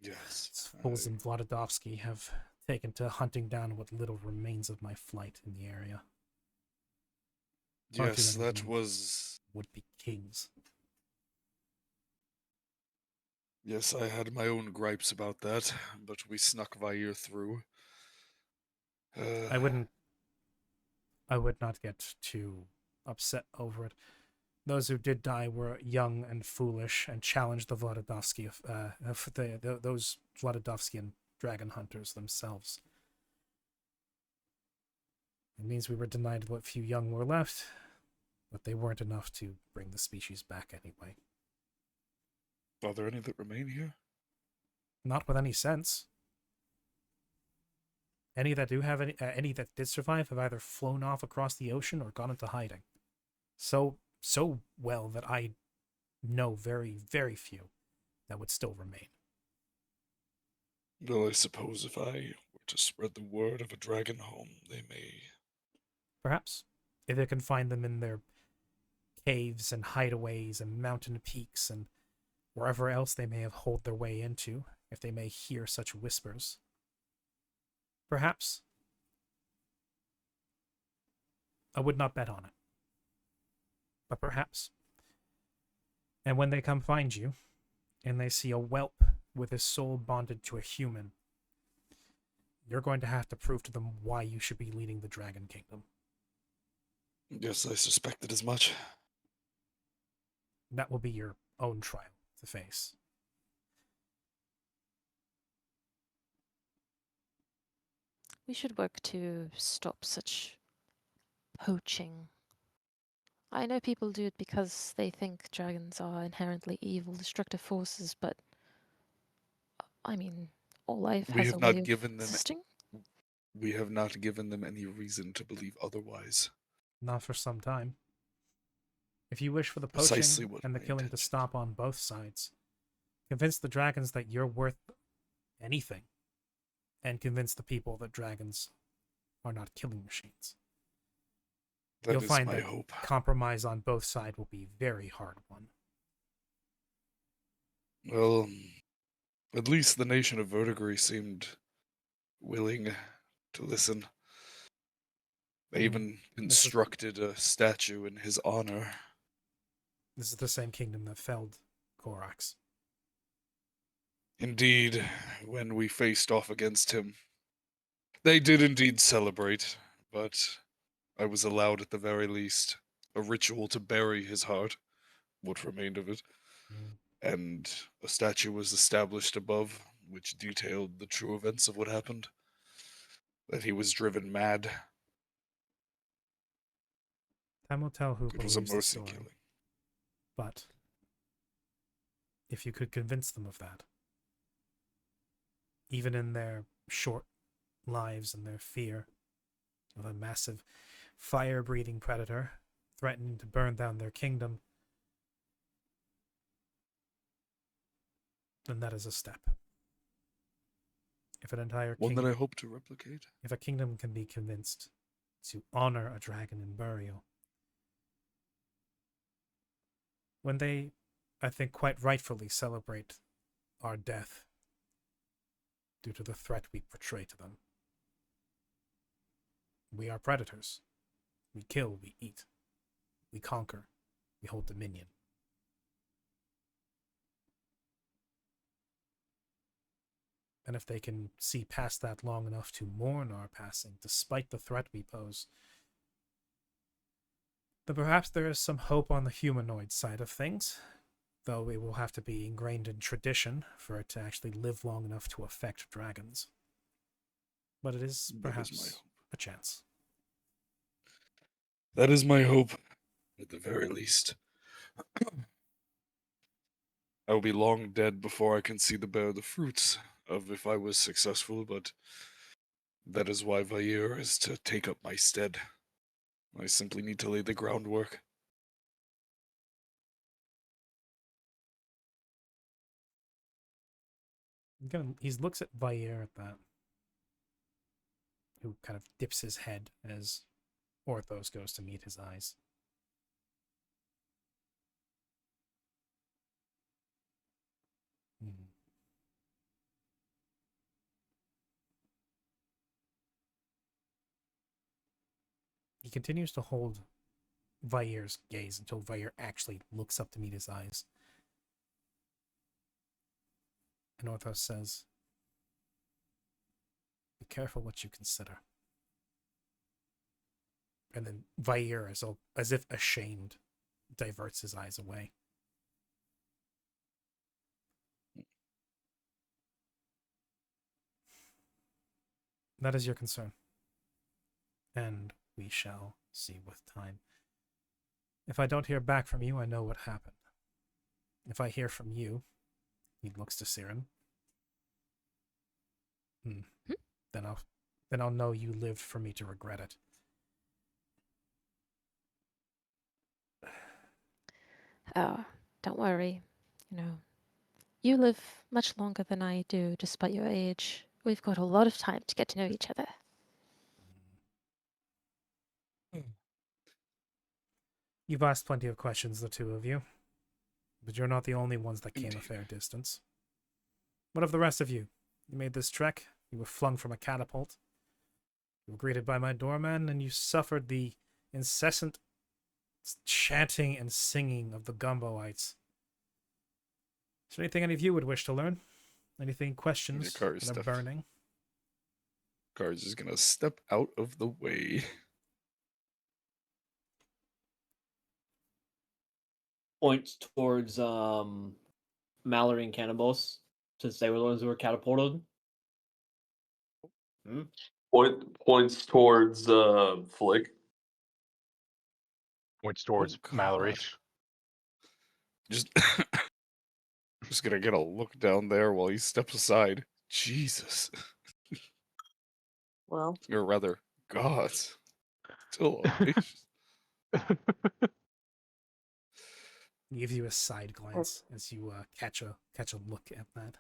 Yes. Fools in Vladidovsky have taken to hunting down what little remains of my flight in the area. Far too Yes, many of that them was. would be kings. Yes, I had my own gripes about that, but we snuck Vair through. I would not get too upset over it. Those who did die were young and foolish and challenged the Vladidovsky, those Vladidovskian dragon hunters themselves. It means we were denied what few young were left, but they weren't enough to bring the species back anyway. Are there any that remain here? Not with any sense. Any that do have any that did survive have either flown off across the ocean or gone into hiding. So well that I know very, very few that would still remain. Well, I suppose if I were to spread the word of a dragon home, they may. Perhaps, if they can find them in their caves and hideaways and mountain peaks and wherever else they may have holed their way into, if they may hear such whispers. Perhaps. I would not bet on it. But perhaps. And when they come find you, and they see a whelp with his soul bonded to a human, you're going to have to prove to them why you should be leading the Dragon Kingdom. Yes, I suspected as much. that will be your own trial to face. We should work to stop such poaching. I know people do it because they think dragons are inherently evil, destructive forces, but I mean, all life We has have a not way of given them existing. We have not given them any reason to believe otherwise. Not for some time. If you wish for the Precisely poaching what and the my killing to intention. stop on both sides, convince the dragons that you're worth anything, and convince the people that dragons are not killing machines. That You'll is find my that hope. compromise on both sides will be very hard one. Well, at least the nation of Verdigris seemed willing to listen. They even This is- constructed a statue in his honor. This is the same kingdom that felled Korax. Indeed, when we faced off against him, they did indeed celebrate, but I was allowed at the very least a ritual to bury his heart, what remained of it, and a statue was established above, which detailed the true events of what happened. That he was driven mad. Time will tell who It was a believes the mercy story. killing. But if you could convince them of that, even in their short lives and their fear of a massive fire-breathing predator threatening to burn down their kingdom, then that is a step. If an entire One that kingdom, I hope to replicate. if a kingdom can be convinced to honor a dragon in burial, when they, I think, quite rightfully celebrate our death due to the threat we portray to them. We are predators. We kill, we eat, we conquer, we hold dominion. And if they can see past that long enough to mourn our passing, despite the threat we pose, then perhaps there is some hope on the humanoid side of things, though it will have to be ingrained in tradition for it to actually live long enough to affect dragons. But it is That is my perhaps hope. a chance. That is my hope, at the very least. I will be long dead before I can see bear the fruits of if I was successful, but that is why Vair is to take up my stead. I simply need to lay the groundwork. He looks at Vair at that, who kind of dips his head as Orthos goes to meet his eyes. He continues to hold Vair's gaze until Vair actually looks up to meet his eyes. And Orthos says, "Be careful what you consider." And then Vair, as if ashamed, diverts his eyes away. That is your concern. And we shall see with time. If I don't hear back from you, I know what happened. If I hear from you, he looks to Siren. Then I'll know you lived for me to regret it. Oh, don't worry. You live much longer than I do, despite your age. We've got a lot of time to get to know each other. You've asked plenty of questions, the two of you, but you're not the only ones that came a Indeed. fair distance. What of the rest of you? You made this trek, you were flung from a catapult, you were greeted by my doorman, and you suffered the incessant chanting and singing of the Gumboites. Is there anything any of you would wish to learn? Anything, questions car that are stuff. burning? Car's just gonna step out of the way. points towards Mallory and Cannibals, since they were the ones who were catapulted. Points towards Flick. Points towards Mallory. God. Just, just gonna get a look down there while he steps aside. Jesus, Well, or rather, God. Still audacious. He gives you a side glance as you catch a look at that.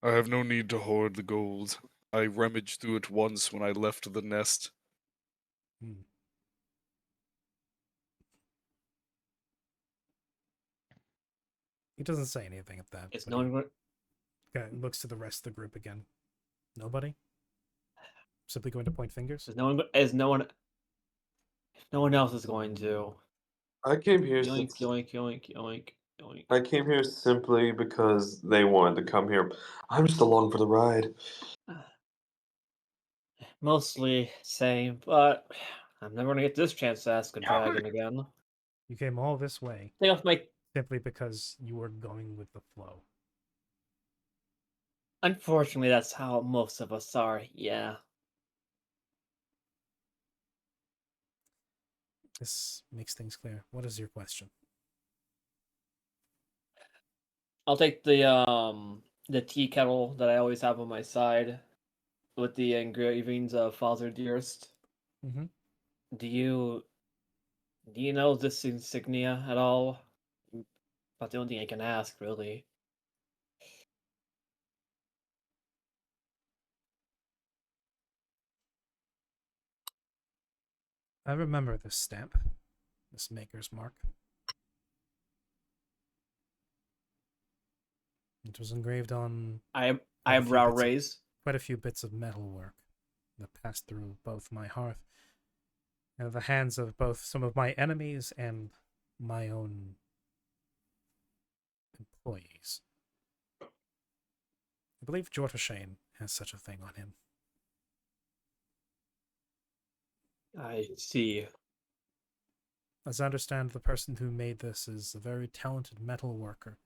I have no need to hoard the gold. I rummaged through it once when I left the nest. Hmm. He doesn't say anything at that. Is but no he one? kinda looks to the rest of the group again. Nobody? Simply going to point fingers? Is no one? Is no one? No one else is going to. I came here. Yoink, yoink, yoink, yoink, yoink. I came here simply because they wanted to come here. I'm just along for the ride. Mostly same, but I'm never gonna get this chance to ask a dragon again. You came all this way Take off my. simply because you were going with the flow. Unfortunately, that's how most of us are. Yeah. This makes things clear. What is your question? I'll take the tea kettle that I always have on my side with the engravings of Father Dearest. Mm-hmm. Do you know this insignia at all? About the only thing I can ask, really. I remember this stamp, this maker's mark. It was engraved on Eyebrow raise. quite a few bits of metalwork that passed through both my hearth and the hands of both some of my enemies and my own employees. I believe Jortashane has such a thing on him. I see. As I understand, the person who made this is a very talented metal worker,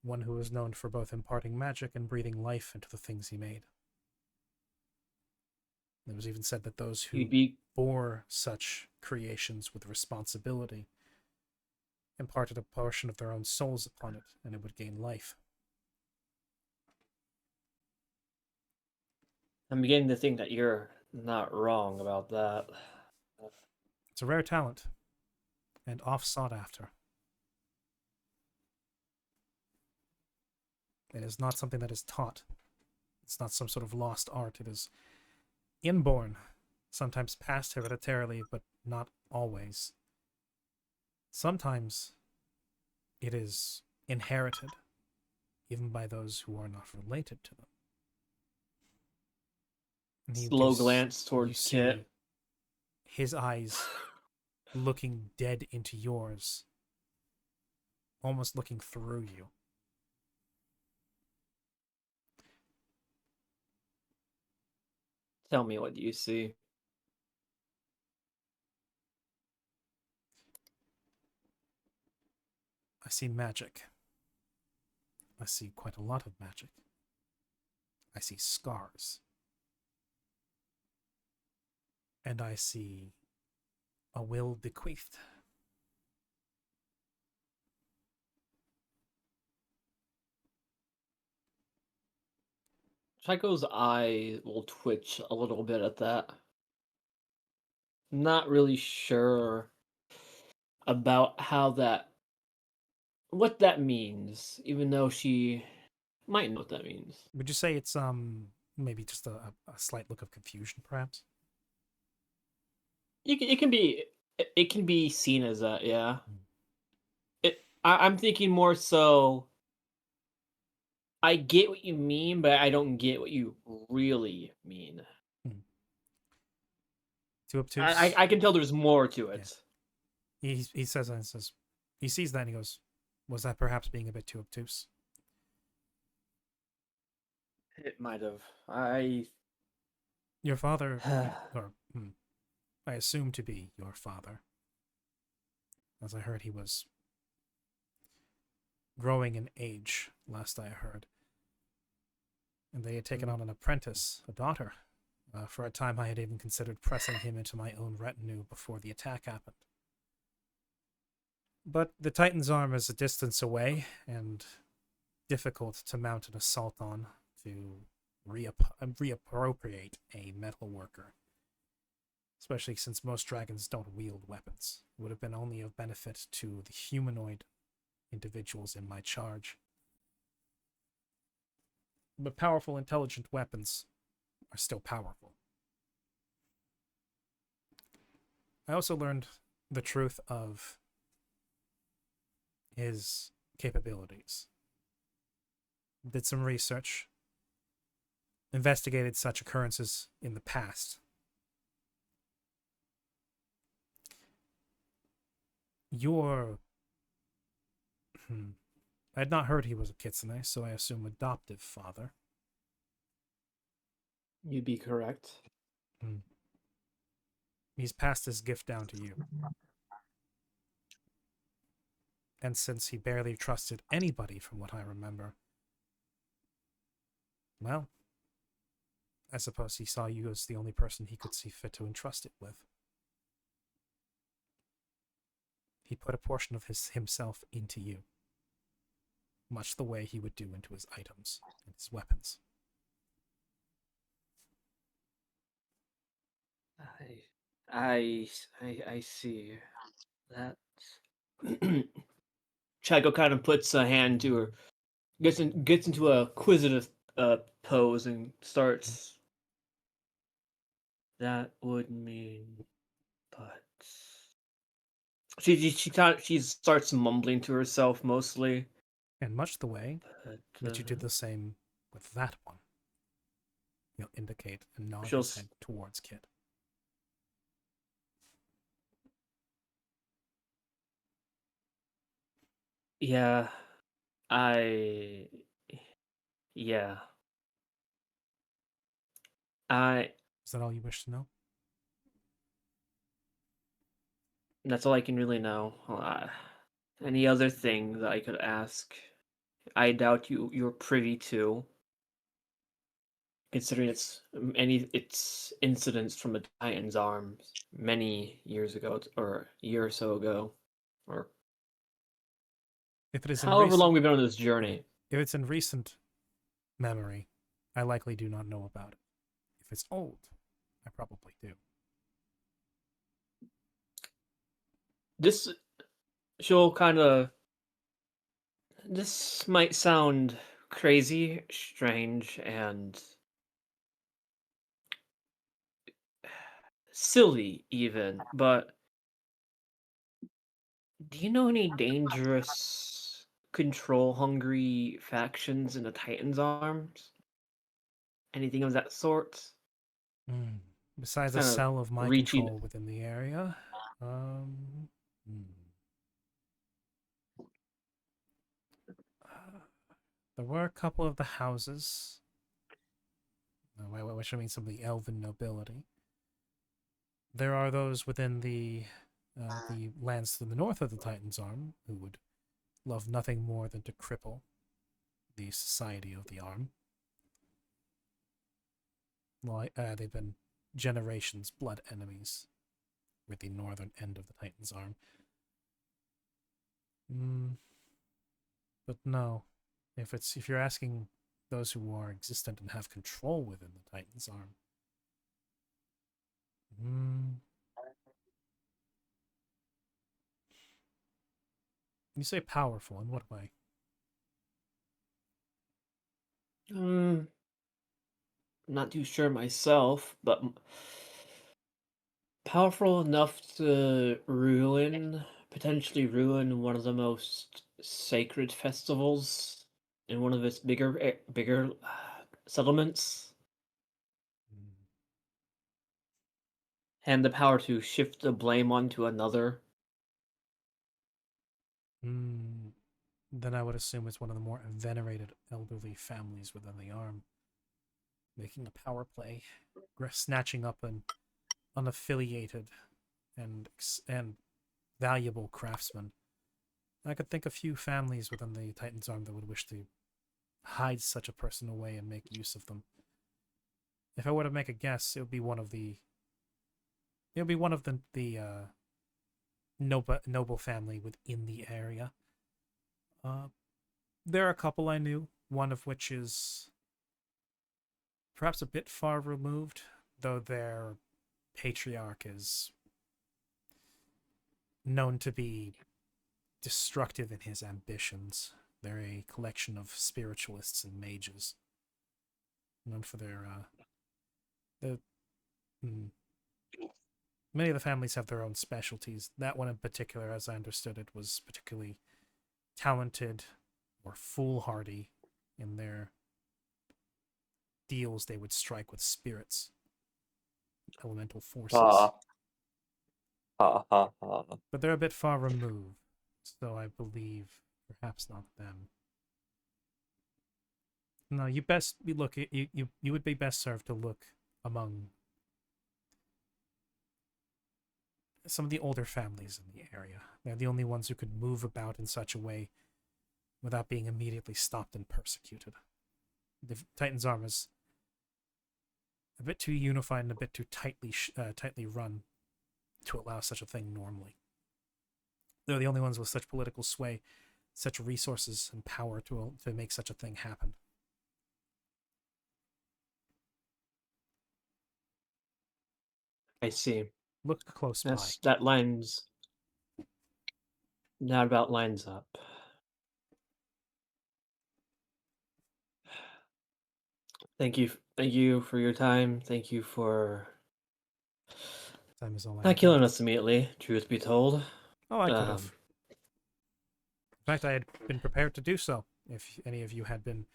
one who is known for both imparting magic and breathing life into the things he made. It was even said that those who He'd be bore such creations with responsibility imparted a portion of their own souls upon it, and it would gain life. I'm beginning to think that you're not wrong about that. It's a rare talent, and oft sought after. It is not something that is taught. It's not some sort of lost art. It is inborn, sometimes passed hereditarily, but not always. Sometimes it is inherited, even by those who are not related to them. And he Slow gives- glance you towards see Kit. his eyes looking dead into yours, almost looking through you. Tell me, what do you see? I see magic. I see quite a lot of magic. I see scars. And I see a will bequeathed. Chico's eye will twitch a little bit at that. Not really sure about what that means, even though she might know what that means. Would you say it's maybe just a slight look of confusion, perhaps? It can be seen as that, yeah. I'm thinking more so. I get what you mean, but I don't get what you really mean. Too obtuse. I can tell there's more to it. He says he sees that and he goes, "Was that perhaps being a bit too obtuse?" It might have. Your father, or I assume to be your father, as I heard he was growing in age, last I heard. And they had taken on an apprentice, a daughter. For a time, I had even considered pressing him into my own retinue before the attack happened. But the Titan's Arm is a distance away, and difficult to mount an assault on to reappropriate a metal worker. Especially since most dragons don't wield weapons. It would have been only of benefit to the humanoid individuals in my charge. But powerful, intelligent weapons are still powerful. I also learned the truth of his capabilities. Did some research, investigated such occurrences in the past. I had not heard he was a kitsune, so I assume adoptive father. You'd be correct. He's passed his gift down to you. And since he barely trusted anybody, from what I remember, well, I suppose he saw you as the only person he could see fit to entrust it with. He put a portion of himself into you, much the way he would do into his items and his weapons. I see. That. Chago kind of puts a hand to her, gets into a quizzitive pose and starts. That would mean, but she starts mumbling to herself mostly. And much the way But, that you did the same with that one. You'll indicate and nod She'll his head towards Kid. Yeah, yeah, Is that all you wish to know? that's all I can really know. Any other thing that I could ask? I doubt you're privy to, considering its incidents from a Titan's arms many years ago, or a year or so ago, or If it is in however recent, long we've been on this journey. if it's in recent memory, I likely do not know about it. If it's old, I probably do. This might sound crazy, strange, and silly even, but do you know any dangerous, control-hungry factions in the Titan's Arms? Anything of that sort? Besides a Kinda cell of my reaching- control within the area, there were a couple of the houses, which I mean some of the elven nobility. There are those within the lands to the north of the Titan's Arm who would love nothing more than to cripple the Society of the Arm. Well, they've been generations blood enemies with the northern end of the Titan's Arm. But no, if you're asking those who are existent and have control within the Titan's Arm, you say powerful, in what way? Not too sure myself, but powerful enough to potentially ruin one of the most sacred festivals in one of its bigger settlements. And the power to shift the blame onto another. Then I would assume it's one of the more venerated elderly families within the Arm, making a power play, snatching up an unaffiliated and valuable craftsmen. I could think of few families within the Titan's Arm that would wish to hide such a person away and make use of them. If I were to make a guess, it would be one of the noble family within the area. There are a couple I knew, one of which is perhaps a bit far removed, though their patriarch is known to be destructive in his ambitions. They're a collection of spiritualists and mages, known for their many of the families have their own specialties. That one in particular, as I understood it, was particularly talented or foolhardy in their deals they would strike with spirits, elemental forces. Ha ha ha. But they're a bit far removed, so I believe perhaps not them. No, you would be best served to look among some of the older families in the area. They're the only ones who could move about in such a way without being immediately stopped and persecuted. The Titan's Arm is a bit too unified and a bit too tightly run to allow such a thing normally. They're the only ones with such political sway, such resources and power to make such a thing happen. I see. Look close by. That lines. That about lines up. Thank you for your time. Thank you for Time is all I not have. killing us immediately. Truth be told. Oh, I could Um, have. In fact, I had been prepared to do so if any of you had been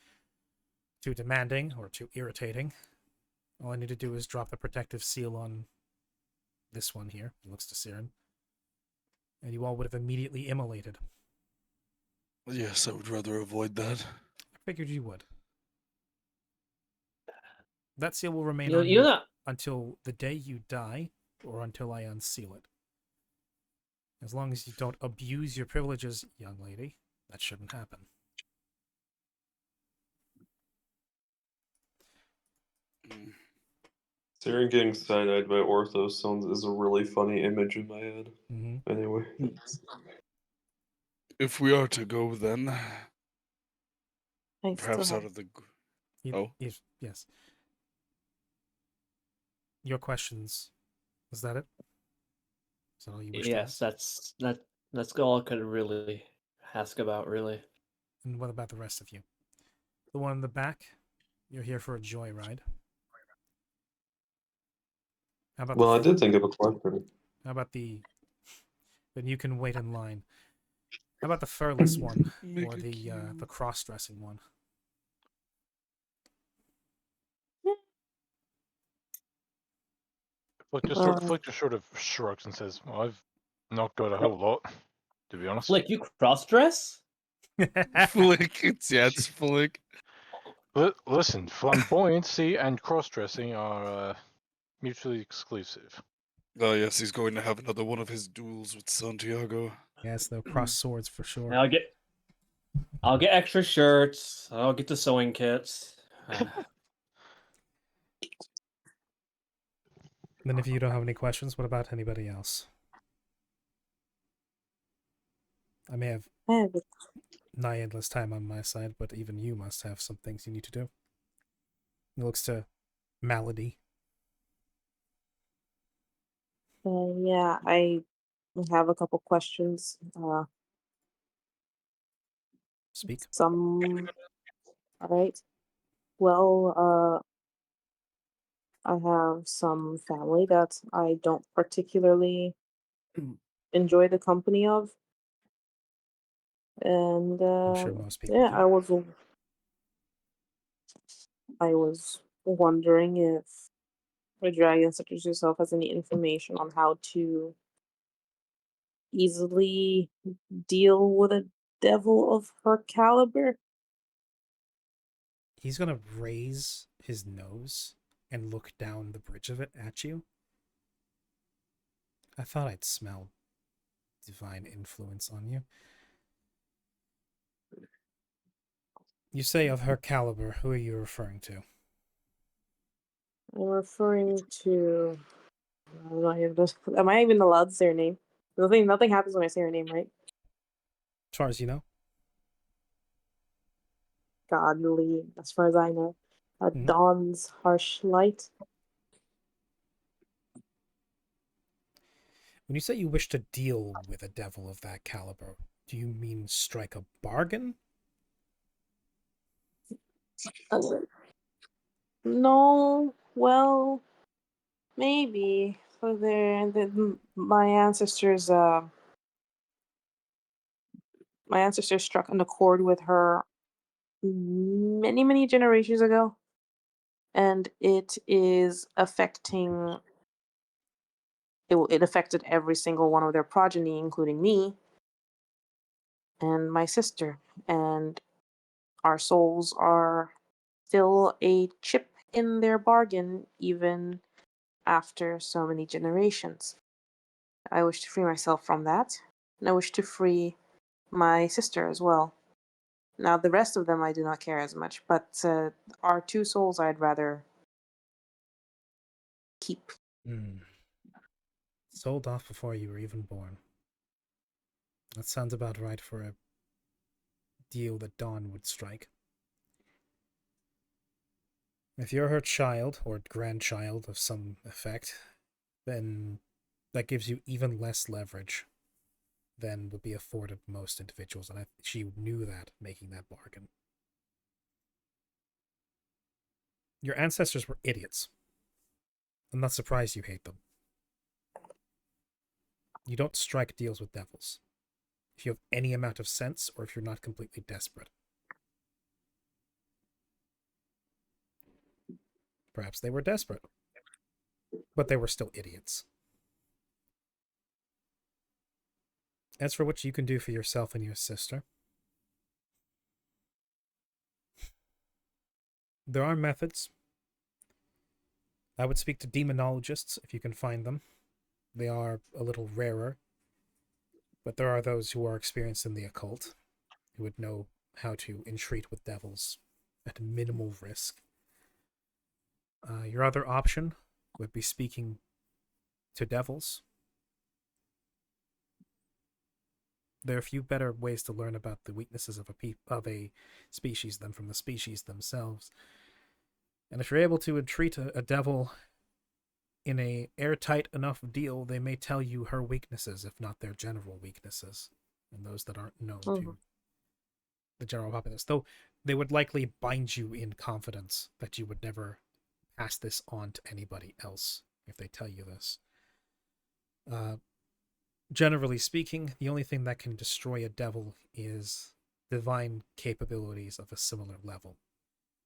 too demanding or too irritating. All I need to do is drop the protective seal on this one here. It looks to Siren. And you all would have immediately immolated. Yes, I would rather avoid that. I figured you would. That seal will remain You know, on you know you that until the day you die or until I unseal it. As long as you don't abuse your privileges, young lady, that shouldn't happen. Mm. Siren getting side-eyed by Orthos is a really funny image in my head. Mm-hmm. Anyway. If we are to go, then I perhaps still out have of the. Oh. Yes. Your questions. Is that it? Is that all you wish to yes, ask? that's all I could really ask about. Really. And what about the rest of you? The one in the back? You're here for a joyride. How about Well, I did think of a question. How about the... Then you can wait in line. How about the furless one? Make Or it the cute. cross-dressing one? Flick just sort of shrugs and says, "Well, I've not got a whole lot, to be honest." Flick, you cross dress? Flick. It's Flick. Listen, flamboyancy and cross-dressing are mutually exclusive. Oh yes, he's going to have another one of his duels with Santiago. Yes, they'll cross swords for sure. I'll get extra shirts. I'll get the sewing kits. Then if you don't have any questions, what about anybody else? I may have I have a nigh endless time on my side, but even you must have some things you need to do. He looks to Malady. Yeah, I have a couple questions. Speak. All right. Well, I have some family that I don't particularly enjoy the company of, and I'm sure most people yeah, do. I was wondering if a dragon such as yourself has any information on how to easily deal with a devil of her caliber. He's gonna raise his nose and look down the bridge of it at you. I thought I'd smelled divine influence on you. You say of her caliber, who are you referring to? I'm referring to. Am I even allowed to say her name? Nothing happens when I say her name, right? As far as you know. Godly, as far as I know. Mhm. Dawn's harsh light. When you say you wish to deal with a devil of that caliber, do you mean strike a bargain? No, well, maybe. My ancestors struck an accord with her many, many generations ago, and it is affecting. It affected every single one of their progeny, including me and my sister, and our souls are still a chip in their bargain, even after so many generations. I wish to free myself from that, and I wish to free my sister as well. Now, the rest of them I do not care as much, but our two souls I'd rather keep. Sold off before you were even born. That sounds about right for a deal that Dawn would strike. If you're her child, or grandchild of some effect, then that gives you even less leverage than would be afforded most individuals, and she knew that, making that bargain. Your ancestors were idiots. I'm not surprised you hate them. You don't strike deals with devils if you have any amount of sense, or if you're not completely desperate. Perhaps they were desperate, but they were still idiots. As for what you can do for yourself and your sister, there are methods. I would speak to demonologists if you can find them. They are a little rarer, but there are those who are experienced in the occult, who would know how to entreat with devils at minimal risk. Your other option would be speaking to devils. There are a few better ways to learn about the weaknesses of a species than from the species themselves. And if you're able to entreat a devil in a airtight enough deal, they may tell you her weaknesses, if not their general weaknesses, and those that aren't known to the general populace. Though they would likely bind you in confidence that you would never pass this on to anybody else if they tell you this. Generally speaking, the only thing that can destroy a devil is divine capabilities of a similar level.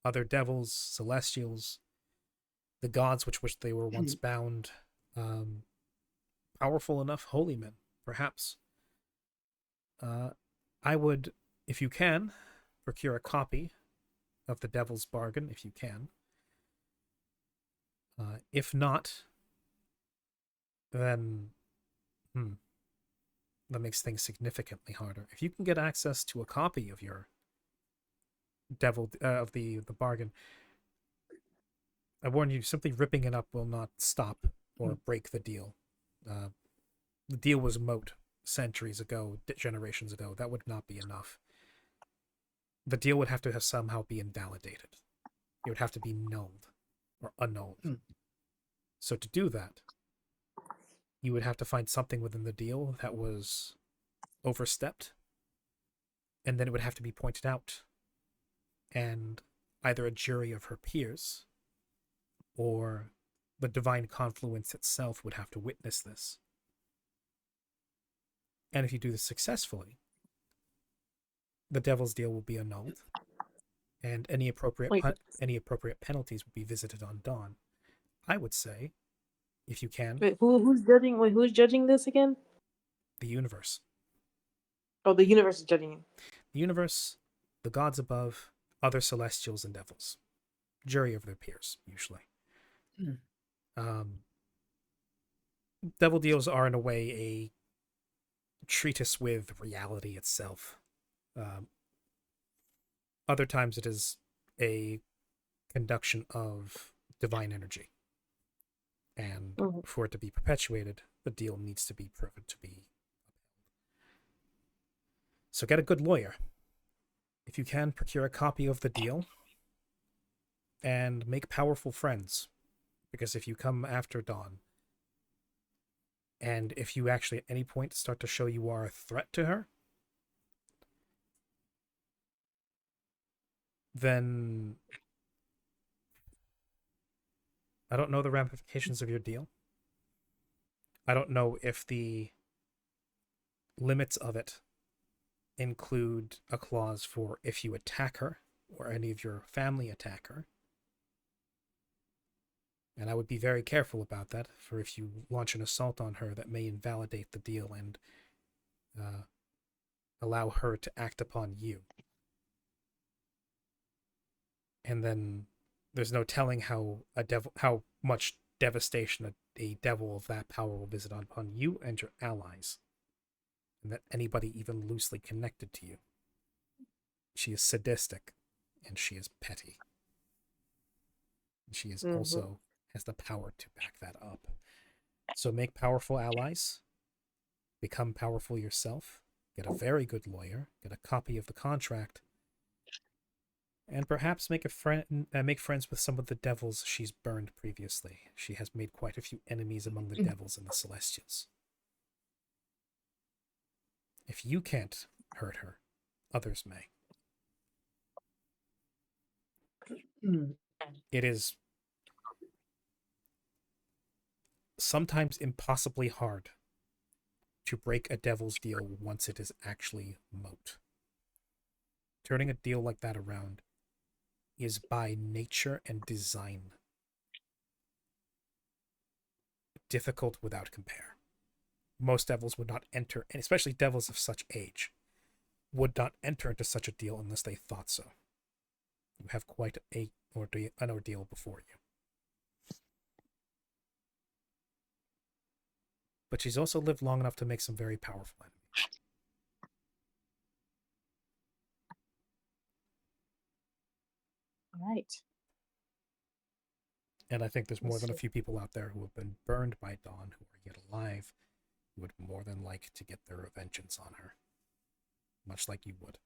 Other devils, celestials, the gods with which they were once bound, powerful enough holy men, perhaps. I would, if you can, procure a copy of the Devil's Bargain, if you can. If not, then that makes things significantly harder. If you can get access to a copy of your of the bargain, I warn you, simply ripping it up will not stop or break the deal. The deal was moot centuries ago, generations ago. That would not be enough. The deal would have to somehow be invalidated. It would have to be nulled or annulled. So to do that, you would have to find something within the deal that was overstepped, and then it would have to be pointed out. And either a jury of her peers or the divine confluence itself would have to witness this. And if you do this successfully, the devil's deal will be annulled, and any appropriate penalties would be visited on Dawn. I would say, if you can, Who's judging this again? the universe. Oh, the universe is judging him. The universe, the gods above, other celestials and devils. Jury of their peers, usually. Devil deals are, in a way, a treatise with reality itself. Other times it is a conduction of divine energy. And Mhm. for it to be perpetuated, the deal needs to be proven to be. So get a good lawyer. If you can, procure a copy of the deal and make powerful friends. Because if you come after Dawn, and if you actually at any point start to show you are a threat to her, then I don't know the ramifications of your deal. I don't know if the limits of it include a clause for if you attack her or any of your family attack her. And I would be very careful about that, for if you launch an assault on her, that may invalidate the deal and allow her to act upon you. And then there's no telling how much devastation a devil of that power will visit upon you and your allies, and that anybody even loosely connected to you. She is sadistic, and she is petty. She is also has the power to back that up. So make powerful allies, become powerful yourself, get a very good lawyer, get a copy of the contract, and perhaps make friends with some of the devils she's burned previously. She has made quite a few enemies among the devils and the Celestials. If you can't hurt her, others may. It is sometimes impossibly hard to break a devil's deal once it is actually moot. Turning a deal like that around is by nature and design difficult without compare. Most devils would not enter, and especially devils of such age, would not enter into such a deal unless they thought so. You have quite an ordeal before you. But she's also lived long enough to make some very powerful enemies. Right. And I think there's more than a Let's few people out there who have been burned by Dawn who are yet alive who would more than like to get their vengeance on her. Much like you would.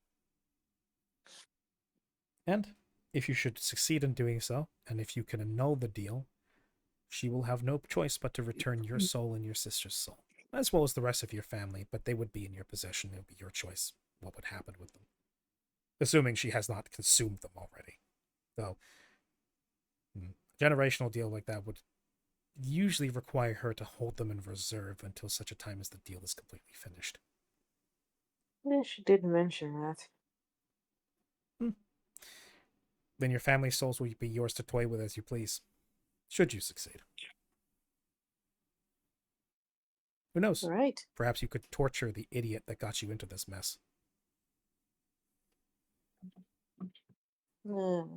And if you should succeed in doing so, and if you can annul the deal, she will have no choice but to return your soul and your sister's soul, as well as the rest of your family, but they would be in your possession. It would be your choice what would happen with them. Assuming she has not consumed them already. Though, a generational deal like that would usually require her to hold them in reserve until such a time as the deal is completely finished. Yeah, she did mention that. Then your family souls will be yours to toy with as you please, should you succeed. Who knows? Right. Perhaps you could torture the idiot that got you into this mess. I'll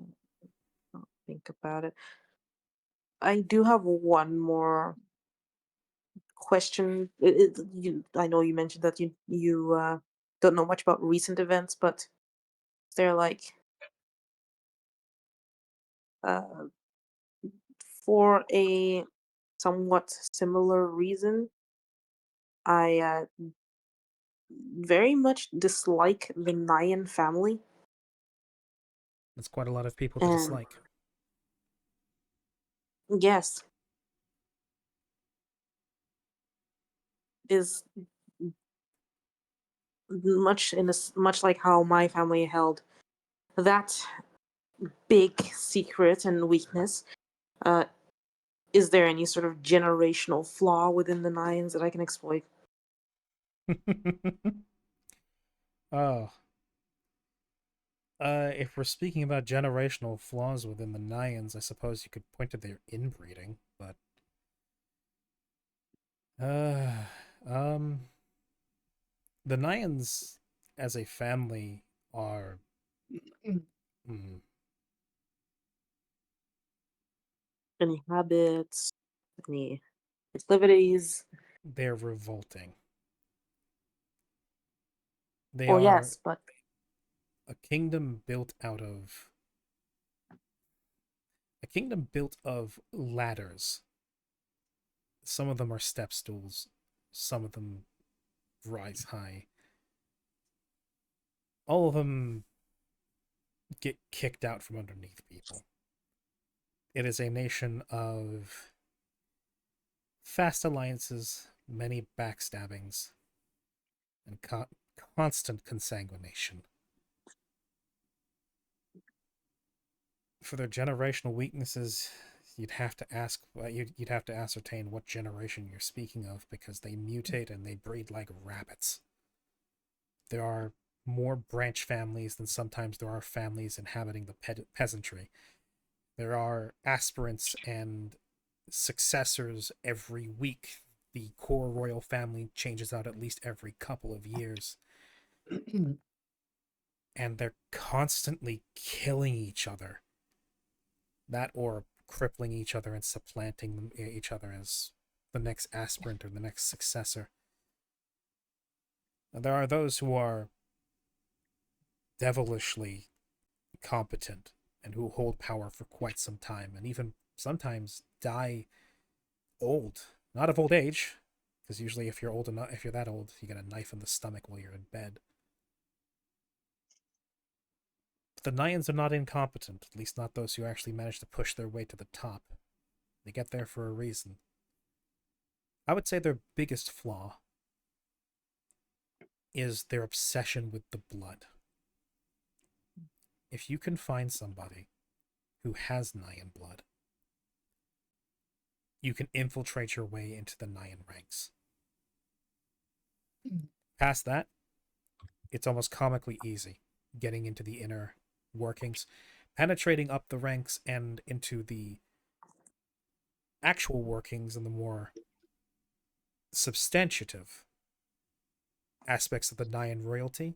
think about it. I do have one more question. I know you mentioned that you don't know much about recent events, but is there like uh, for a somewhat similar reason, I very much dislike the Nyan family. That's quite a lot of people to And dislike. yes, is much like how my family held that big secret and weakness. Uh, is there any sort of generational flaw within the Nyans that I can exploit? Oh. If we're speaking about generational flaws within the Nyans, I suppose you could point to their inbreeding, but the Nyans as a family are Any habits? Any proclivities? they're revolting. They Or are yes, but a kingdom built out of ladders. Some of them are step stools, some of them rise high. All of them get kicked out from underneath people. It is a nation of fast alliances, many backstabbings, and constant consanguination. For their generational weaknesses, you'd have to ascertain what generation you're speaking of, because they mutate and they breed like rabbits. There are more branch families than sometimes there are families inhabiting the peasantry. There are aspirants and successors every week. The core royal family changes out at least every couple of years. And they're constantly killing each other. That or crippling each other and supplanting each other as the next aspirant or the next successor. Now, there are those who are devilishly competent and who hold power for quite some time, and even sometimes die old. Not of old age, because usually if you're that old, you get a knife in the stomach while you're in bed. But the Nyans are not incompetent, at least not those who actually manage to push their way to the top. They get there for a reason. I would say their biggest flaw is their obsession with the blood. If you can find somebody who has Nyan blood, you can infiltrate your way into the Nyan ranks. Past that, it's almost comically easy getting into the inner workings, penetrating up the ranks and into the actual workings and the more substantive aspects of the Nyan royalty.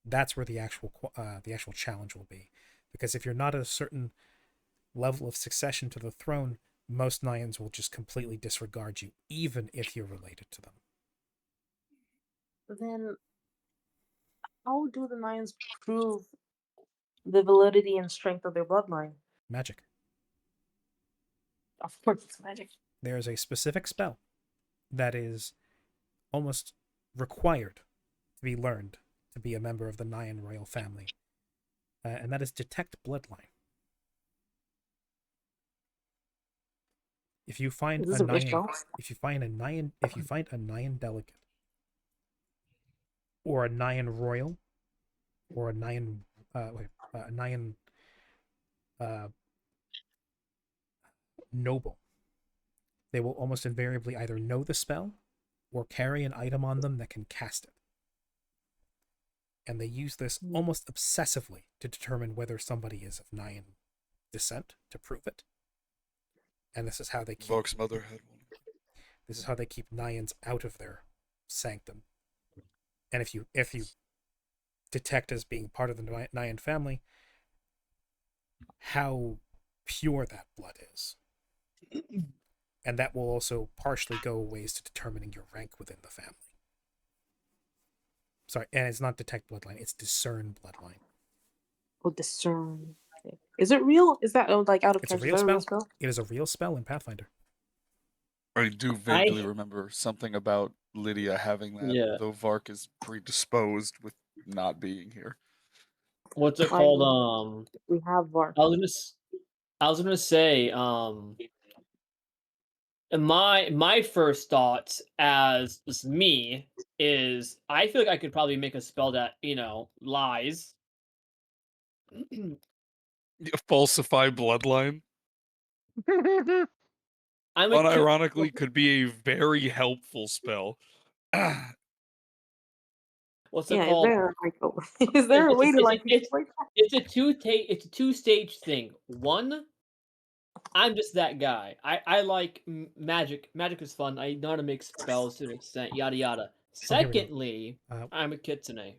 That's where the actual challenge will be, because if you're not at a certain level of succession to the throne, most Nyans will just completely disregard you, even if you're related to them. then how do the Mayans prove the validity and strength of their bloodline? Magic. Of course, it's magic. There is a specific spell that is almost required to be learned to be a member of the Nyan royal family, and that is detect bloodline. If you find Is this a a big Nyan, spell? if you find a Nyan delegate, or a Nyan royal, or a Nyan noble, they will almost invariably either know the spell or carry an item on them that can cast it. And they use this almost obsessively to determine whether somebody is of Nyan descent, to prove it. And this is how they keep Vox mother had one. This is how they keep Nyans out of their sanctum. And if you detect as being part of the Nyan family how pure that blood is, and that will also partially go ways to determining your rank within the family. Sorry, and it's not detect bloodline; it's discern bloodline. Oh, discern. Okay. Is it real? Is that like out of It's a character? real Is that spell. It is a real spell in Pathfinder. I do vaguely remember something about Lydia having that, Yeah. though Vark is predisposed with not being here. What's it I called? mean, we have Vark. I was gonna say, my first thoughts as just me is I feel like I could probably make a spell that, lies. Falsify bloodline, I'm unironically, could be a very helpful spell. What's it Yeah, called? is there a way to It's- like it's- explain that? It's a two-stage thing. One, I'm just that guy. I like magic. Magic is fun. I know how to make spells to an extent. Yada yada. Oh, here we go. Secondly, I'm a kitsune.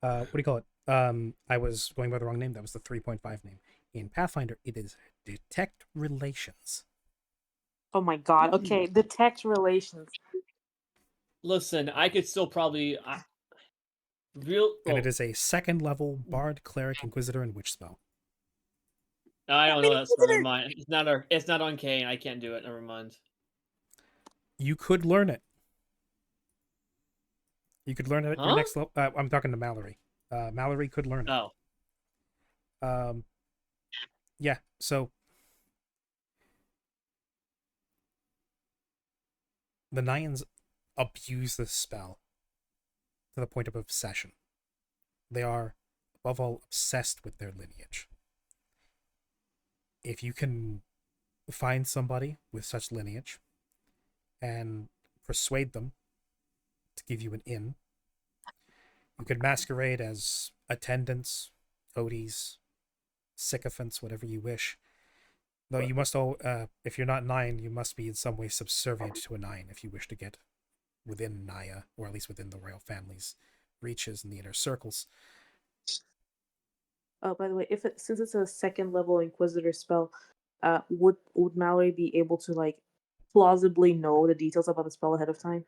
What do you call it? I was going by the wrong name. That was the 3.5 name. In Pathfinder, it is detect relations. Oh my god. Okay, detect relations. Listen, I could still probably. And it is a second level Bard, Cleric, Inquisitor, and Witch spell. I don't know that spell. Never Inquisitor! mind. It's not arcane. I can't do it. Never mind. You could learn it. You could learn it at your Huh? next level. I'm talking to Mallory. Mallory could learn it. Oh. Yeah, so the Nyans abuse this spell to the point of obsession. They are, above all, obsessed with their lineage. If you can find somebody with such lineage and persuade them to give you an in, you could masquerade as attendants, toadies, sycophants, whatever you wish. Though you must all, if you're not Nyan, you must be in some way subservient to a Nyan if you wish to get within Naya, or at least within the royal family's reaches in the inner circles. Oh, by the way, since it's a second level Inquisitor spell, would Mallory be able to like plausibly know the details about the spell ahead of time?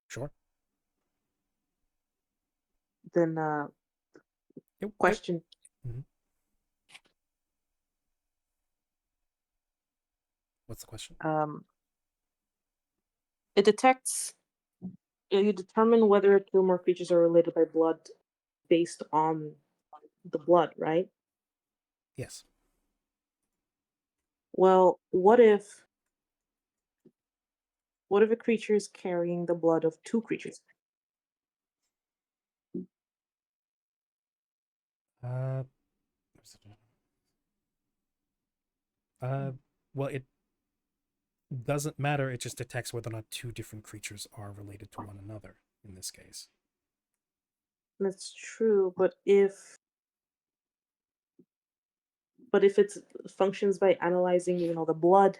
Sure. Then, Yep. question. What's the question? It detects. You determine whether two or more creatures are related by blood based on the blood, right? Yes. Well, what if a creature is carrying the blood of two creatures? Well, it doesn't matter. It just detects whether or not two different creatures are related to one another in this case. That's true, but if it functions by analyzing, the blood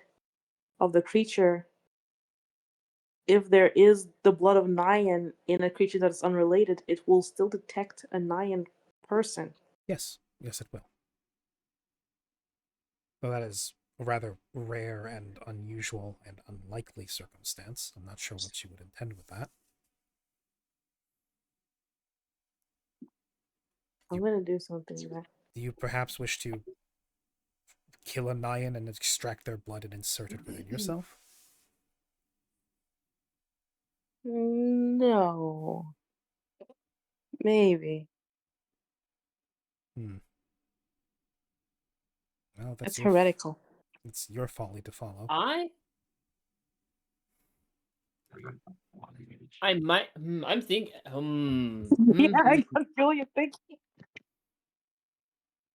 of the creature, if there is the blood of Nyan in a creature that is unrelated, it will still detect a Nyan person. Yes, it will. Well, that is a rather rare and unusual and unlikely circumstance. I'm not sure what you would intend with that. I'm gonna do something with that. Do you perhaps wish to kill a Nyan and extract their blood and insert it within yourself? No. Maybe. Well, It's heretical. It's your folly to follow. I might. I'm thinking. Yeah, I can feel you thinking.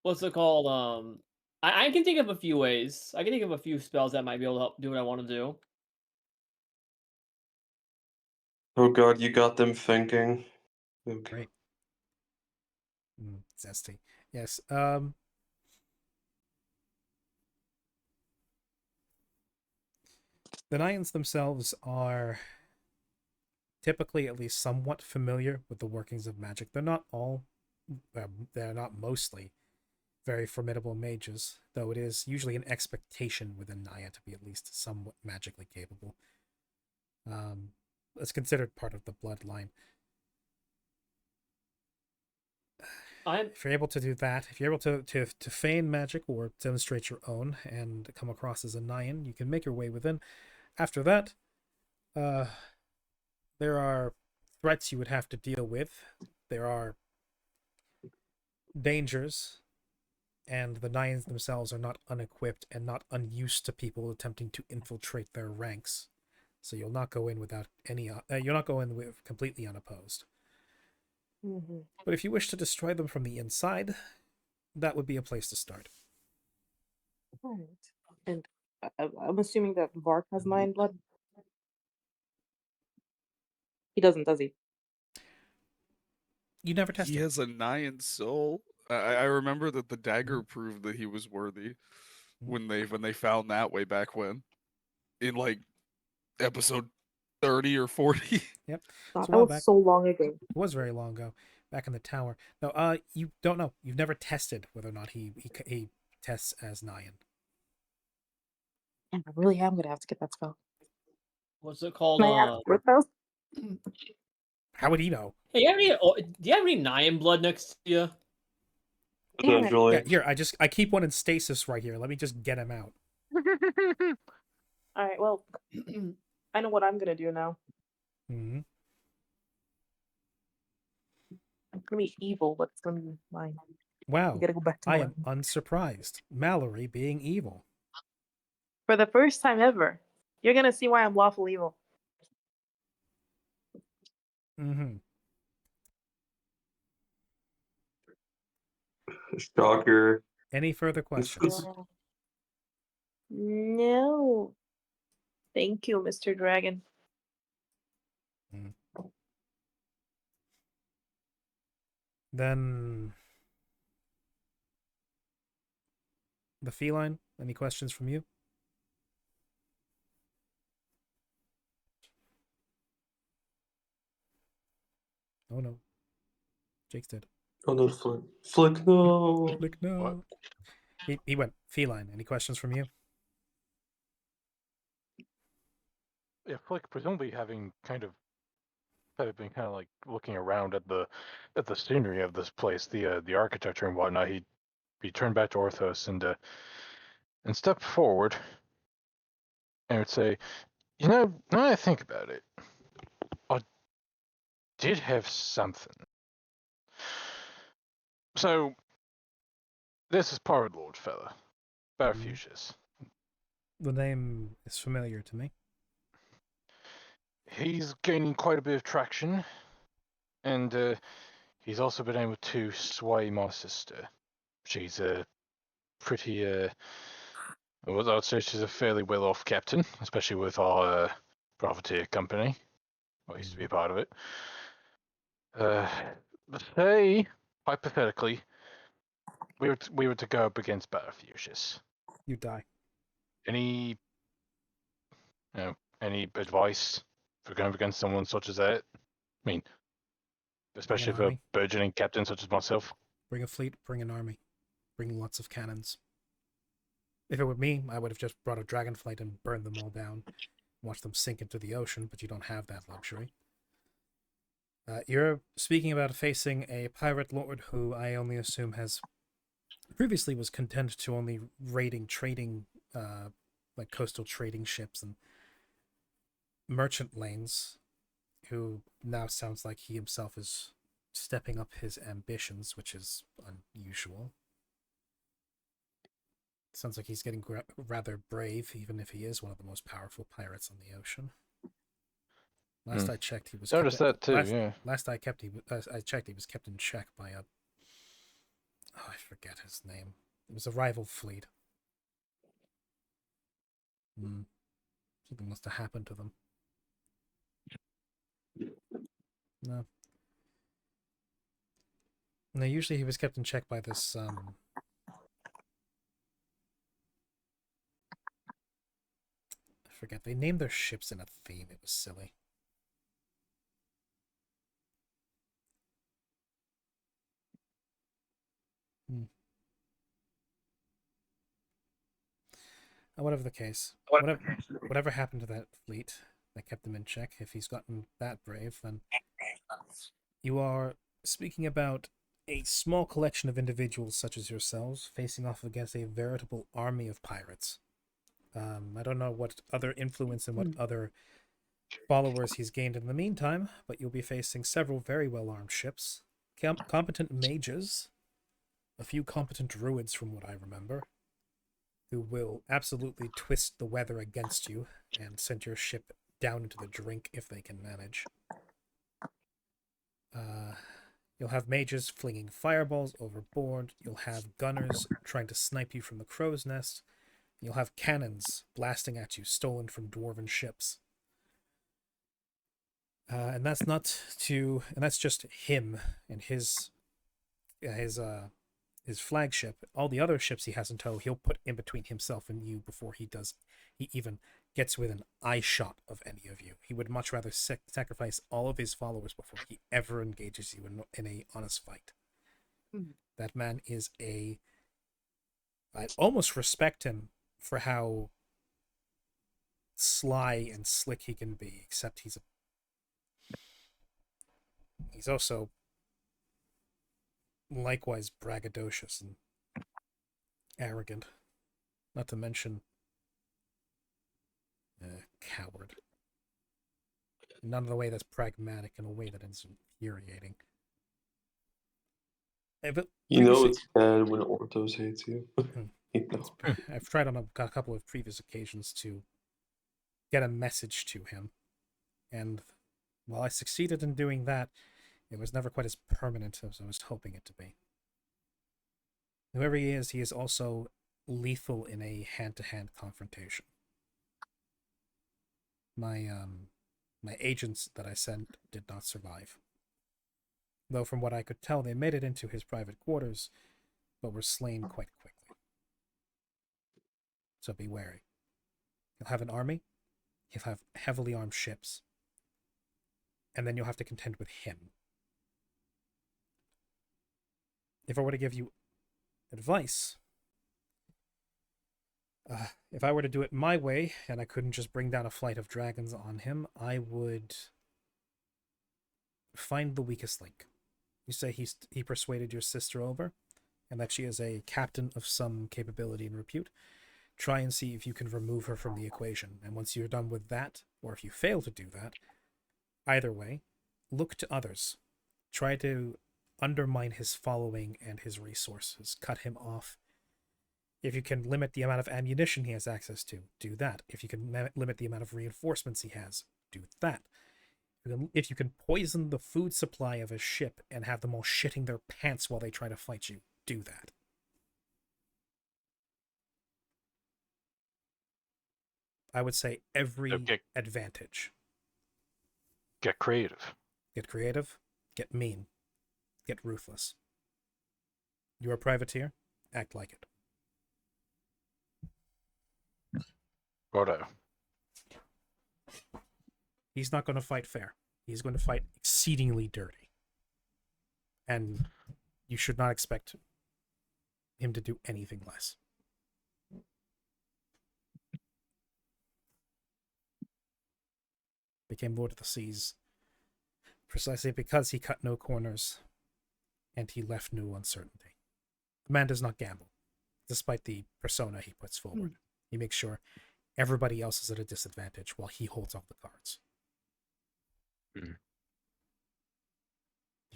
What's it called? I can think of a few ways. I can think of a few spells that might be able to help do what I want to do. Oh god, you got them thinking. Okay. Great. Zesty. Yes. The Nyans themselves are typically at least somewhat familiar with the workings of magic. They're not all, they're not mostly very formidable mages, though it is usually an expectation within Naya to be at least somewhat magically capable. It's considered part of the bloodline. If you're able to do that, if you're able to feign magic or demonstrate your own and come across as a Nyan, you can make your way within. After that, there are threats you would have to deal with. There are dangers, and the Nyans themselves are not unequipped and not unused to people attempting to infiltrate their ranks. So you'll not go in without any. You'll not go in with completely unopposed. Mm-hmm. But if you wish to destroy them from the inside, that would be a place to start. Right. And I'm assuming that Vark has Nyan blood. He doesn't, does he? You never tested. He has a Nyan soul. I remember that the dagger proved that he was worthy when they found that way back when, in like episode 30 or 40. Yep. That was so long ago. It was very long ago, back in the tower. No, you don't know. You've never tested whether or not he tests as Nyan. I really am gonna have to get that spell. What's it called? Can I ask for those? How would he know? Hey, do you have any Nyan blood next to you? Damn it. Potentially. Yeah, here, I keep one in stasis right here. Let me just get him out. All right. Well, I know what I'm gonna do now. Hmm. I'm gonna be evil, but it's gonna be mine. Wow, We gotta go back to I mine. am unsurprised. Mallory being evil. For the first time ever, you're gonna see why I'm lawful evil. Mm-hmm. Shocker. Any further questions? No. Thank you, Mr. Dragon. Then the feline. Any questions from you? Oh no, Jake's dead. Oh no, Flick. Flick, no. Flick, no. He went feline. Any questions from you? Yeah, Flick, presumably having kind of been kind of like looking around at the scenery of this place, the architecture and whatnot. He turned back to Orthos and stepped forward and would say, "You know, now that I think about it, I did have something. So this is Pirate Lord fella, Barfucius. The name is familiar to me. He's gaining quite a bit of traction, and he's also been able to sway my sister. She's a pretty well, I'd say she's a fairly well-off captain, especially with our privateer company. I used to be a part of it. But say, hypothetically, we were to go up against Barfucius. You die. Any advice for going up against someone such as that? I mean, especially for a army. burgeoning captain such as myself. Bring a fleet, bring an army, bring lots of cannons. If it were me, I would have just brought a dragonflight and burned them all down, watch them sink into the ocean, but you don't have that luxury. You're speaking about facing a pirate lord who I only assume has previously was content to only raiding trading, like coastal trading ships and merchant lanes, who now sounds like he himself is stepping up his ambitions, which is unusual. Sounds like he's getting rather brave, even if he is one of the most powerful pirates on the ocean. Last I checked, he was. Noticed that too. Yeah. Last I checked, he was kept in check by a. Oh, I forget his name. It was a rival fleet. Something must have happened to them. No. No, usually he was kept in check by this, I forget. They named their ships in a theme. It was silly. Whatever the case, whatever happened to that fleet that kept him in check, if he's gotten that brave, then you are speaking about a small collection of individuals such as yourselves facing off against a veritable army of pirates. I don't know what other influence and what other followers he's gained in the meantime, but you'll be facing several very well-armed ships, competent mages, a few competent druids from what I remember, who will absolutely twist the weather against you and send your ship down into the drink if they can manage. You'll have mages flinging fireballs overboard. You'll have gunners trying to snipe you from the crow's nest. You'll have cannons blasting at you, stolen from dwarven ships. And that's just him and his flagship. All the other ships he has in tow, he'll put in between himself and you before he even gets within eye shot of any of you. He would much rather sacrifice all of his followers before he ever engages you in a honest fight. That man is I almost respect him for how sly and slick he can be, except he's He's also likewise braggadocious and arrogant, not to mention a coward. Not in a way that's pragmatic, in a way that is infuriating. But You know previously- it's bad when Orthos hates you. You know. I've tried on a couple of previous occasions to get a message to him, and while I succeeded in doing that, it was never quite as permanent as I was hoping it to be. Whoever he is also lethal in a hand-to-hand confrontation. My agents that I sent did not survive. Though from what I could tell, they made it into his private quarters, but were slain quite quickly. So be wary. He'll have an army, he'll have heavily armed ships, and then you'll have to contend with him. If I were to give you advice, if I were to do it my way, and I couldn't just bring down a flight of dragons on him, I would find the weakest link. You say he persuaded your sister over, and that she is a captain of some capability and repute. Try and see if you can remove her from the equation. And once you're done with that, or if you fail to do that, either way, look to others. Try to undermine his following and his resources. Cut him off. If you can limit the amount of ammunition he has access to, do that. If you can limit the amount of reinforcements he has, do that. If you can poison the food supply of his ship and have them all shitting their pants while they try to fight you, do that. I would say every advantage. Get creative. Get creative, get mean, get ruthless. You're a privateer, act like it. Righto. He's not going to fight fair. He's going to fight exceedingly dirty. And you should not expect him to do anything less. Became Lord of the Seas precisely because he cut no corners and he left no uncertainty. The man does not gamble, despite the persona he puts forward. He makes sure everybody else is at a disadvantage while he holds all the cards. If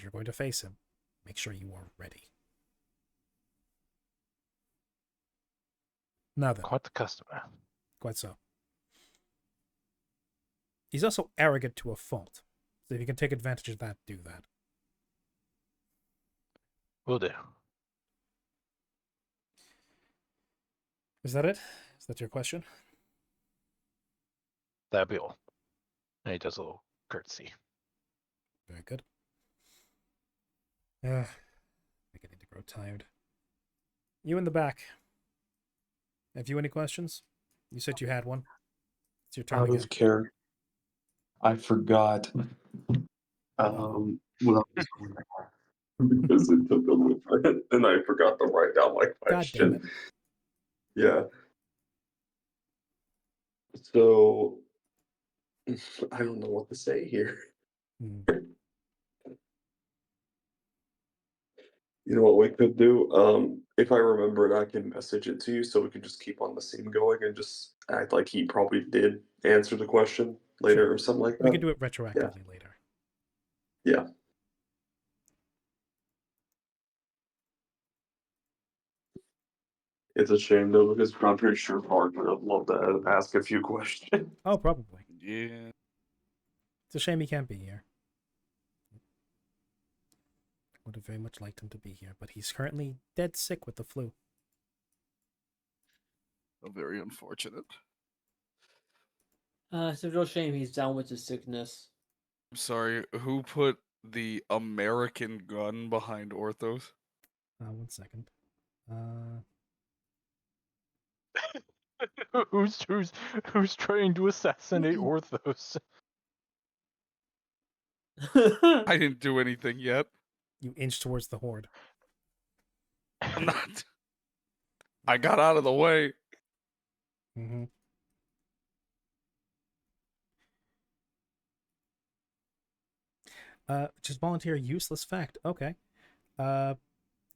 you're going to face him, make sure you are ready. Now then. Quite the customer. Quite so. He's also arrogant to a fault. So if you can take advantage of that, do that. Will do. Is that it? Is that your question? That'd be all. And he does a little curtsy. Very good. I'm beginning to grow tired. You in the back. Have you any questions? You said you had one. It's your turn Out again. of character. I forgot. What I was going because it took a little bit, and I forgot to write down my God damn it. question. Yeah. So I don't know what to say here. You know what we could do? If I remember it, I can message it to you so we can just keep on the scene going and just act like he probably did answer the question later Sure. or something like that. We can do it retroactively later. Yeah. It's a shame though because I'm pretty sure Park would have loved to ask a few questions. Oh, probably. Yeah. It's a shame he can't be here. Would have very much liked him to be here, but he's currently dead sick with the flu. Very unfortunate. It's a real shame he's down with his sickness. I'm sorry, who put the American gun behind Orthos? 1 second. Who's trying to assassinate Orthos? I didn't do anything yet. You inch towards the horde. I'm not. I got out of the way. Mm-hmm. Just volunteer a useless fact. Okay.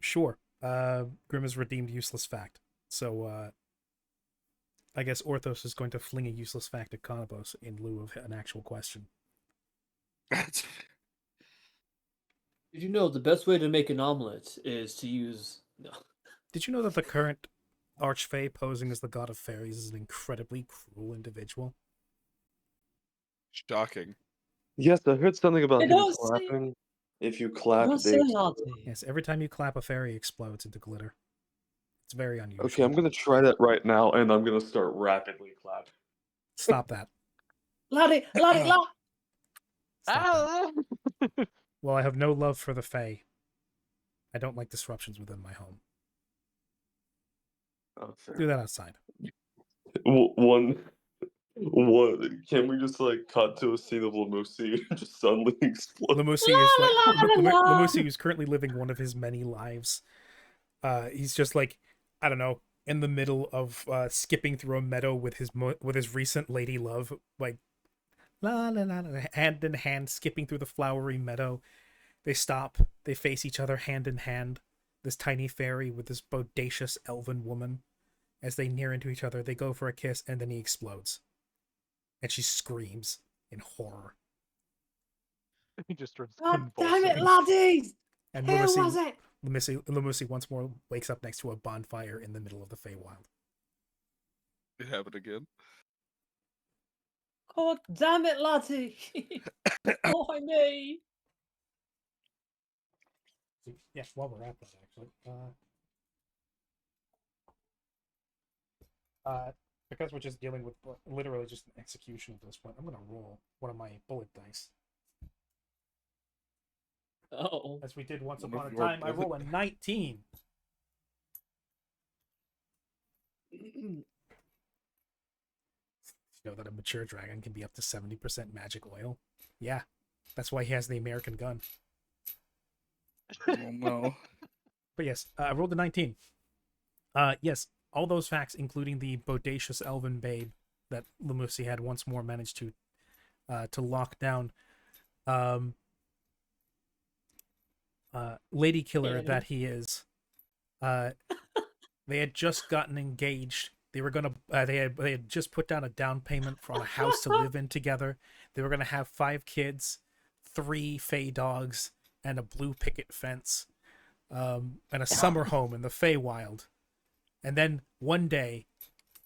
Sure. Grim has redeemed useless fact. So, I guess Orthos is going to fling a useless fact at Conobos in lieu of an actual question. That's Did you know the best way to make an omelet is to use? No. Did you know that the current Archfey posing as the god of fairies is an incredibly cruel individual? shocking. Yes, I heard something about I him don't say- clapping. If you clap, Don't they say explode. Artie. Yes, every time you clap, a fairy explodes into glitter. It's very unusual. Okay, I'm gonna try that right now, and I'm gonna start rapidly clapping. Stop that. Laddie, laddie, la. Stop that. Well, I have no love for the Fae. I don't like disruptions within my home. Oh, fair. Do that outside. One. Can we just like cut to a scene of Lamusi just suddenly explode? Lamusi is like Lamusi, who's currently living one of his many lives. He's just like, I don't know, in the middle of skipping through a meadow with his recent lady love, like la la la, la, hand in hand, skipping through the flowery meadow. They stop. They face each other hand in hand. This tiny fairy with this bodacious elven woman. As they near into each other, they go for a kiss, and then he explodes. And she screams in horror. He just starts God damn it, convulsing. laddies! And Who was it? Lamusi once more wakes up next to a bonfire in the middle of the Feywild. It happened again. God damn it, laddie! Why me? Yeah, while we're at that, actually. Because we're just dealing with literally just an execution at this point, I'm going to roll one of my bullet dice. Oh. As we did once One upon of a your time, I roll a 19. You know that a mature dragon can be up to 70% magic oil? Yeah, that's why he has the American gun. Oh no. But yes, I rolled a 19. Yes, all those facts, including the bodacious elven babe that Lamusi had once more managed to lock down. Lady killer that he is. They had just gotten engaged. They were gonna. They had just put down a down payment for a house to live in together. They were gonna have 5 kids, 3 Fey dogs, and a blue picket fence, and a summer home in the Feywild. And then one day,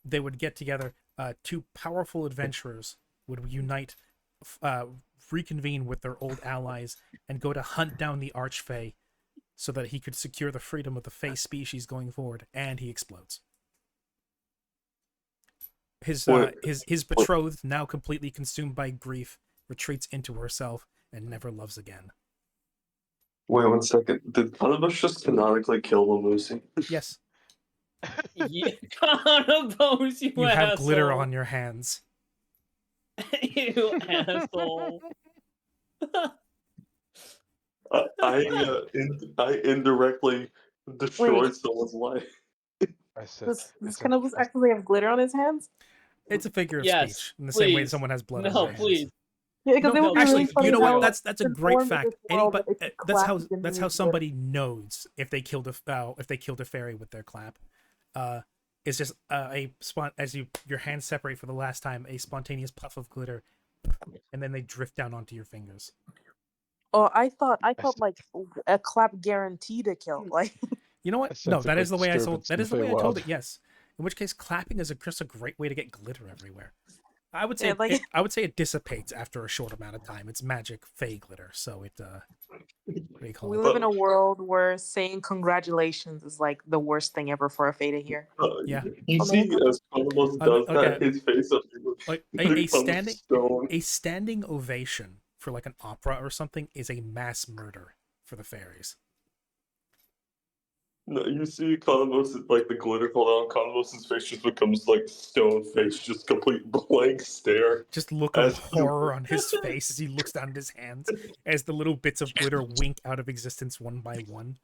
they would get together. 2 powerful adventurers would unite, reconvene with their old allies, and go to hunt down the Archfey, so that he could secure the freedom of the Fey species going forward. And he explodes. His betrothed, now completely consumed by grief, retreats into herself and never loves again. Wait 1 second. Did Cannabis just canonically kill Lamusi? Yes, Yeah, Conobos, you you have glitter asshole. on your hands. You asshole. I indirectly destroyed someone's life. I said, Does Cannabis actually have glitter on his hands? It's a figure of Yes, speech, in the same way please. someone has blood on No, their hands. please. Yeah, because No, it would be actually, really funny you know how what? That's a great informed fact. this world Anybody, that it's that's how clapping somebody knows if they killed a fairy with their clap. It's just as your hands separate for the last time, a spontaneous puff of glitter, and then they drift down onto your fingers. Oh, I thought like a clap guaranteed to kill. Like You know I what? sense No, a that is the great way I disturbance told. That in is the the way I told Feywild. it. Yes. In which case, clapping is just a great way to get glitter everywhere. I would say Yeah, like- I would say it dissipates after a short amount of time. It's magic Fey glitter, so it. What do you call we it? live in a world where saying congratulations is like the worst thing ever for a Fae to hear. Yeah. You see, as Cannabis does Okay. that, his face up Like becomes stone. a standing ovation for like an opera or something is a mass murder for the fairies. No, you see Cannabis, like the glitter fall down, Cannabis' face just becomes like stone face, just complete blank stare. Just look of As- horror on his face as he looks down at his hands as the little bits of glitter wink out of existence one by one.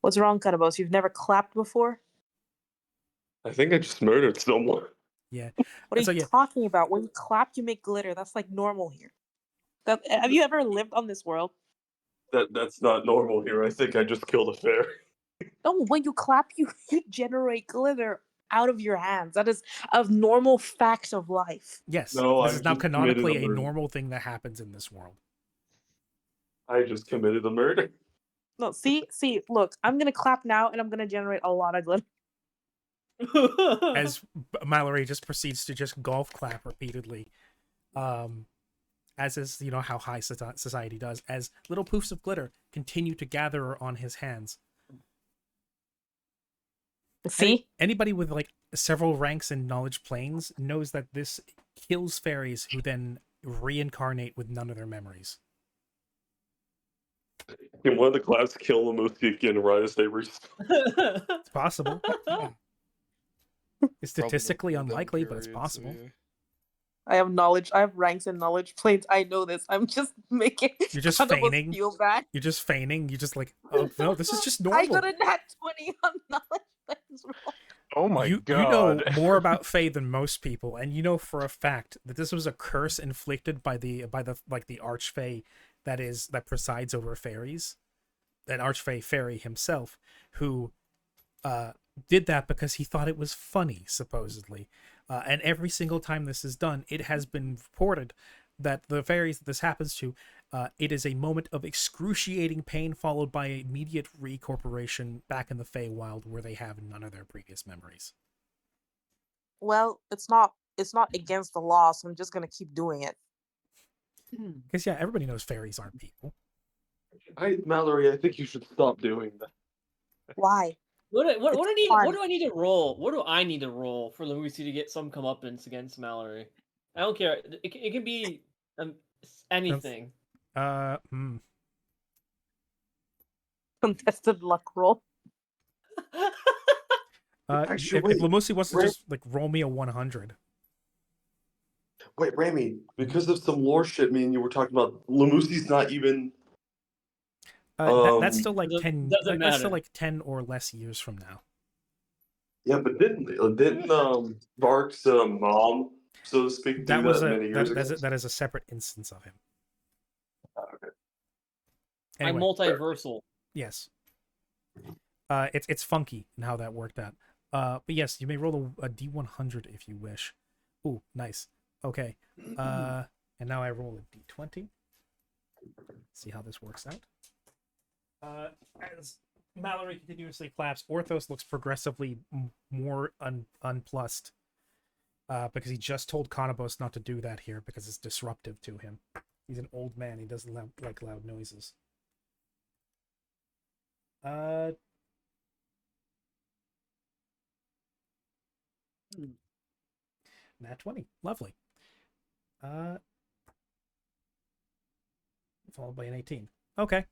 What's wrong, Cannabis? You've never clapped before? I think I just murdered someone. Yeah. What are And so, you yeah. talking about? When you clap, you make glitter. That's like normal here. Have you ever lived on this world? That's not normal here. I think I just killed a fairy. No, when you clap, you generate glitter out of your hands. That is a normal fact of life. Yes, No, this I is now just committed canonically a murder. normal thing that happens in this world. I just committed a murder. No, see, look, I'm gonna clap now, and I'm gonna generate a lot of glitter. As Mallory just proceeds to just golf clap repeatedly, as is how high society does, as little poofs of glitter continue to gather on his hands. See, Anybody with like several ranks in knowledge planes knows that this kills fairies who then reincarnate with none of their memories. Can one of the claps kill Lamuthi again right as they respawn? It's possible. It's statistically unlikely, but it's possible. I have knowledge. I have ranks in knowledge planes. I know this. I'm just making. You're just Cannibals feigning. Feel bad. You're just feigning. You're just like, oh no, this is just I normal. got a nat 20 on knowledge planes. Oh my you god! know more about Fae than most people, and you know for a fact that this was a curse inflicted by the Archfey that presides over fairies, an Archfey fairy himself, who did that because he thought it was funny, supposedly. And every single time this is done, it has been reported that the fairies that this happens to, it is a moment of excruciating pain followed by immediate recorporation back in the Feywild, where they have none of their previous memories. Well, it's not against the law, so I'm just gonna keep doing it. Because yeah, everybody knows fairies aren't people. Mallory, I think you should stop doing that. Why? What do I need? fun. What do I need to roll? What do I need to roll for Lucy to get some comeuppance against Mallory? I don't care. It can be anything. Contested luck roll. Actually, if Lamusi wants to just like roll me a 100. Wait, Rami, because of some lore shit me and you were talking about, Lamusi's not even. That's still like doesn't 10. matter. That's still like 10 or less years from now. Yeah, but didn't Vark's mom, so to speak, do that many years ago? That is a separate instance of him. Oh, okay. I'm Anyway, multiversal. yes. It's funky in how that worked out. But yes, you may roll a D100 if you wish. Ooh, nice. Okay. And now I roll a D20. See how this works out. As Mallory continuously claps, Orthos looks progressively more unplussed. Because he just told Conobos not to do that here because it's disruptive to him. He's an old man. He doesn't like loud noises. Nat 20. Lovely. Followed by an 18. Okay.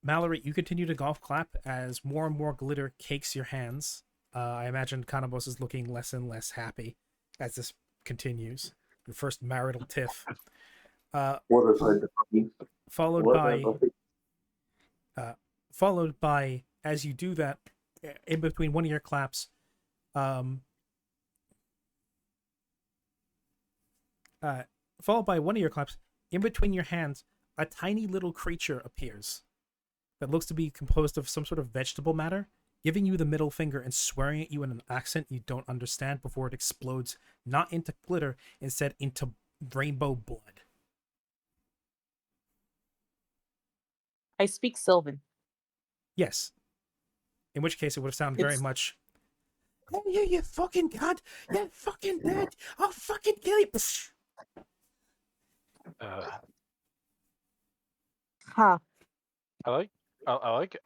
Mallory, you continue to golf clap as more and more glitter cakes your hands. I imagine Conobos is looking less and less happy as this continues. Your first marital tiff. What have I done? Followed by, as you do that, in between one of your claps, in between your hands, a tiny little creature appears that looks to be composed of some sort of vegetable matter, giving you the middle finger and swearing at you in an accent you don't understand before it explodes, not into glitter, instead into rainbow blood. I speak Sylvan. Yes. In which case it would have sounded very much, "Oh, you fucking cunt! You're fucking dead! I'll fucking kill you!" Huh. I like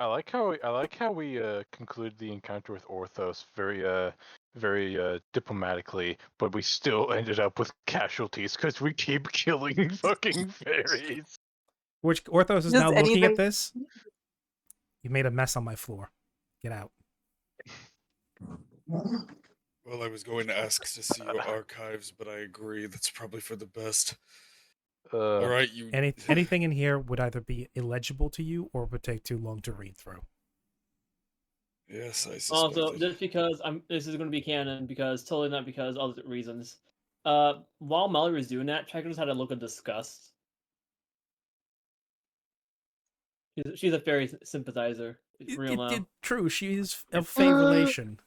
how we conclude the encounter with Orthos very diplomatically, but we still ended up with casualties because we keep killing fucking fairies. Which Orthos is Does now looking anything- at this. You made a mess on my floor. Get out. Well, I was going to ask to see your archives, but I agree that's probably for the best. All right, you. Anything in here would either be illegible to you or would take too long to read through. Yes, I suspect. Also, just because this is going to be canon, because totally not because other reasons. While Mallory was doing that, Checkers had a look of disgust She's a fairy sympathizer. Real now. True, she is of Fey relation.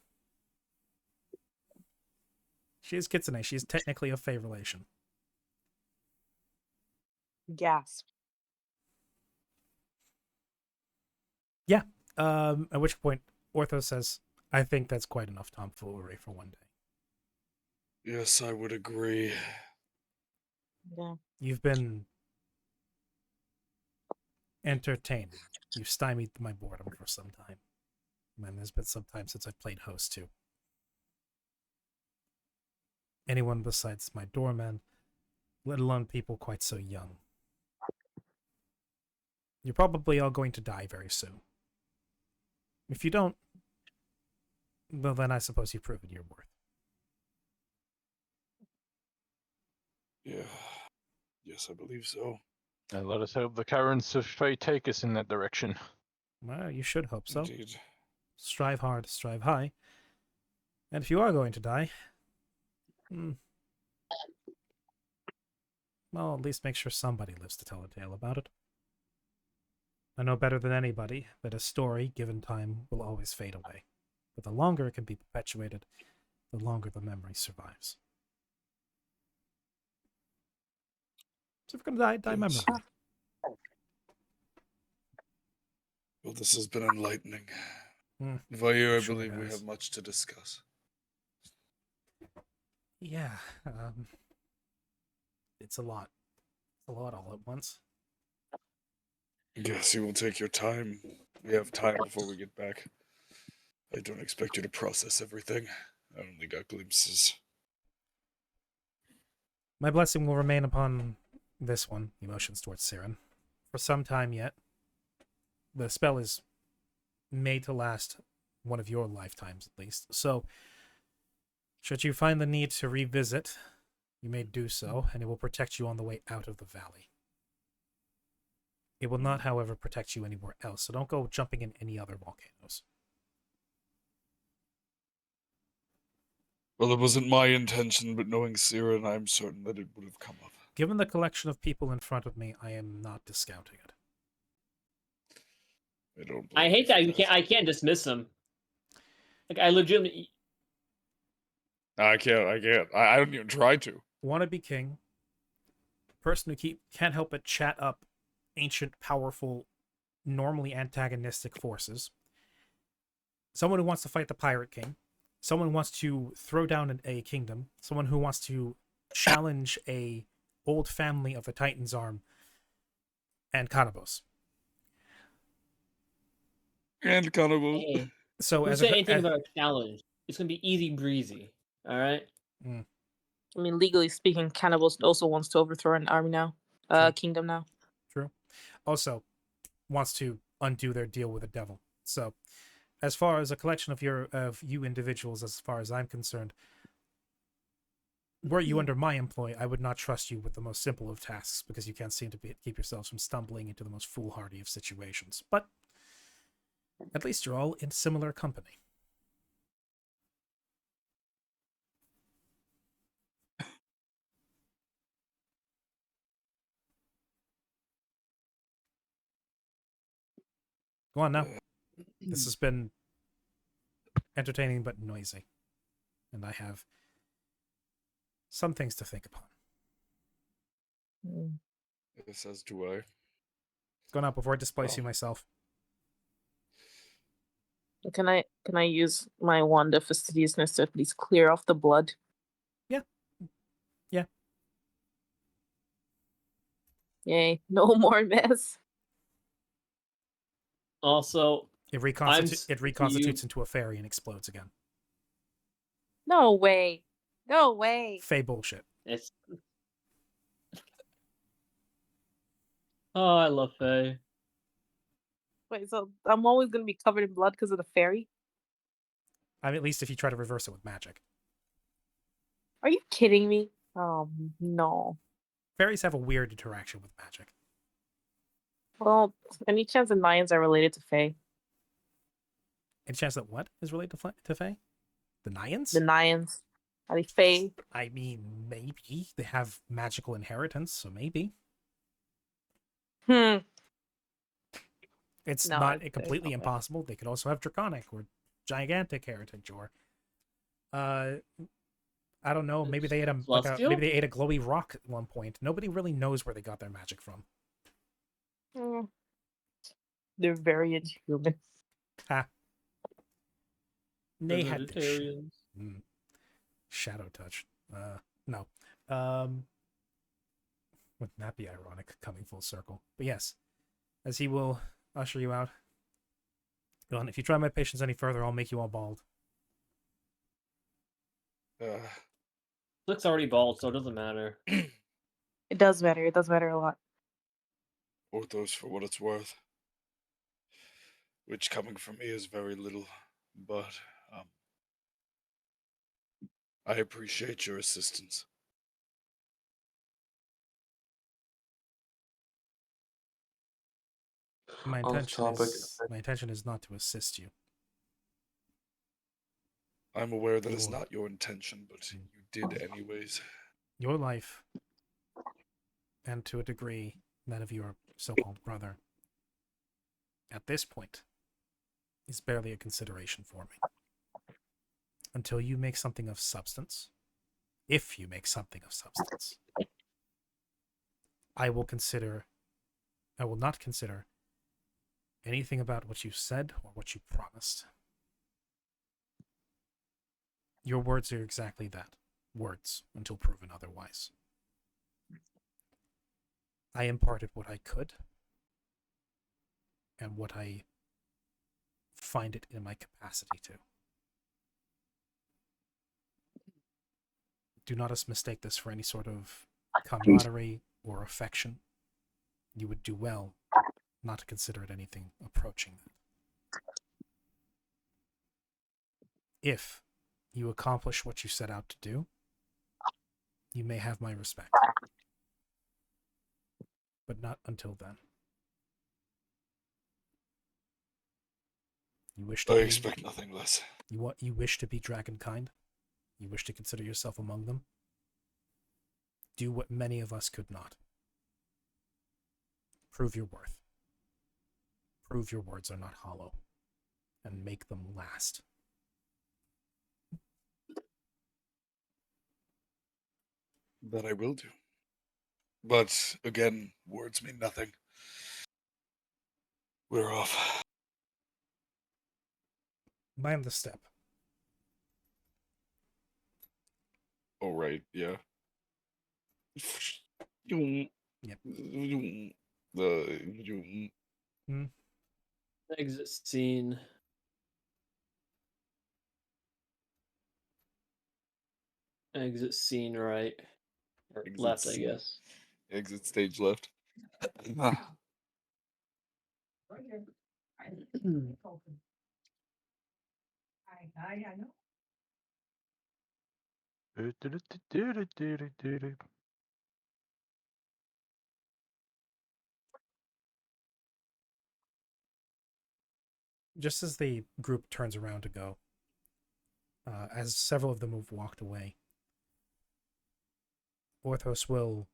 She is Kitsune. She is technically of Fey relation. Gasp. Yeah. At which point, Ortho says, I think that's quite enough tomfoolery for one day. Yes, I would agree. Yeah. You've been entertaining. You've stymied my boredom for some time. And there's been some time since I've played host, too. Anyone besides my doorman, let alone people quite so young. You're probably all going to die very soon. If you don't, well, then I suppose you've proven your worth. Yeah. Yes, I believe so. And let us hope the currents of fate take us in that direction. Well, you should hope so. Indeed. Strive hard, strive high. And if you are going to die, well, at least make sure somebody lives to tell a tale about it. I know better than anybody that a story, given time, will always fade away. But the longer it can be perpetuated, the longer the memory survives. So if we're going to die Yes. memorably. Well, this has been enlightening. Hmm. Vayu, I Sure believe we has. have much to discuss. Yeah, it's a lot. It's a lot all at once. Yes, you will take your time. We have time before we get back. I don't expect you to process everything. I only got glimpses. My blessing will remain upon this one, emotions towards Siren, for some time yet. The spell is made to last one of your lifetimes, at least. So, should you find the need to revisit, you may do so, and it will protect you on the way out of the valley. It will not, however, protect you anywhere else, so don't go jumping in any other volcanoes. Well, it wasn't my intention, but knowing Siren, I'm certain that it would have come up. Given the collection of people in front of me, I am not discounting it. I don't. I blame hate you for that I can't dismiss him. Like I legitimately. I can't. I don't even try to. Wannabe king, person who can't help but chat up ancient, powerful, normally antagonistic forces. Someone who wants to fight the pirate king. Someone who wants to throw down a kingdom. Someone who wants to challenge a old family of the Titan's Arm. And Kanabos. And Kanabos. Hey, So who as said a, anything about a challenge? It's gonna be easy breezy. All right. I mean, legally speaking, Cannibals also wants to overthrow an army now. True. Kingdom now. True. Also, wants to undo their deal with the devil. So, as far as a collection of you individuals, as far as I'm concerned, were you under my employ, I would not trust you with the most simple of tasks because you can't seem to keep yourselves from stumbling into the most foolhardy of situations. But at least you're all in similar company. Go on now. This has been entertaining but noisy. And I have some things to think upon. Yes, as do I. Go on out before I displace you myself. Can I use my wand of fastidiousness to at least clear off the blood? Yeah. Yeah. Yay. No more mess. Also, It reconstitutes into a fairy and explodes again. No way. No way. Fey bullshit. it's. Oh, I love Faye. Wait, so I'm always gonna be covered in blood because of the fairy? I mean, at least if you try to reverse it with magic. Are you kidding me? No. Fairies have a weird interaction with magic. Well, any chance the Mayans are related to Fae? Any chance that what is related to Fae? The Nyans? The Nyans. Are they Fae? I mean, maybe. They have magical inheritance, so maybe. It's No, not it's completely okay. impossible. They could also have draconic or gigantic heritage, or I don't know. Maybe they ate Celestial? maybe they ate a glowy rock at one point. Nobody really knows where they got their magic from. Mm. They're very inhuman. Ha. They're They had this shit. vegetarians. Shadow touch. No. Wouldn't that be ironic, coming full circle? But yes, as he will usher you out. Go on, if you try my patience any further, I'll make you all bald. Slick's already bald, so it doesn't matter. It does matter. It does matter a lot. Orthos, for what it's worth, which coming from me is very little, but I appreciate your assistance. My On this topic, intention is not to assist you. I'm aware that is Your- not your intention, but you did anyways. Your life, and to a degree, that of your so-called brother, at this point, is barely a consideration for me. Until you make something of substance, if you make something of substance, I will not consider anything about what you said or what you promised. Your words are exactly that. Words, until proven otherwise. I imparted what I could, and what I find it in my capacity to. Do not mistake this for any sort of camaraderie or affection. You would do well not to consider it anything approaching that. If you accomplish what you set out to do, you may have my respect. But not until then. You wish to I be, expect nothing less. you wish to be dragonkind? You wish to consider yourself among them? Do what many of us could not. Prove your worth. Prove your words are not hollow, and make them last. That I will do. But again, words mean nothing. We're off. Mind the step. Oh, right, yeah. Yep. Exit scene. Exit scene right. Or Exit left, I scene. guess. Exit stage left. Just as the group turns around to go, as several of them have walked away, Orthos will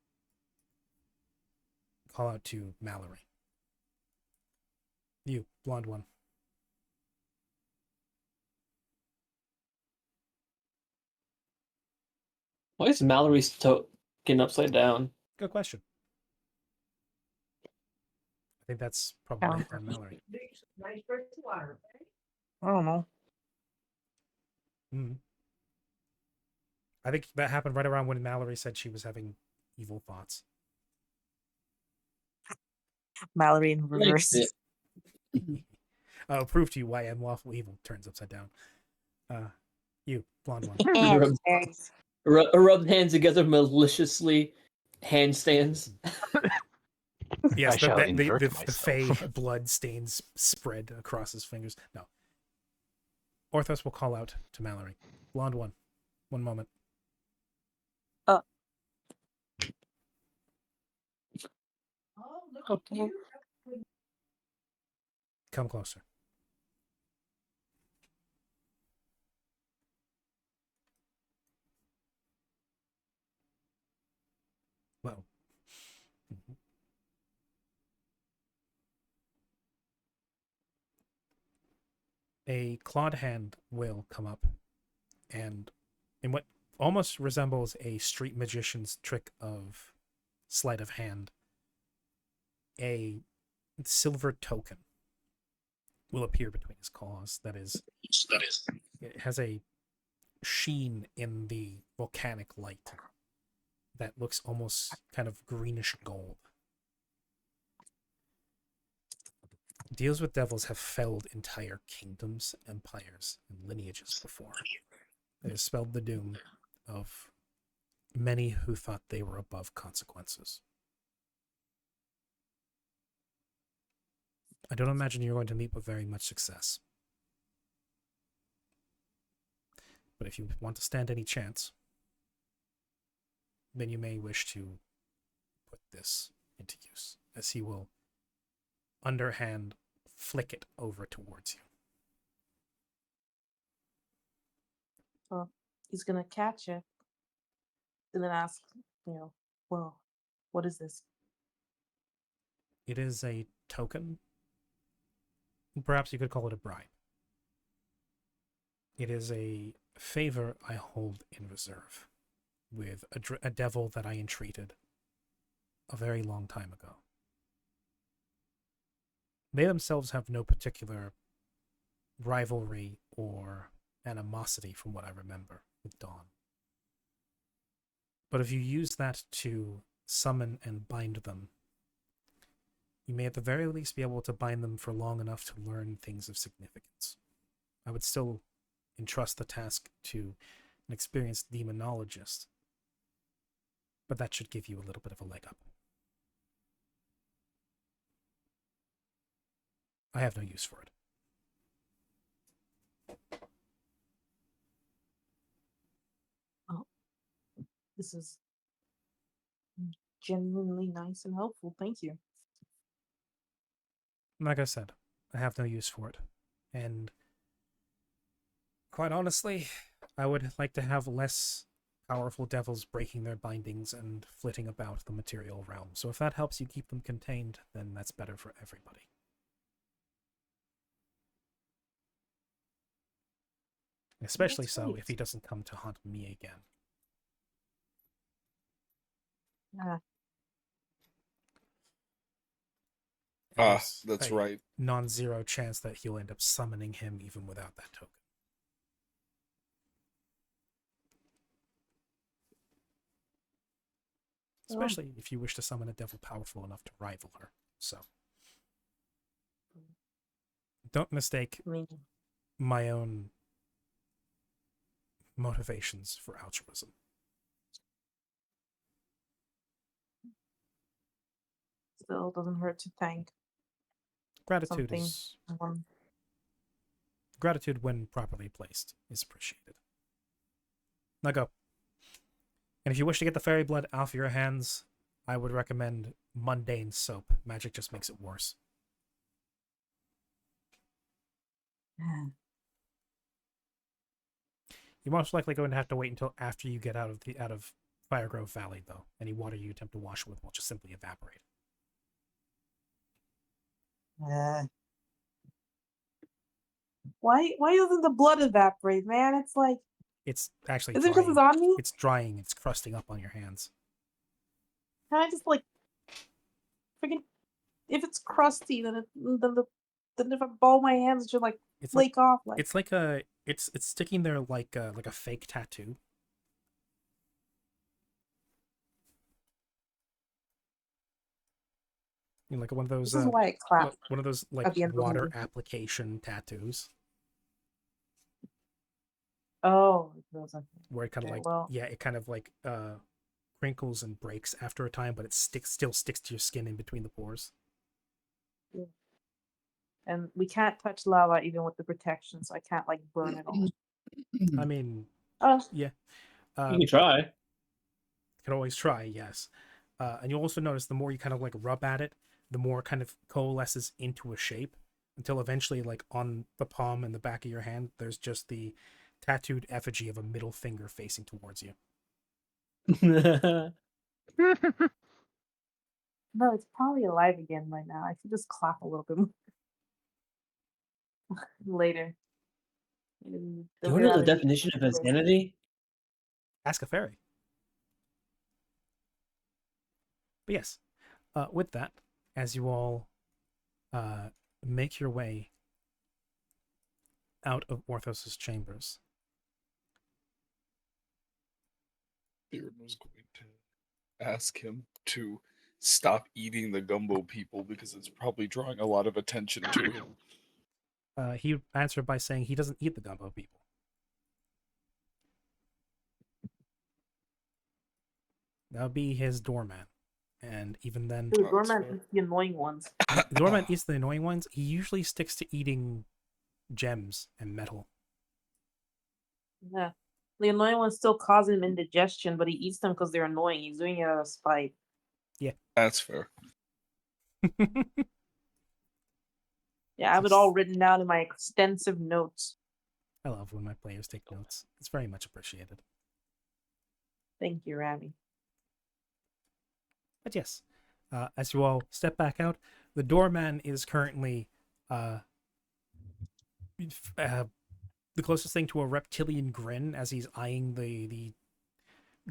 call out to Mallory. You, blonde one. Why is Mallory's token upside down? Good question. I think that's probably on Mallory. I don't know. I think that happened right around when Mallory said she was having evil thoughts. Mallory in Likes reverse. it. I'll prove to you why unlawful evil turns upside down. You, blonde one. Rub hands together maliciously. Handstands. Yes, I shall the invert fey myself. blood stains spread across his fingers. No. Orthos will call out to Mallory. Blonde one. One moment. Okay. Come closer. Well. a clawed hand will come up, and in what almost resembles a street magician's trick of sleight of hand, a silver token will appear between his claws. That is, it has a sheen in the volcanic light that looks almost kind of greenish gold. Deals with devils have felled entire kingdoms, empires, and lineages before. It has spelled the doom of many who thought they were above consequences. I don't imagine you're going to meet with very much success. But if you want to stand any chance, then you may wish to put this into use, as he will underhand flick it over towards you. Well, he's gonna catch it and then ask, well, what is this? It is a token. Perhaps you could call it a bribe. It is a favor I hold in reserve with a devil that I entreated a very long time ago. They themselves have no particular rivalry or animosity from what I remember with Dawn. But if you use that to summon and bind them, you may at the very least be able to bind them for long enough to learn things of significance. I would still entrust the task to an experienced demonologist, but that should give you a little bit of a leg up. I have no use for it. Oh, this is genuinely nice and helpful. Thank you. Like I said, I have no use for it. And quite honestly, I would like to have less powerful devils breaking their bindings and flitting about the material realm. So if that helps you keep them contained, then that's better for everybody. Especially That's so great. if he doesn't come to haunt me again. Yeah. There's That's a right. non-zero chance that he'll end up summoning him even without that token. Especially if you wish to summon a devil powerful enough to rival her. So, don't mistake I mean, my own motivations for altruism. still doesn't hurt to thank Gratitude something. is One. gratitude when properly placed is appreciated. Now go. And if you wish to get the fairy blood off your hands, I would recommend mundane soap. Magic just makes it worse. You're most likely going to have to wait until after you get out of Firegrove Valley, though. Any water you attempt to wash with will just simply evaporate. Why doesn't the blood evaporate, man? It's like, It's actually is it because drying. it's on me? It's drying. It's crusting up on your hands. Can I just like freaking? If it's crusty, then then if I ball my hands, it should like It's flake off. Like It's like it's sticking there like a fake tattoo. You know, like one of those this is why it claps. one of those like at the end of the water movie. application tattoos Oh, it feels like where it kind of okay, like well, it kind of like crinkles and breaks after a time, but it still sticks to your skin in between the pores. and we can't touch lava even with the protection, so I can't like burn it all. I mean, Oh, yeah. You can try. Can always try, yes. And you'll also notice the more you kind of like rub at it, the more it kind of coalesces into a shape until eventually, like on the palm and the back of your hand, there's just the tattooed effigy of a middle finger facing towards you. no, it's probably alive again right now. I should just clap a little bit more later. in Do you want to know the reality definition of situation. insanity? Ask a fairy. But yes, with that, as you all make your way out of Orthos's chambers, Theron was going to ask him to stop eating the gumbo people because it's probably drawing a lot of attention to him. he answered by saying he doesn't eat the gumbo people. That would be his doorman. And even then, The Oh, that's doorman fair. eats the annoying ones. the doorman eats the annoying ones. He usually sticks to eating gems and metal. Yeah. The annoying ones still cause him indigestion, but he eats them because they're annoying. He's doing it out of spite. That's fair. Yeah, I have it all written down in my extensive notes. I love when my players take notes. It's very much appreciated. Thank you, Rami. But yes, as you all step back out, the doorman is currently the closest thing to a reptilian grin as he's eyeing the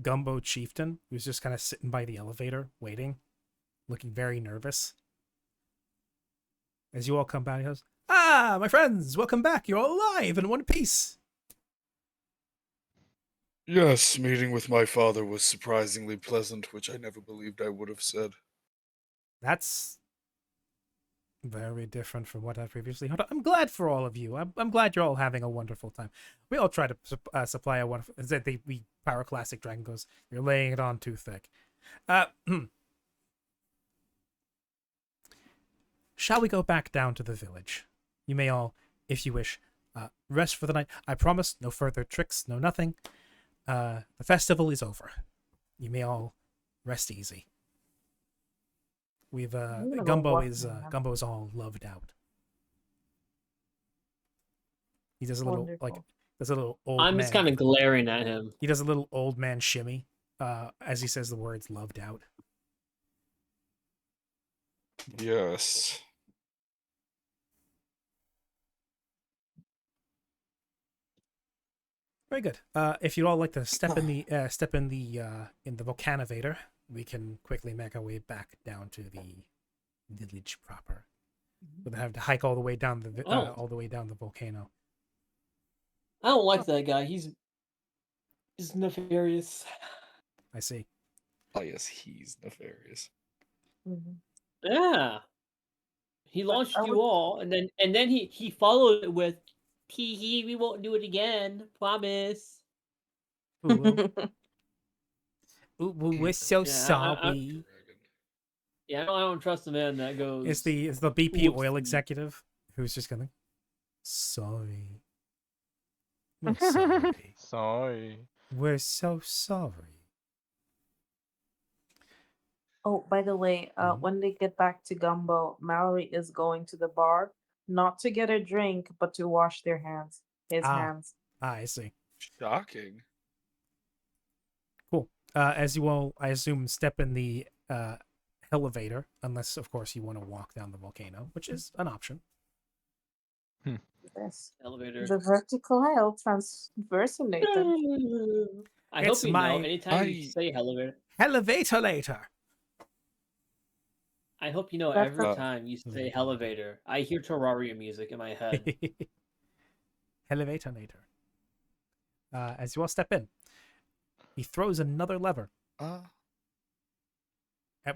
gumbo chieftain, who's just kind of sitting by the elevator, waiting, looking very nervous. As you all come back, he goes, "Ah, my friends, welcome back. You're all alive in one piece." Yes, meeting with my father was surprisingly pleasant, which I never believed I would have said. That's very different from what I previously heard. I'm glad for all of you. I'm glad you're all having a wonderful time. We all try to supply a wonderful. We Pyroclastic Dragon goes, "You're laying it on too thick." Shall we go back down to the village? You may all, if you wish, rest for the night. I promise, no further tricks, no nothing. The festival is over. You may all rest easy. We've gonna go Gumbo walk is around. Gumbo is all loved out. He does a little Wonderful. old I'm man. just kind of glaring at him. He does a little old man shimmy as he says the words "loved out." Yes. Very good. If you'd all like to step in the volcanovator, we can quickly make our way back down to the village proper. We'll have to hike all the way down the volcano. I don't like that guy. He's nefarious. I see. Oh, yes, he's nefarious. Mhm. Yeah. He launched I you would- all, and then he followed it with, "Hee hee, we won't do it again, promise." Ooh, we're so Yeah, sorry. Yeah, I don't trust a man that goes. It's the BP oil "Whoopsie." executive who's just gonna. Sorry. We're sorry. Sorry. We're so sorry. Oh, by the way, when they get back to Gumbo, Mallory is going to the bar, not to get a drink, but to wash their hands. His hands. I see. Shocking. Cool. As you all, I assume, step in the elevator, unless, of course, you want to walk down the volcano, which is an option. Yes. Elevator. The vertical hell transversinator. I It's hope you my- know anytime you say elevator. Elevator later. I hope you know That's every a- time you say elevator, I hear Terraria music in my head. Elevator later. As you all step in, he throws another lever. At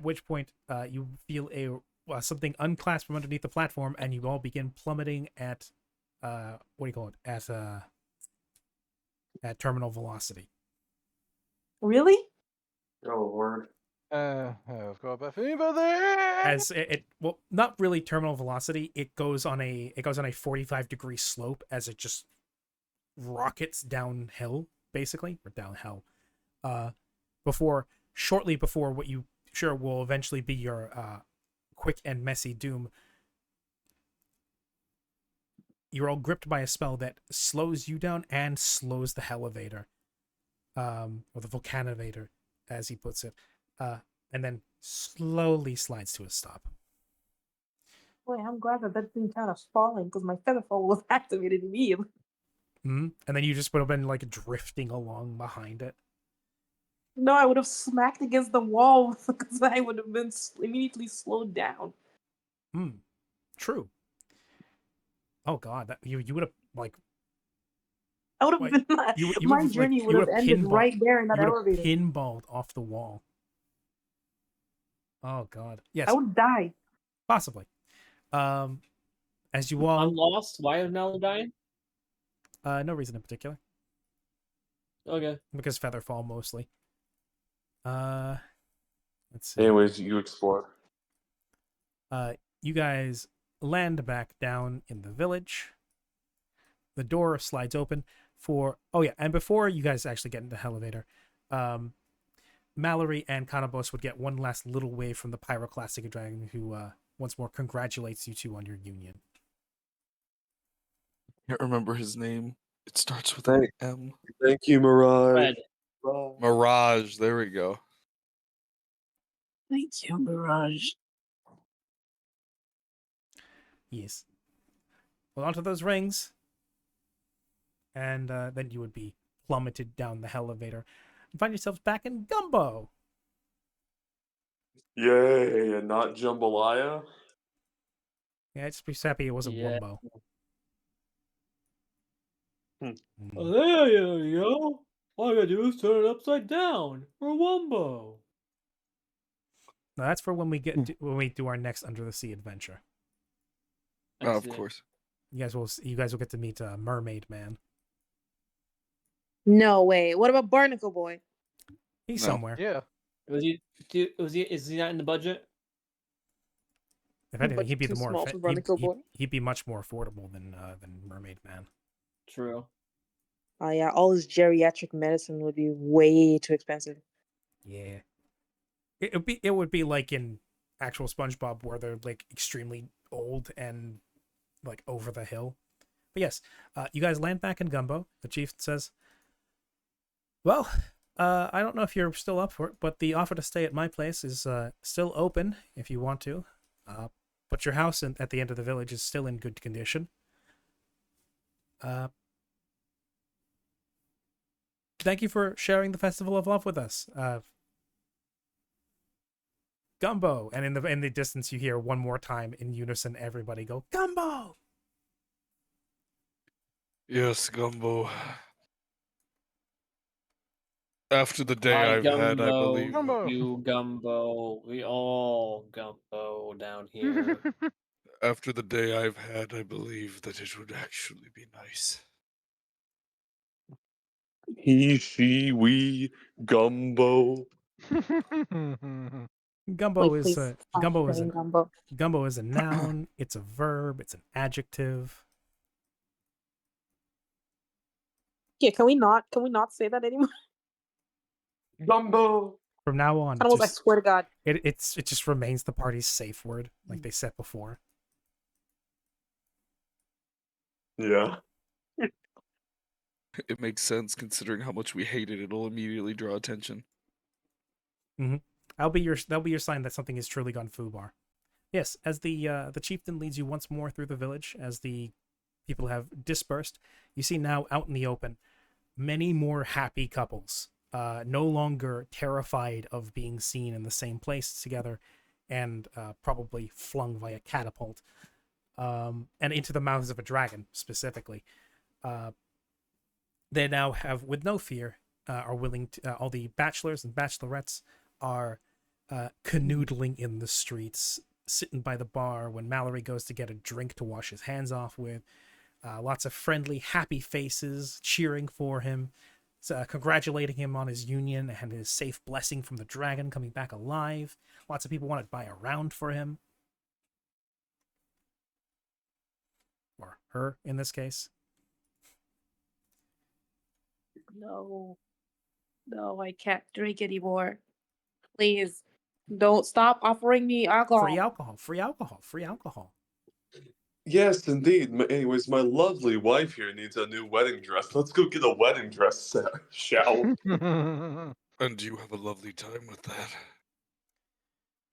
which point, you feel something unclasp from underneath the platform, and you all begin plummeting at what do you call it? At terminal velocity. Really? Oh Lord. I've got a fever there. As well, not really terminal velocity. It goes on a 45-degree slope as it just rockets downhill, basically, or downhill. Shortly before what you sure will eventually be your quick and messy doom. You're all gripped by a spell that slows you down and slows the elevator, or the volcanovator, as he puts it, and then slowly slides to a stop. Boy, I'm glad that didn't kind of falling because my featherfall was activated immediately. And then you just would have been like drifting along behind it. No, I would have smacked against the wall because I would have been immediately slowed down. True. Oh god, that you would have like I would have like, been my would've, journey you would have would've ended pinballed- right there in that you would have elevator. pinballed off the wall. Oh god. Yes, I would die. possibly. As you I'm all lost. Why is Mallory dying? no reason in particular. Okay. Because Featherfall mostly. Let's see. Anyways, you explore. You guys land back down in the village. The door slides open for and before you guys actually get into the elevator, Mallory and Kanabos would get one last little wave from the Pyroclastic Dragon, who once more congratulates you two on your union. Can't remember his name. It starts with Thank- an M. Thank you, Mirage. Red. Bye. Mirage. There we go. Thank you, Mirage. Yes. Hold on to those rings. And then you would be plummeted down the elevator and find yourselves back in Gumbo. Yay, and not jambalaya. Yeah, just be happy it wasn't Yeah. Wumbo. Oh, there you go. All I gotta do is turn it upside down for Wumbo. No, that's for when we when we do our next Under the Sea adventure. Oh, of course. You guys will get to meet Mermaid Man. No way. What about Barnacle Boy? He's No. somewhere. Yeah. Is he not in the budget? If anything, But he'd be too the more small for Barnacle Boy. he'd be much more affordable than Mermaid Man. True. Oh yeah, all his geriatric medicine would be way too expensive. Yeah. It would be like in actual SpongeBob where they're like extremely old and like over the hill. But yes, you guys land back in Gumbo. The chief says, "Well, I don't know if you're still up for it, but the offer to stay at my place is still open if you want to. But your house at the end of the village is still in good condition. Thank you for sharing the Festival of Love with us. Gumbo." And in the distance you hear one more time in unison everybody go, "Gumbo!" Yes, Gumbo. After the day I I've had, I gumbo, believe. Gumbo. You gumbo. We all gumbo down here. After the day I've had, I believe that it would actually be nice. He, she, we, Gumbo. Gumbo Wait, is please a stop gumbo is saying a Gumbo. gumbo is a noun. It's a verb. It's an adjective. Yeah, can we not say that anymore? Gumbo. From now on, Animals, I swear to God. it just remains the party's safe word, like they said before. Yeah. It makes sense considering how much we hate it. It'll immediately draw attention. That'll be your sign that something has truly gone foobar. Yes, as the chieftain leads you once more through the village, as the people have dispersed, you see now out in the open many more happy couples, no longer terrified of being seen in the same place together, and probably flung via catapult, and into the mouths of a dragon specifically. They now have, with no fear, are willing to. All the bachelors and bachelorettes are canoodling in the streets, sitting by the bar when Mallory goes to get a drink to wash his hands off with. Lots of friendly, happy faces cheering for him, congratulating him on his union and his safe blessing from the dragon coming back alive. Lots of people want to buy a round for him. Or her, in this case. No, I can't drink anymore. Please, don't stop offering me alcohol. Free alcohol, free alcohol, free alcohol. Yes, indeed. Anyways, my lovely wife here needs a new wedding dress. Let's go get a wedding dress, shall we? And you have a lovely time with that.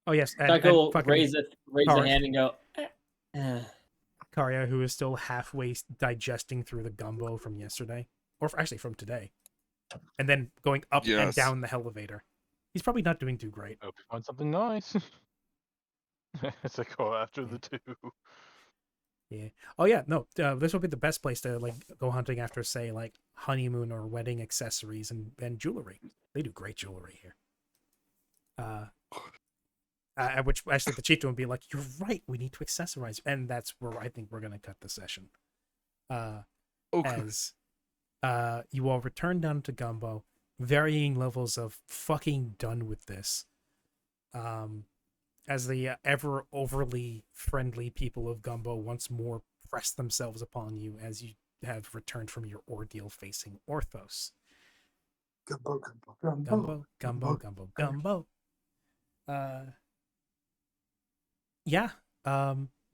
Oh yes, and Taco fucking raise a Tarek. hand and go. "Eh." Karya, who is still halfway digesting through the gumbo from yesterday, or actually from today, and then going up and Yes. down the elevator. He's probably not doing too great. Hope you find something nice. It's like go after the two. Yeah. Oh yeah. No. This would be the best place to like go hunting after, say, like honeymoon or wedding accessories and jewelry. They do great jewelry here. At which actually the chieftain would be like, "You're right. We need to accessorize," and that's where I think we're gonna cut the session. Okay. As you all return down to Gumbo, varying levels of fucking done with this. As the ever overly friendly people of Gumbo once more press themselves upon you as you have returned from your ordeal facing Orthos. Gumbo, gumbo, gumbo. Gumbo, gumbo, gumbo, gumbo. Yeah.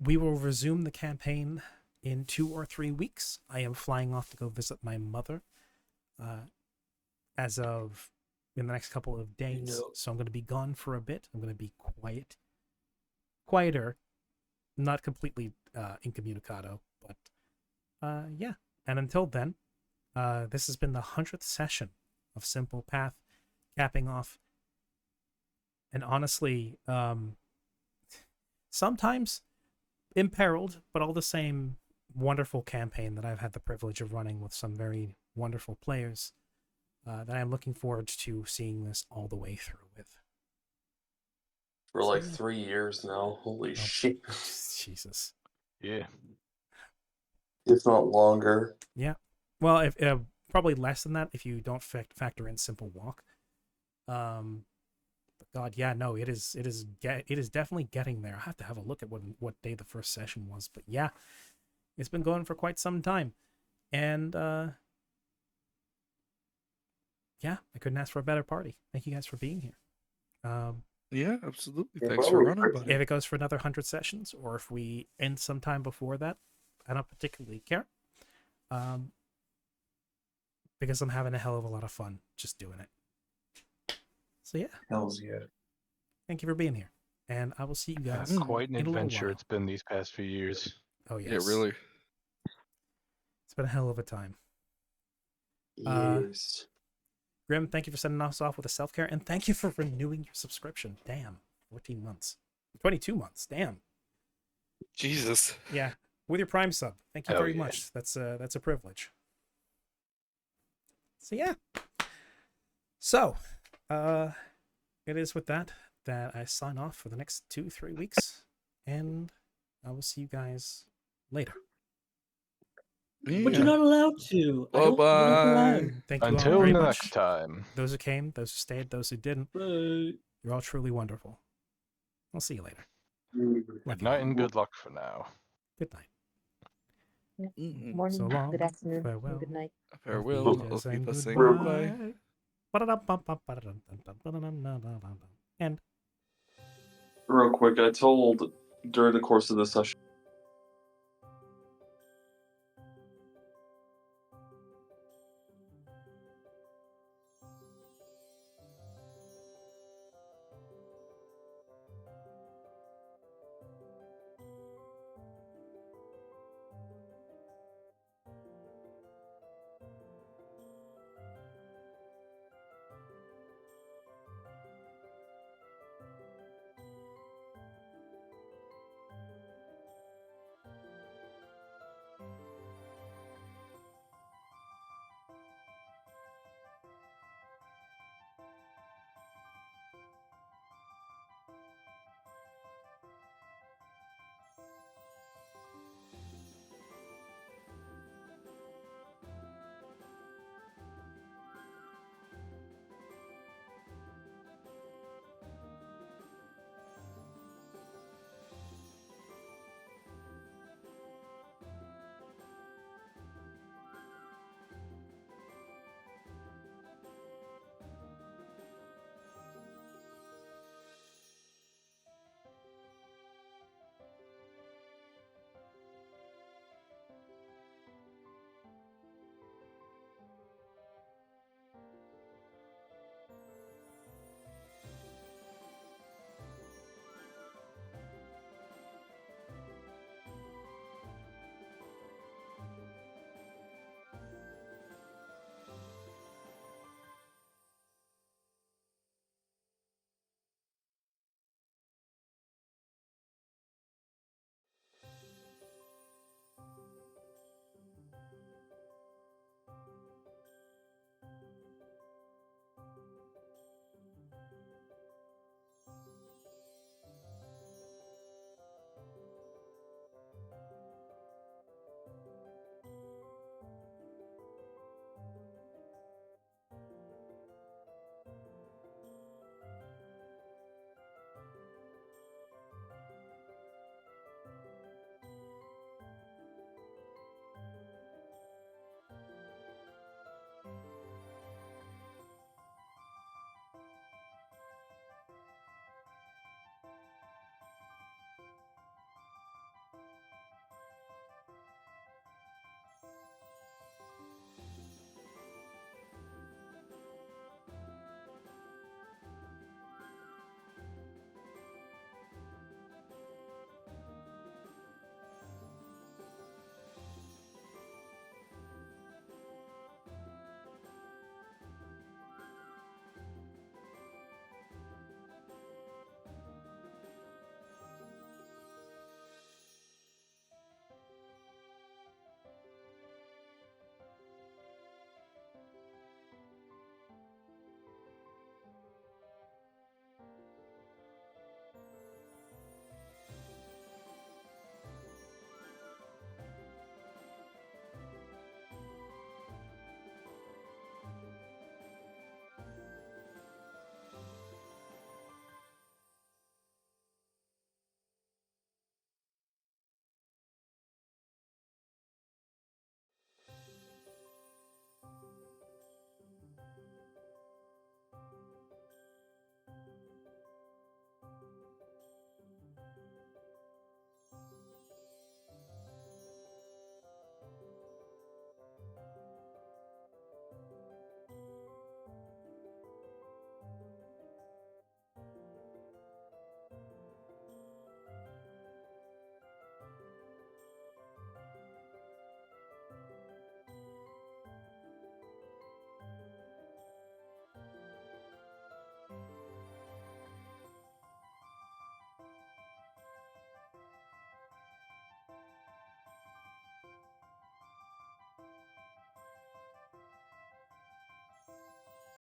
We will resume the campaign in 2 or 3 weeks. I am flying off to go visit my mother. As of in the next couple of days. No. So I'm going to be gone for a bit. I'm going to be quieter, not completely incommunicado, but yeah. And until then, this has been the 100th session of Simple Path, capping off. And honestly, sometimes imperiled, but all the same wonderful campaign that I've had the privilege of running with some very wonderful players. That I'm looking forward to seeing this all the way through with. For like 3 years now. Holy shit. Jesus. Yeah. If not longer. Yeah. Well, if probably less than that if you don't factor in Simple Walk. But God, yeah, no, it is definitely getting there. I have to have a look at what day the first session was, but yeah, it's been going for quite some time, and yeah, I couldn't ask for a better party. Thank you guys for being here. Yeah, absolutely. Yeah, Thanks for probably. running, buddy. If it goes for another 100 sessions, or if we end sometime before that, I don't particularly care. Because I'm having a hell of a lot of fun just doing it. So yeah, Hells yeah. thank you for being here, and I will see you guys. Quite an in a little adventure while. it's been these past few years. Oh yes. Yeah, really. It's been a hell of a time. Yes. Grim, thank you for sending us off with a self-care, and thank you for renewing your subscription. Damn, 14 months, 22 months. Damn. Jesus. Yeah, with your Prime sub. Thank you Hell very yeah. much. That's a privilege. So yeah. So, it is with that I sign off for the next 2-3 weeks, and I will see you guys later. But you're not allowed to. I don't- you're not Bye-bye. allowed. Thank you all Until very next much. time. Those who came, those who stayed, those who didn't. Bye. You're all truly wonderful. I'll see you later. Good Love you. night and good luck for now. Good night. Mm-mm. Morning, So long. good afternoon, Farewell. good night. Farewell. Auf I'll Wiedersehen, keep us saying goodbye. goodbye. And Real quick, I told during the course of the session